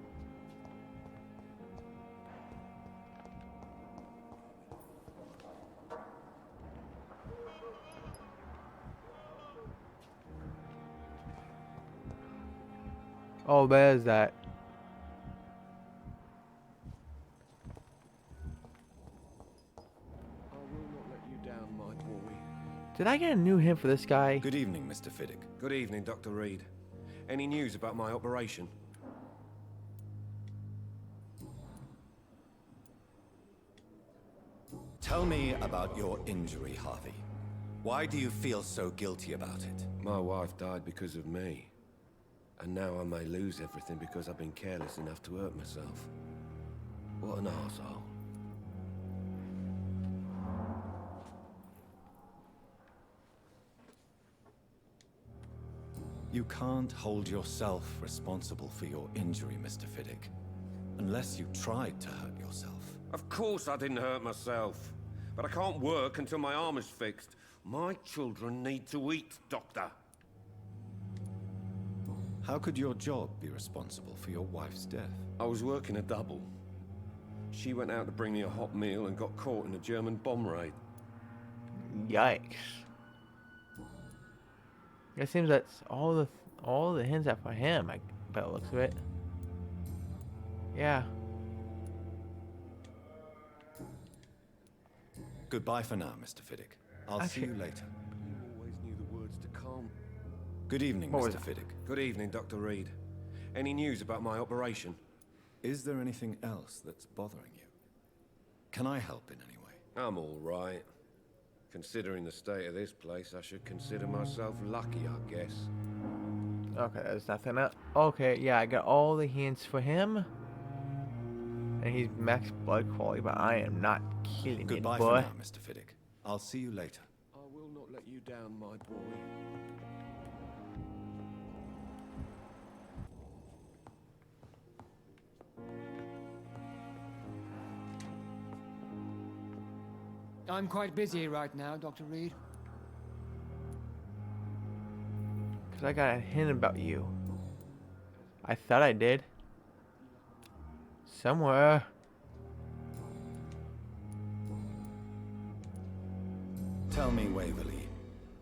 Oh, there's that. I will not let you down, my boy. Did I get a new hint for this guy? Good evening, Mr. Fiddick. Good evening, Dr. Reed. Any news about my operation? Tell me about your injury, Harvey. Why do you feel so guilty about it? My wife died because of me. And now I may lose everything because I've been careless enough to hurt myself. What an arsehole. You can't hold yourself responsible for your injury, Mr. Fiddick. Unless you tried to hurt yourself. Of course I didn't hurt myself. But I can't work until my arm is fixed. My children need to eat, Doctor. How could your job be responsible for your wife's death? I was working a double. She went out to bring me a hot meal and got caught in a German bomb raid. Yikes. It seems that's all the hints are for him, by the looks of it. Yeah. Goodbye for now, Mr. Fiddick. I'll see you later. You always knew the words to calm. Good evening, What Mr. was it? Fiddick. Good evening, Dr. Reed. Any news about my operation? Is there anything else that's bothering you? Can I help in any way? I'm all right. Considering the state of this place, I should consider myself lucky, I guess. Okay, there's nothing else. Okay, yeah, I got all the hints for him. And he's max blood quality, but I am not killing Goodbye it, for boy. now, Mr. Fiddick. I'll see you later. I will not let you down, my boy. I'm quite busy right now, Dr. Reed. Because I got a hint about you. I thought I did. Somewhere. Tell me, Waverly,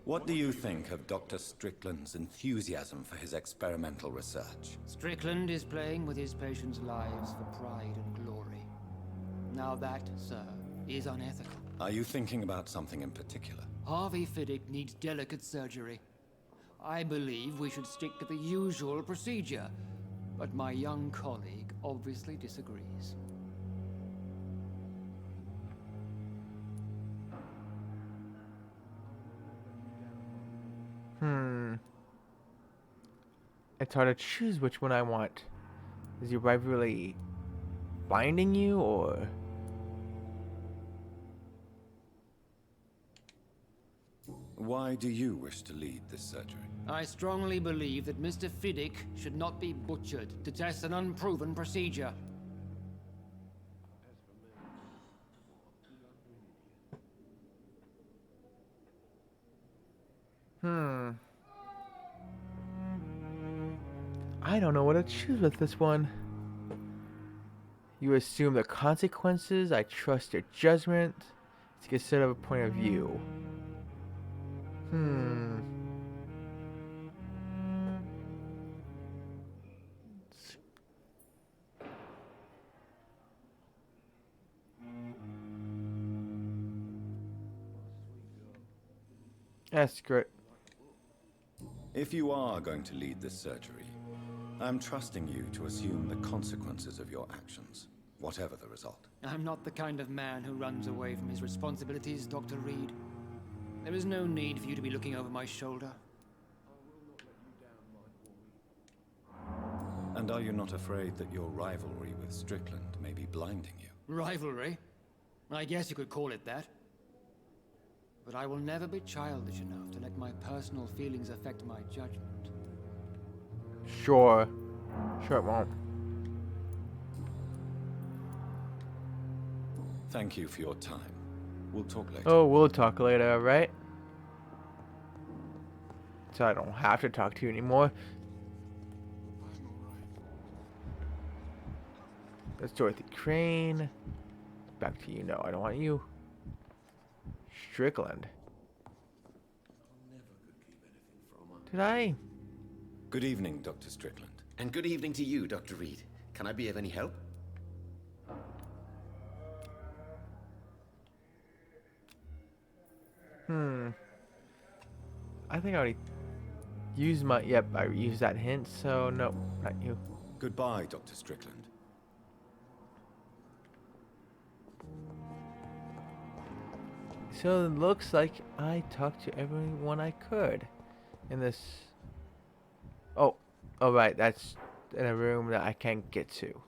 what do you think of Dr. Strickland's enthusiasm for his experimental research? Strickland is playing with his patients' lives for pride and glory. Now that, sir, is unethical. Are you thinking about something in particular? Harvey Fiddick needs delicate surgery. I believe we should stick to the usual procedure, but my young colleague obviously disagrees. It's hard to choose which one I want. Is your wife really binding you, or... Why do you wish to lead this surgery? I strongly believe that Mr. Fiddick should not be butchered to test an unproven procedure. I don't know what to choose with this one. You assume the consequences. I trust your judgment. To consider a point of view. That's great. If you are going to lead this surgery, I'm trusting you to assume the consequences of your actions, whatever the result. I'm not the kind of man who runs away from his responsibilities, Dr. Reed. There is no need for you to be looking over my shoulder. And are you not afraid that your rivalry with Strickland may be blinding you? Rivalry? I guess you could call it that. But I will never be childish enough to let my personal feelings affect my judgment. Sure. Sure it won't. Thank you for your time. We'll talk later. Oh, we'll talk later, right? So I don't have to talk to you anymore. That's Dorothy Crane. Back to you. No, I don't want you. Strickland. Did I? Good evening, Dr. Strickland. And good evening to you, Dr. Reed. Can I be of any help? I think I already used my... Yep, I used that hint, so no, not you. Goodbye, Dr. Strickland. So it looks like I talked to everyone I could in this. Oh, oh right, that's in a room that I can't get to.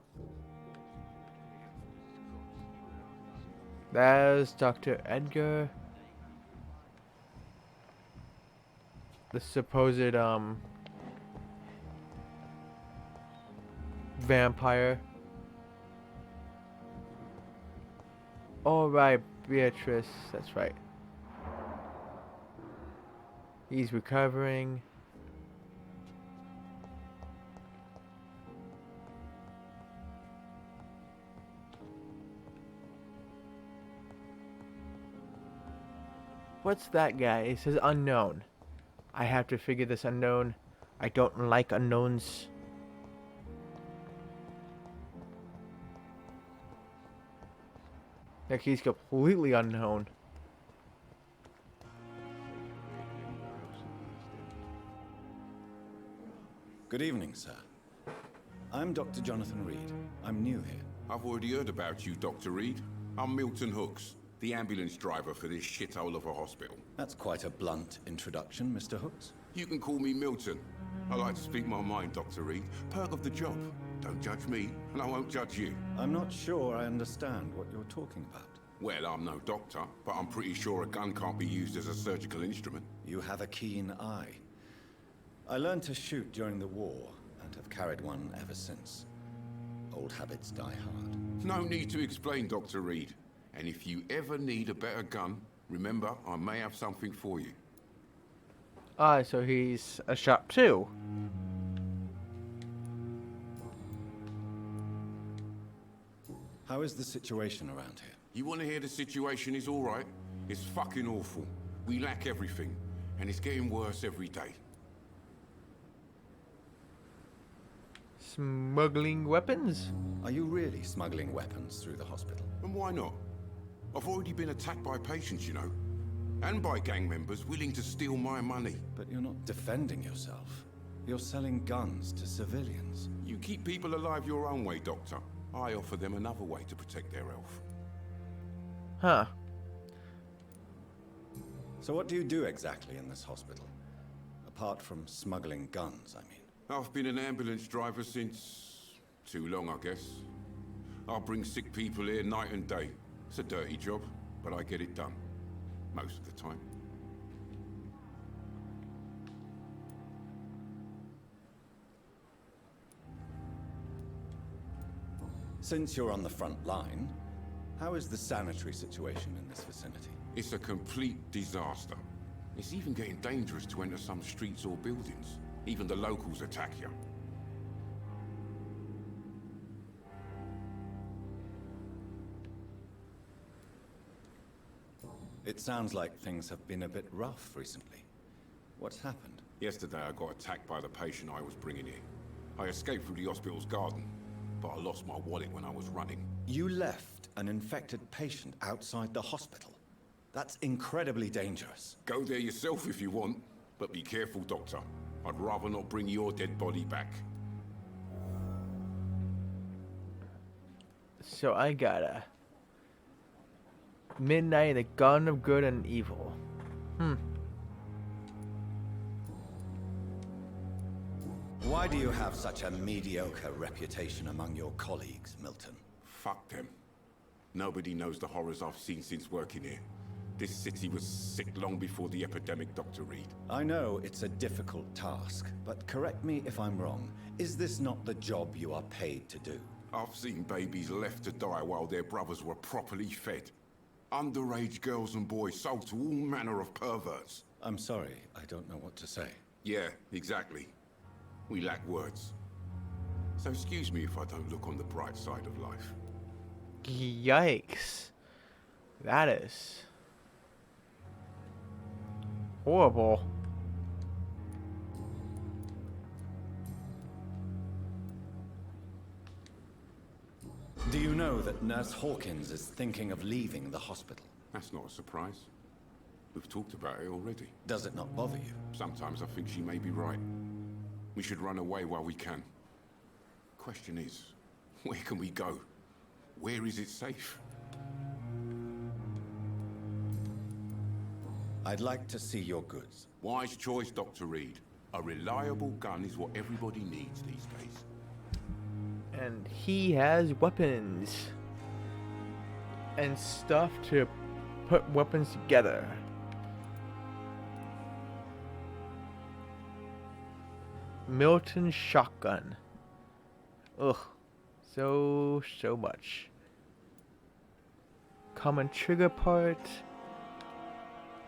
There's Dr. Edgar. The supposed vampire. Oh right, Beatrice, that's right. He's recovering. What's that guy? It says unknown. I have to figure this unknown. I don't like unknowns. Like he's completely unknown. Good evening, sir. I'm Dr. Jonathan Reed. I'm new here. I've already heard about you, Dr. Reed. I'm Milton Hooks, the ambulance driver for this shithole of a hospital. That's quite a blunt introduction, Mr. Hooks. You can call me Milton. I like to speak my mind, Dr. Reed. Perk of the job. Don't judge me, and I won't judge you. I'm not sure I understand what you're talking about. Well, I'm no doctor, but I'm pretty sure a gun can't be used as a surgical instrument. You have a keen eye. I learned to shoot during the war, and have carried one ever since. Old habits die hard. No need to explain, Dr. Reed. And if you ever need a better gun, remember, I may have something for you. Ah, so he's a shop too. How is the situation around here? You want to hear the situation is all right? It's fucking awful. We lack everything, and it's getting worse every day. Smuggling weapons? Are you really smuggling weapons through the hospital? And why not? I've already been attacked by patients, you know. And by gang members willing to steal my money. But you're not defending yourself. You're selling guns to civilians. You keep people alive your own way, Doctor. I offer them another way to protect their health. Huh. So what do you do exactly in this hospital? Apart from smuggling guns, I mean. I've been an ambulance driver since... too long, I guess. I bring sick people here night and day. It's a dirty job, but I get it done. Most of the time. Since you're on the front line, how is the sanitary situation in this vicinity? It's a complete disaster. It's even getting dangerous to enter some streets or buildings. Even the locals attack you. It sounds like things have been a bit rough recently. What's happened? Yesterday I got attacked by the patient I was bringing in. I escaped through the hospital's garden, but I lost my wallet when I was running. You left an infected patient outside the hospital? That's incredibly dangerous. Go there yourself if you want, but be careful, Doctor. I'd rather not bring your dead body back. So I got a Midnight, the gun of good and evil. Why do you have such a mediocre reputation among your colleagues, Milton? Fuck them. Nobody knows the horrors I've seen since working here. This city was sick long before the epidemic, Dr. Reed. I know it's a difficult task, but correct me if I'm wrong. Is this not the job you are paid to do? I've seen babies left to die while their brothers were properly fed. Underage girls and boys sold to all manner of perverts. I'm sorry, I don't know what to say. Yeah, exactly. We lack words. So excuse me if I don't look on the bright side of life. Yikes. That is horrible. Do you know that Nurse Hawkins is thinking of leaving the hospital? That's not a surprise. We've talked about it already. Does it not bother you? Sometimes I think she may be right. We should run away while we can. Question is, where can we go? Where is it safe? I'd like to see your goods. Wise choice, Dr. Reed. A reliable gun is what everybody needs these days. And he has weapons and stuff to put weapons together. Milton shotgun. Ugh. So much. Common trigger part.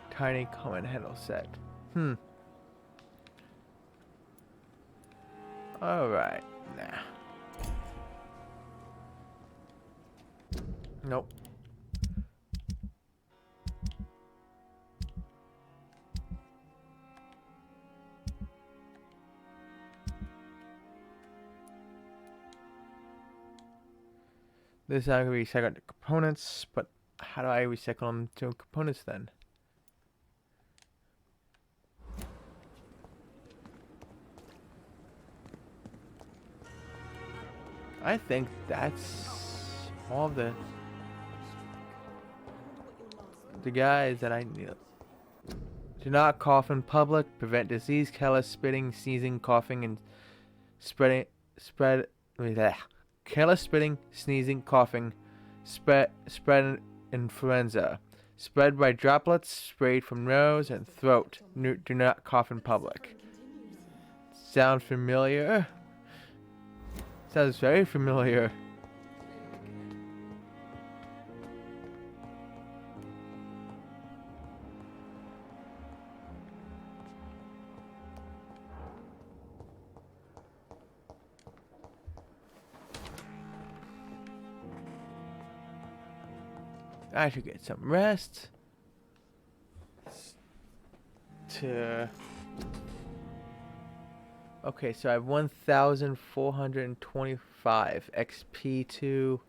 Tiny common handle set. Alright. Nah. Nope. This is how I recycle the components, but how do I recycle them to components then? I think that's all of the guys that I need. Do not cough in public. Prevent disease, careless spitting, sneezing, coughing, and careless spitting, sneezing, coughing, spread influenza. Spread by droplets sprayed from nose and throat. Do not cough in public. Sound familiar? Sounds very familiar. I should get some rest. Okay, so I have 1,425 XP to...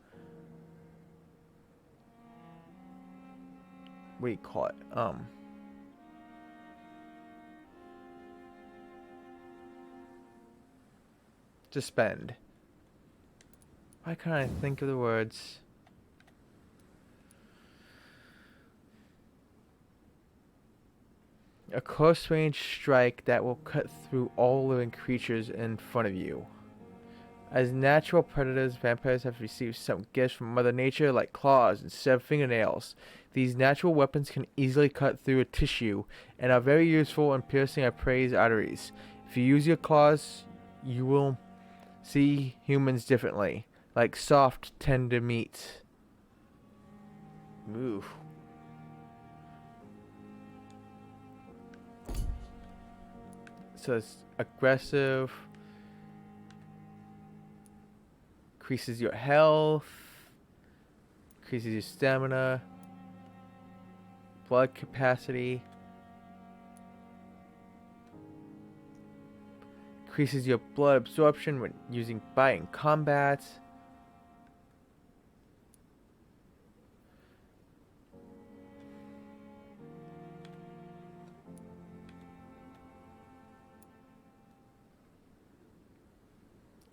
What do you call it? To spend. Why can't I think of the words? A close-range strike that will cut through all living creatures in front of you. As natural predators, vampires have received some gifts from Mother Nature, like claws instead of fingernails. These natural weapons can easily cut through a tissue and are very useful in piercing a prey's arteries. If you use your claws, you will see humans differently, like soft, tender meat. Ooh. So it's aggressive, increases your health, increases your stamina, blood capacity, increases your blood absorption when using bite in combat.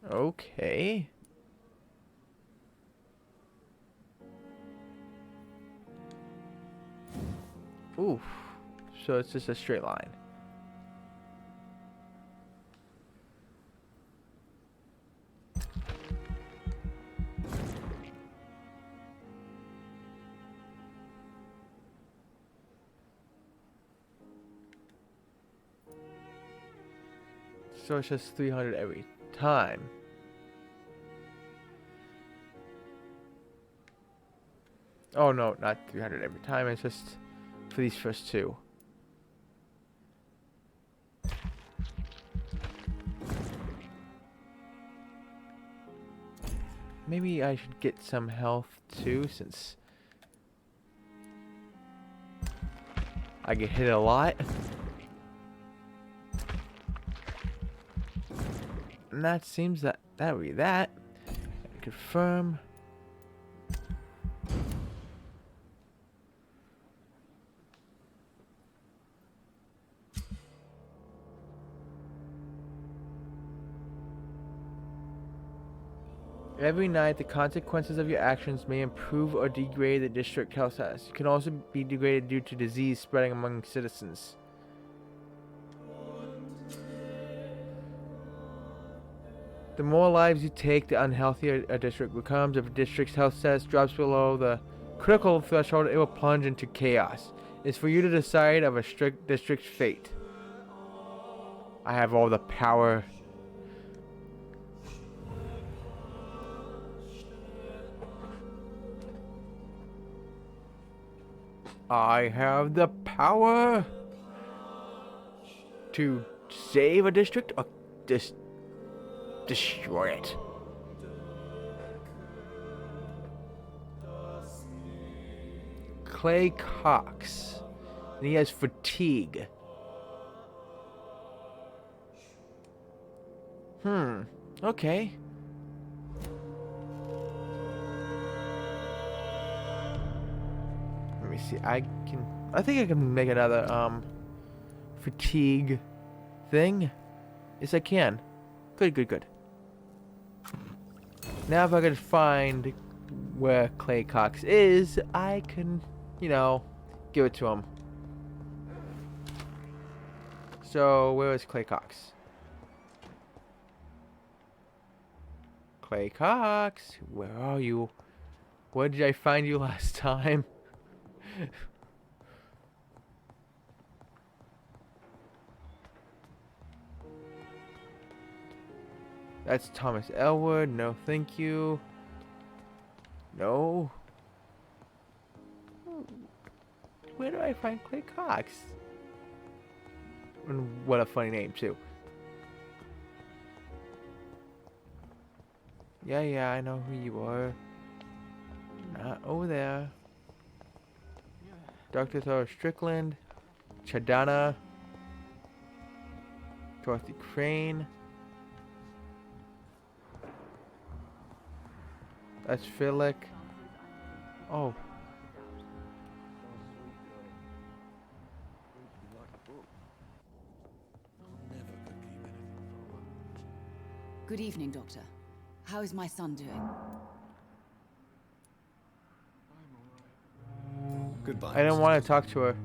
Okay. Oof. So it's just a straight line. So it's just 300 every time. Oh no, not 300 every time, it's just for these first two. Maybe I should get some health too, since I get hit a lot. And that seems that would be that. Confirm. Every night, the consequences of your actions may improve or degrade the district health status. You can also be degraded due to disease spreading among citizens. The more lives you take, the unhealthier a district becomes. If a district's health status drops below the critical threshold, it will plunge into chaos. It's for you to decide of a strict district's fate. I have all the power. I have the power to save a district or destroy it. Clay Cox. And he has fatigue. Okay. Let me see. I think I can make another fatigue thing. Yes, I can. Good. Now if I can find where Clay Cox is, I can, give it to him. So, where is Clay Cox? Clay Cox, where are you? Where did I find you last time? That's Thomas Elwood. No, thank you. No. Where do I find Clay Cox? And what a funny name, too. Yeah, I know who you are. Not over there. Dr. Thor Strickland. Chadana. Dorothy Crane. That's Philic. Oh. Good evening, Doctor. How is my son doing? Goodbye. I don't want to talk to her.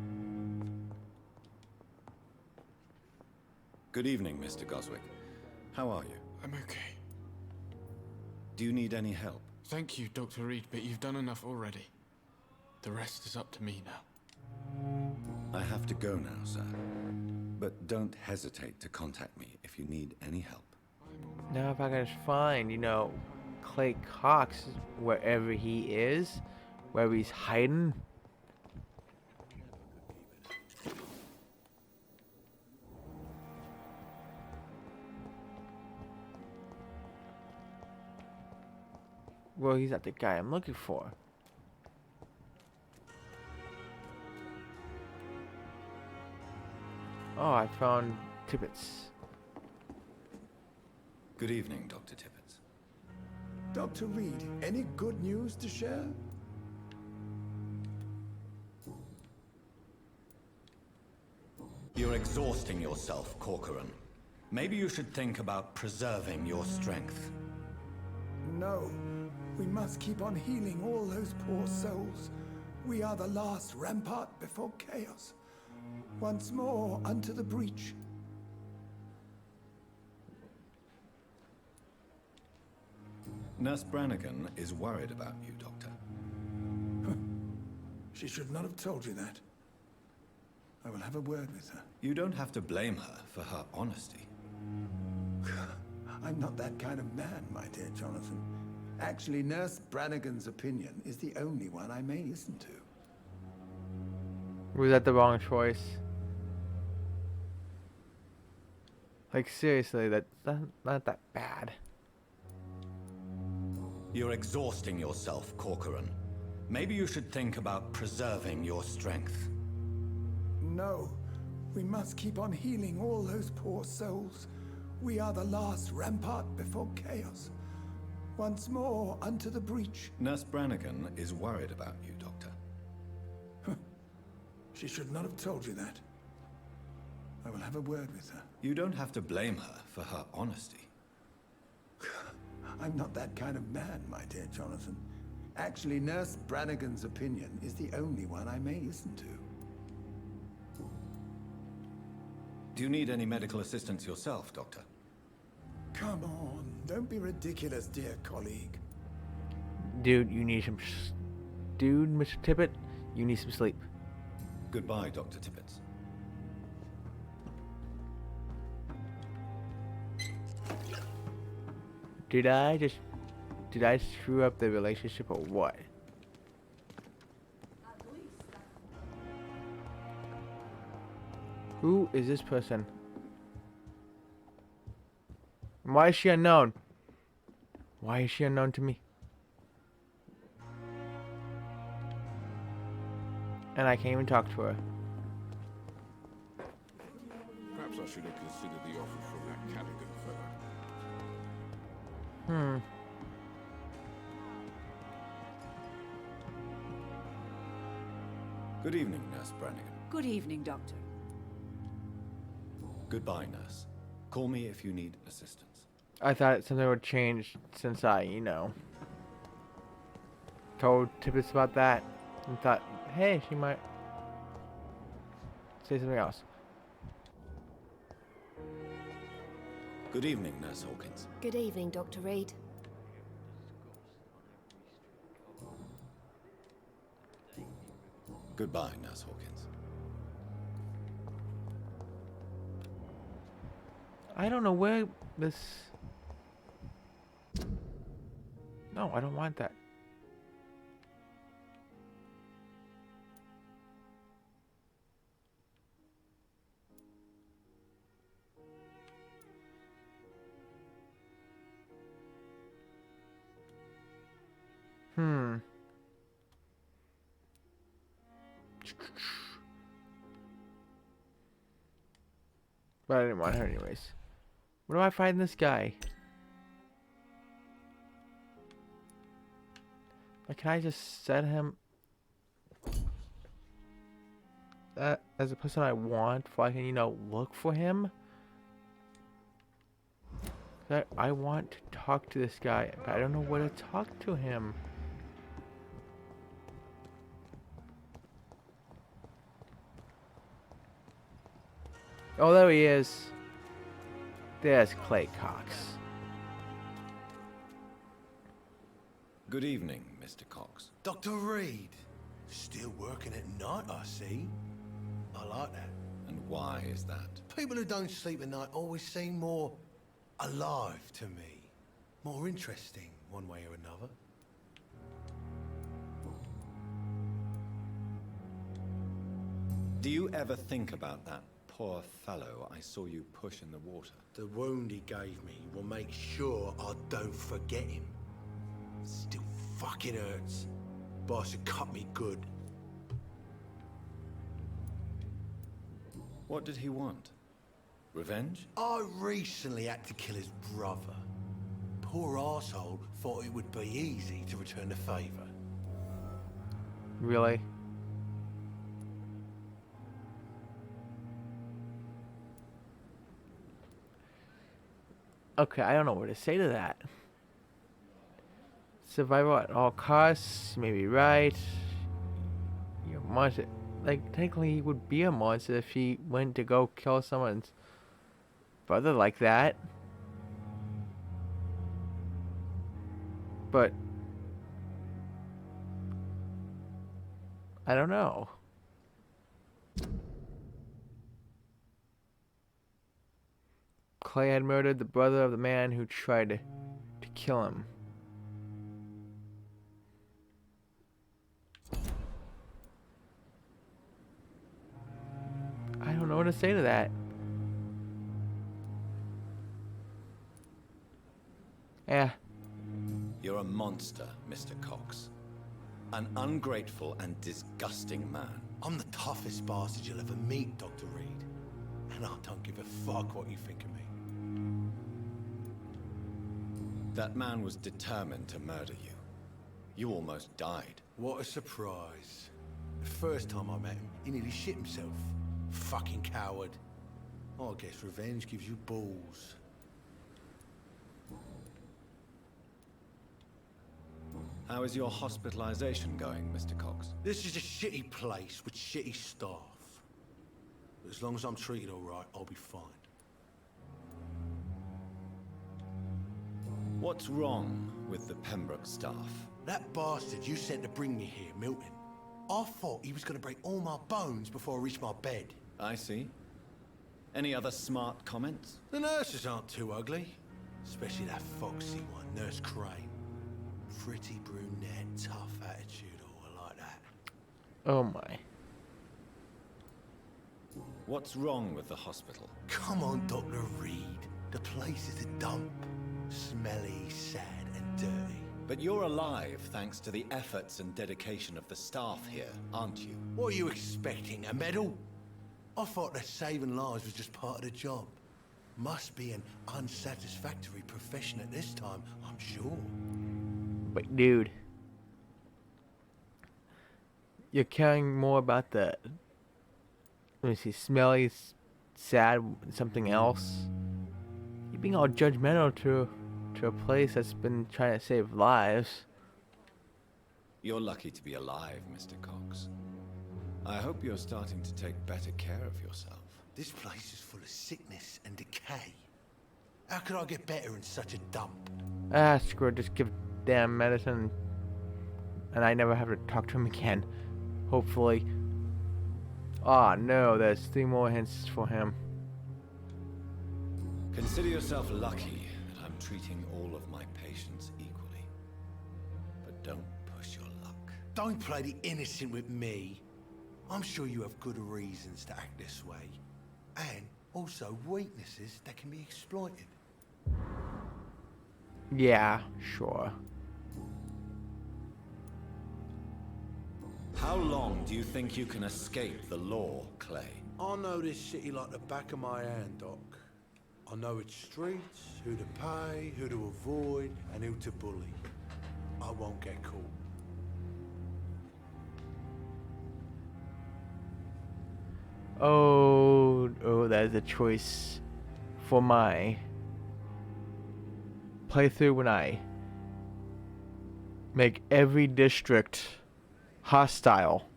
Good evening, Mr. Goswick. How are you? I'm okay. Do you need any help? Thank you, Dr. Reed, but you've done enough already. The rest is up to me now. I have to go now, sir. But don't hesitate to contact me if you need any help. Now if I can just find, Clay Cox, wherever he is, wherever he's hiding. Well, he's not the guy I'm looking for. Oh, I found Tippets. Good evening, Dr. Tippets. Dr. Reed, any good news to share? You're exhausting yourself, Corcoran. Maybe you should think about preserving your strength. No. We must keep on healing all those poor souls. We are the last rampart before chaos. Once more unto the breach. Nurse Brannigan is worried about you, Doctor. She should not have told you that. I will have a word with her. You don't have to blame her for her honesty. I'm not that kind of man, my dear Jonathan. Actually, Nurse Brannigan's opinion is the only one I may listen to. Was that the wrong choice? Like, seriously, that's not that bad. You're exhausting yourself, Corcoran. Maybe you should think about preserving your strength. No. We must keep on healing all those poor souls. We are the last rampart before chaos. Once more unto the breach. Nurse Brannigan is worried about you, Doctor. She should not have told you that. I will have a word with her. You don't have to blame her for her honesty. I'm not that kind of man, my dear Jonathan. Actually, Nurse Brannigan's opinion is the only one I may listen to. Do you need any medical assistance yourself, Doctor? Come on, don't be ridiculous, dear colleague. Dude, you need some... Dude, Mr. Tippett, you need some sleep. Goodbye, Dr. Tippett. Did I screw up the relationship or what? Who is this person? Why is she unknown? Why is she unknown to me? And I can't even talk to her. Perhaps I should have considered the offer from that Callaghan fellow. Hmm. Good evening, Nurse Brannigan. Good evening, Doctor. Goodbye, Nurse. Call me if you need assistance. I thought something would change since I, told Tippett about that and thought, hey, she might say something else. Good evening, Nurse Hawkins. Good evening, Dr. Reed. Goodbye, Nurse Hawkins. I don't know where this... No, I don't want that. But I didn't want her anyways. Where do I find this guy? Like, can I just set him as a person I want, so I can, look for him? I want to talk to this guy, but I don't know where to talk to him. Oh, there he is. There's Clay Cox. Good evening, Mr. Cox. Dr. Reed. Still working at night, I see. I like that. And why is that? People who don't sleep at night always seem more alive to me. More interesting, one way or another. Do you ever think about that poor fellow I saw you push in the water? The wound he gave me will make sure I don't forget him. Still fucking hurts. Boss had cut me good. What did he want? Revenge? I recently had to kill his brother. Poor arsehole thought it would be easy to return the favor. Really? Okay, I don't know what to say to that. Survival at all costs, maybe right. You're a monster. Like, technically he would be a monster if he went to go kill someone's brother like that. But I don't know. Clay had murdered the brother of the man who tried to kill him. I don't know what to say to that. Yeah. You're a monster, Mr. Cox. An ungrateful and disgusting man. I'm the toughest bastard you'll ever meet, Dr. Reed. And I don't give a fuck what you think of me. That man was determined to murder you. You almost died. What a surprise. The first time I met him, he nearly shit himself. Fucking coward. I guess revenge gives you balls. How is your hospitalization going, Mr. Cox? This is a shitty place with shitty staff. But as long as I'm treated all right, I'll be fine. What's wrong with the Pembroke staff? That bastard you sent to bring me here, Milton. I thought he was going to break all my bones before I reached my bed. I see. Any other smart comments? The nurses aren't too ugly. Especially that foxy one, Nurse Crane. Pretty brunette, tough attitude, all like that. Oh my. What's wrong with the hospital? Come on, Dr. Reed. The place is a dump. Smelly, sad, and dirty. But you're alive thanks to the efforts and dedication of the staff here, aren't you? What are you expecting, a medal? I thought that saving lives was just part of the job. Must be an unsatisfactory profession at this time, I'm sure. But dude, you're caring more about the, let me see, smelly, sad, something else. You're being all judgmental to a place that's been trying to save lives. You're lucky to be alive, Mr. Cox. I hope you're starting to take better care of yourself. This place is full of sickness and decay. How could I get better in such a dump? Ah, screw it, just give damn medicine and I never have to talk to him again. Hopefully. Ah, no, there's 3 more hints for him. Consider yourself lucky that I'm treating all of my patients equally. But don't push your luck. Don't play the innocent with me. I'm sure you have good reasons to act this way. And also weaknesses that can be exploited. Yeah, sure. How long do you think you can escape the law, Clay? I know this city like the back of my hand, Doc. I know its streets, who to pay, who to avoid, and who to bully. I won't get caught. Oh, that is a choice for my playthrough when I make every district hostile.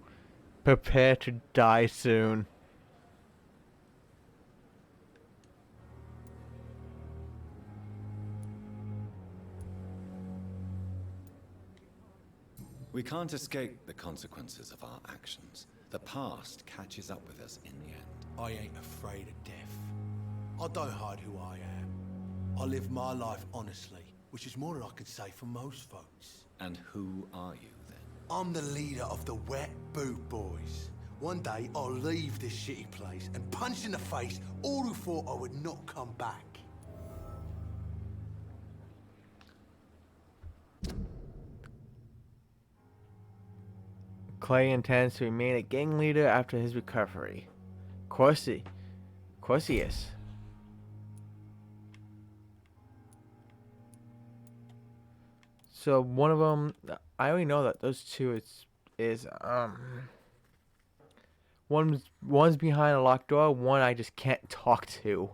Prepare to die soon. We can't escape the consequences of our actions. The past catches up with us in the end. I ain't afraid of death. I don't hide who I am. I live my life honestly, which is more than I can say for most folks. And who are you then? I'm the leader of the Wet Boot Boys. One day I'll leave this shitty place and punch in the face all who thought I would not come back. Clay intends to remain a gang leader after his recovery. Of course he is. So one of them, I already know that those two is one's behind a locked door, one I just can't talk to.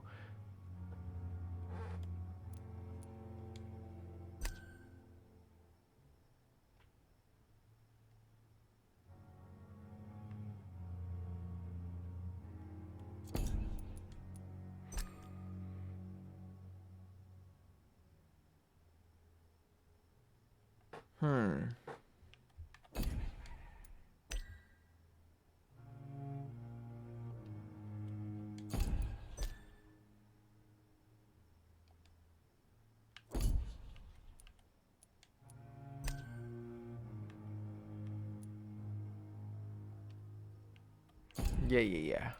Yeah.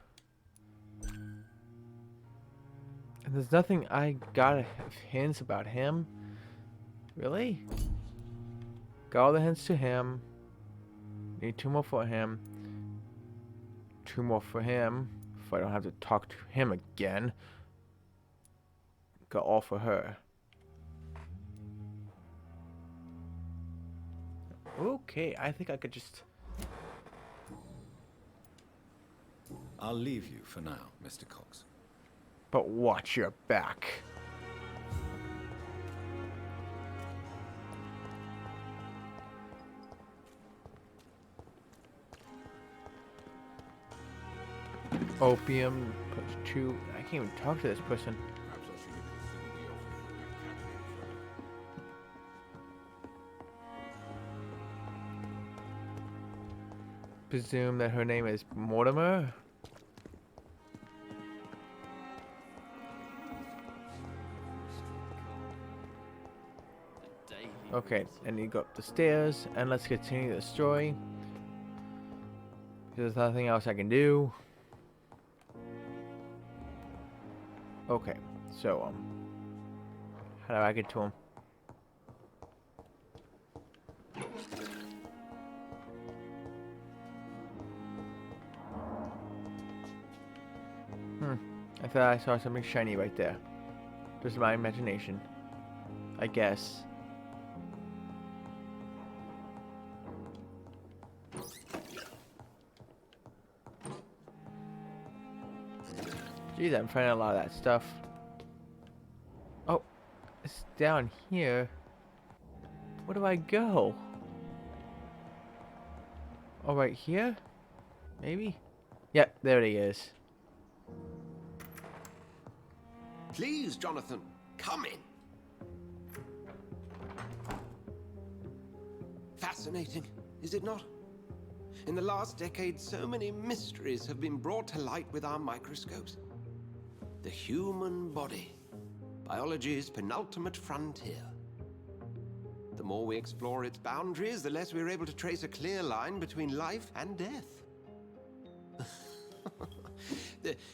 And there's nothing I gotta have hints about him. Really? Got all the hints to him. Need 2 more for him. 2 more for him. If I don't have to talk to him again. Got all for her. Okay, I think I could just... I'll leave you for now, Mr. Cox. But watch your back. Opium, chew. I can't even talk to this person. Perhaps I should have considered the offer from that cabinet. Presume that her name is Mortimer. Okay, and you go up the stairs, and let's continue the story. There's nothing else I can do. Okay, so how do I get to him? I thought I saw something shiny right there. Just my imagination, I guess. Jeez, I'm finding a lot of that stuff. Oh, it's down here. Where do I go? Oh, right here? Maybe? Yep, there he is. Please, Jonathan, come in. Fascinating, is it not? In the last decade, so many mysteries have been brought to light with our microscopes. The human body, biology's penultimate frontier. The more we explore its boundaries, the less we're able to trace a clear line between life and death.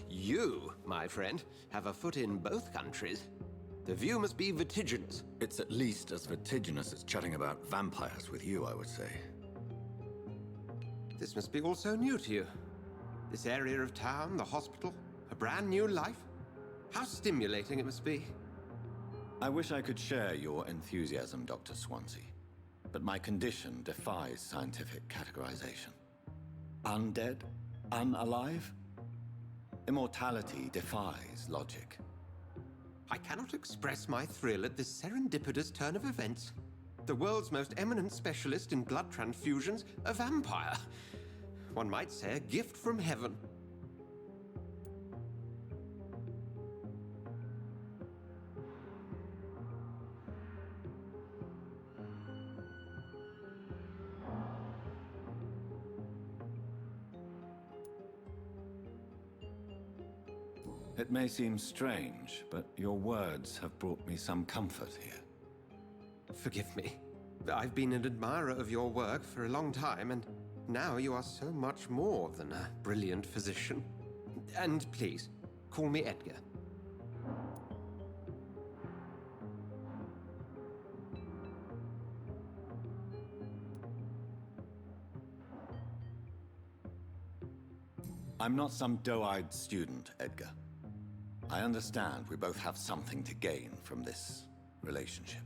You, my friend, have a foot in both countries. The view must be vertiginous. It's at least as vertiginous as chatting about vampires with you, I would say. This must be all so new to you. This area of town, the hospital, a brand new life. How stimulating it must be. I wish I could share your enthusiasm, Dr. Swansea, but my condition defies scientific categorization. Undead? Unalive? Immortality defies logic. I cannot express my thrill at this serendipitous turn of events. The world's most eminent specialist in blood transfusions, a vampire. One might say a gift from heaven. It may seem strange, but your words have brought me some comfort here. Forgive me. I've been an admirer of your work for a long time, and now you are so much more than a brilliant physician. And please, call me Edgar. I'm not some doe-eyed student, Edgar. I understand we both have something to gain from this relationship.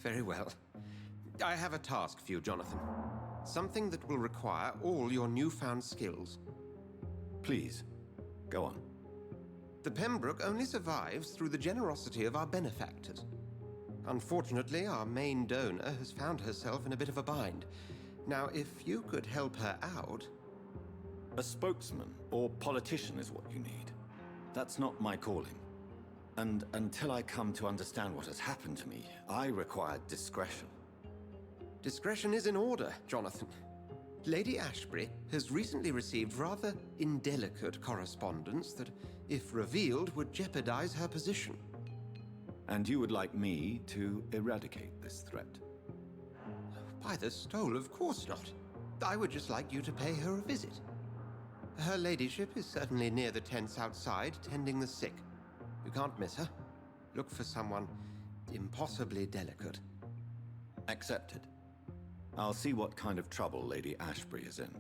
Very well. I have a task for you, Jonathan. Something that will require all your newfound skills. Please, go on. The Pembroke only survives through the generosity of our benefactors. Unfortunately, our main donor has found herself in a bit of a bind. Now, if you could help her out... A spokesman or politician is what you need. That's not my calling. And until I come to understand what has happened to me, I require discretion. Discretion is in order, Jonathan. Lady Ashbury has recently received rather indelicate correspondence that, if revealed, would jeopardize her position. And you would like me to eradicate this threat? By the stole, of course not. I would just like you to pay her a visit. Her ladyship is certainly near the tents outside, tending the sick. You can't miss her. Look for someone impossibly delicate. Accepted. I'll see what kind of trouble Lady Ashbury is in.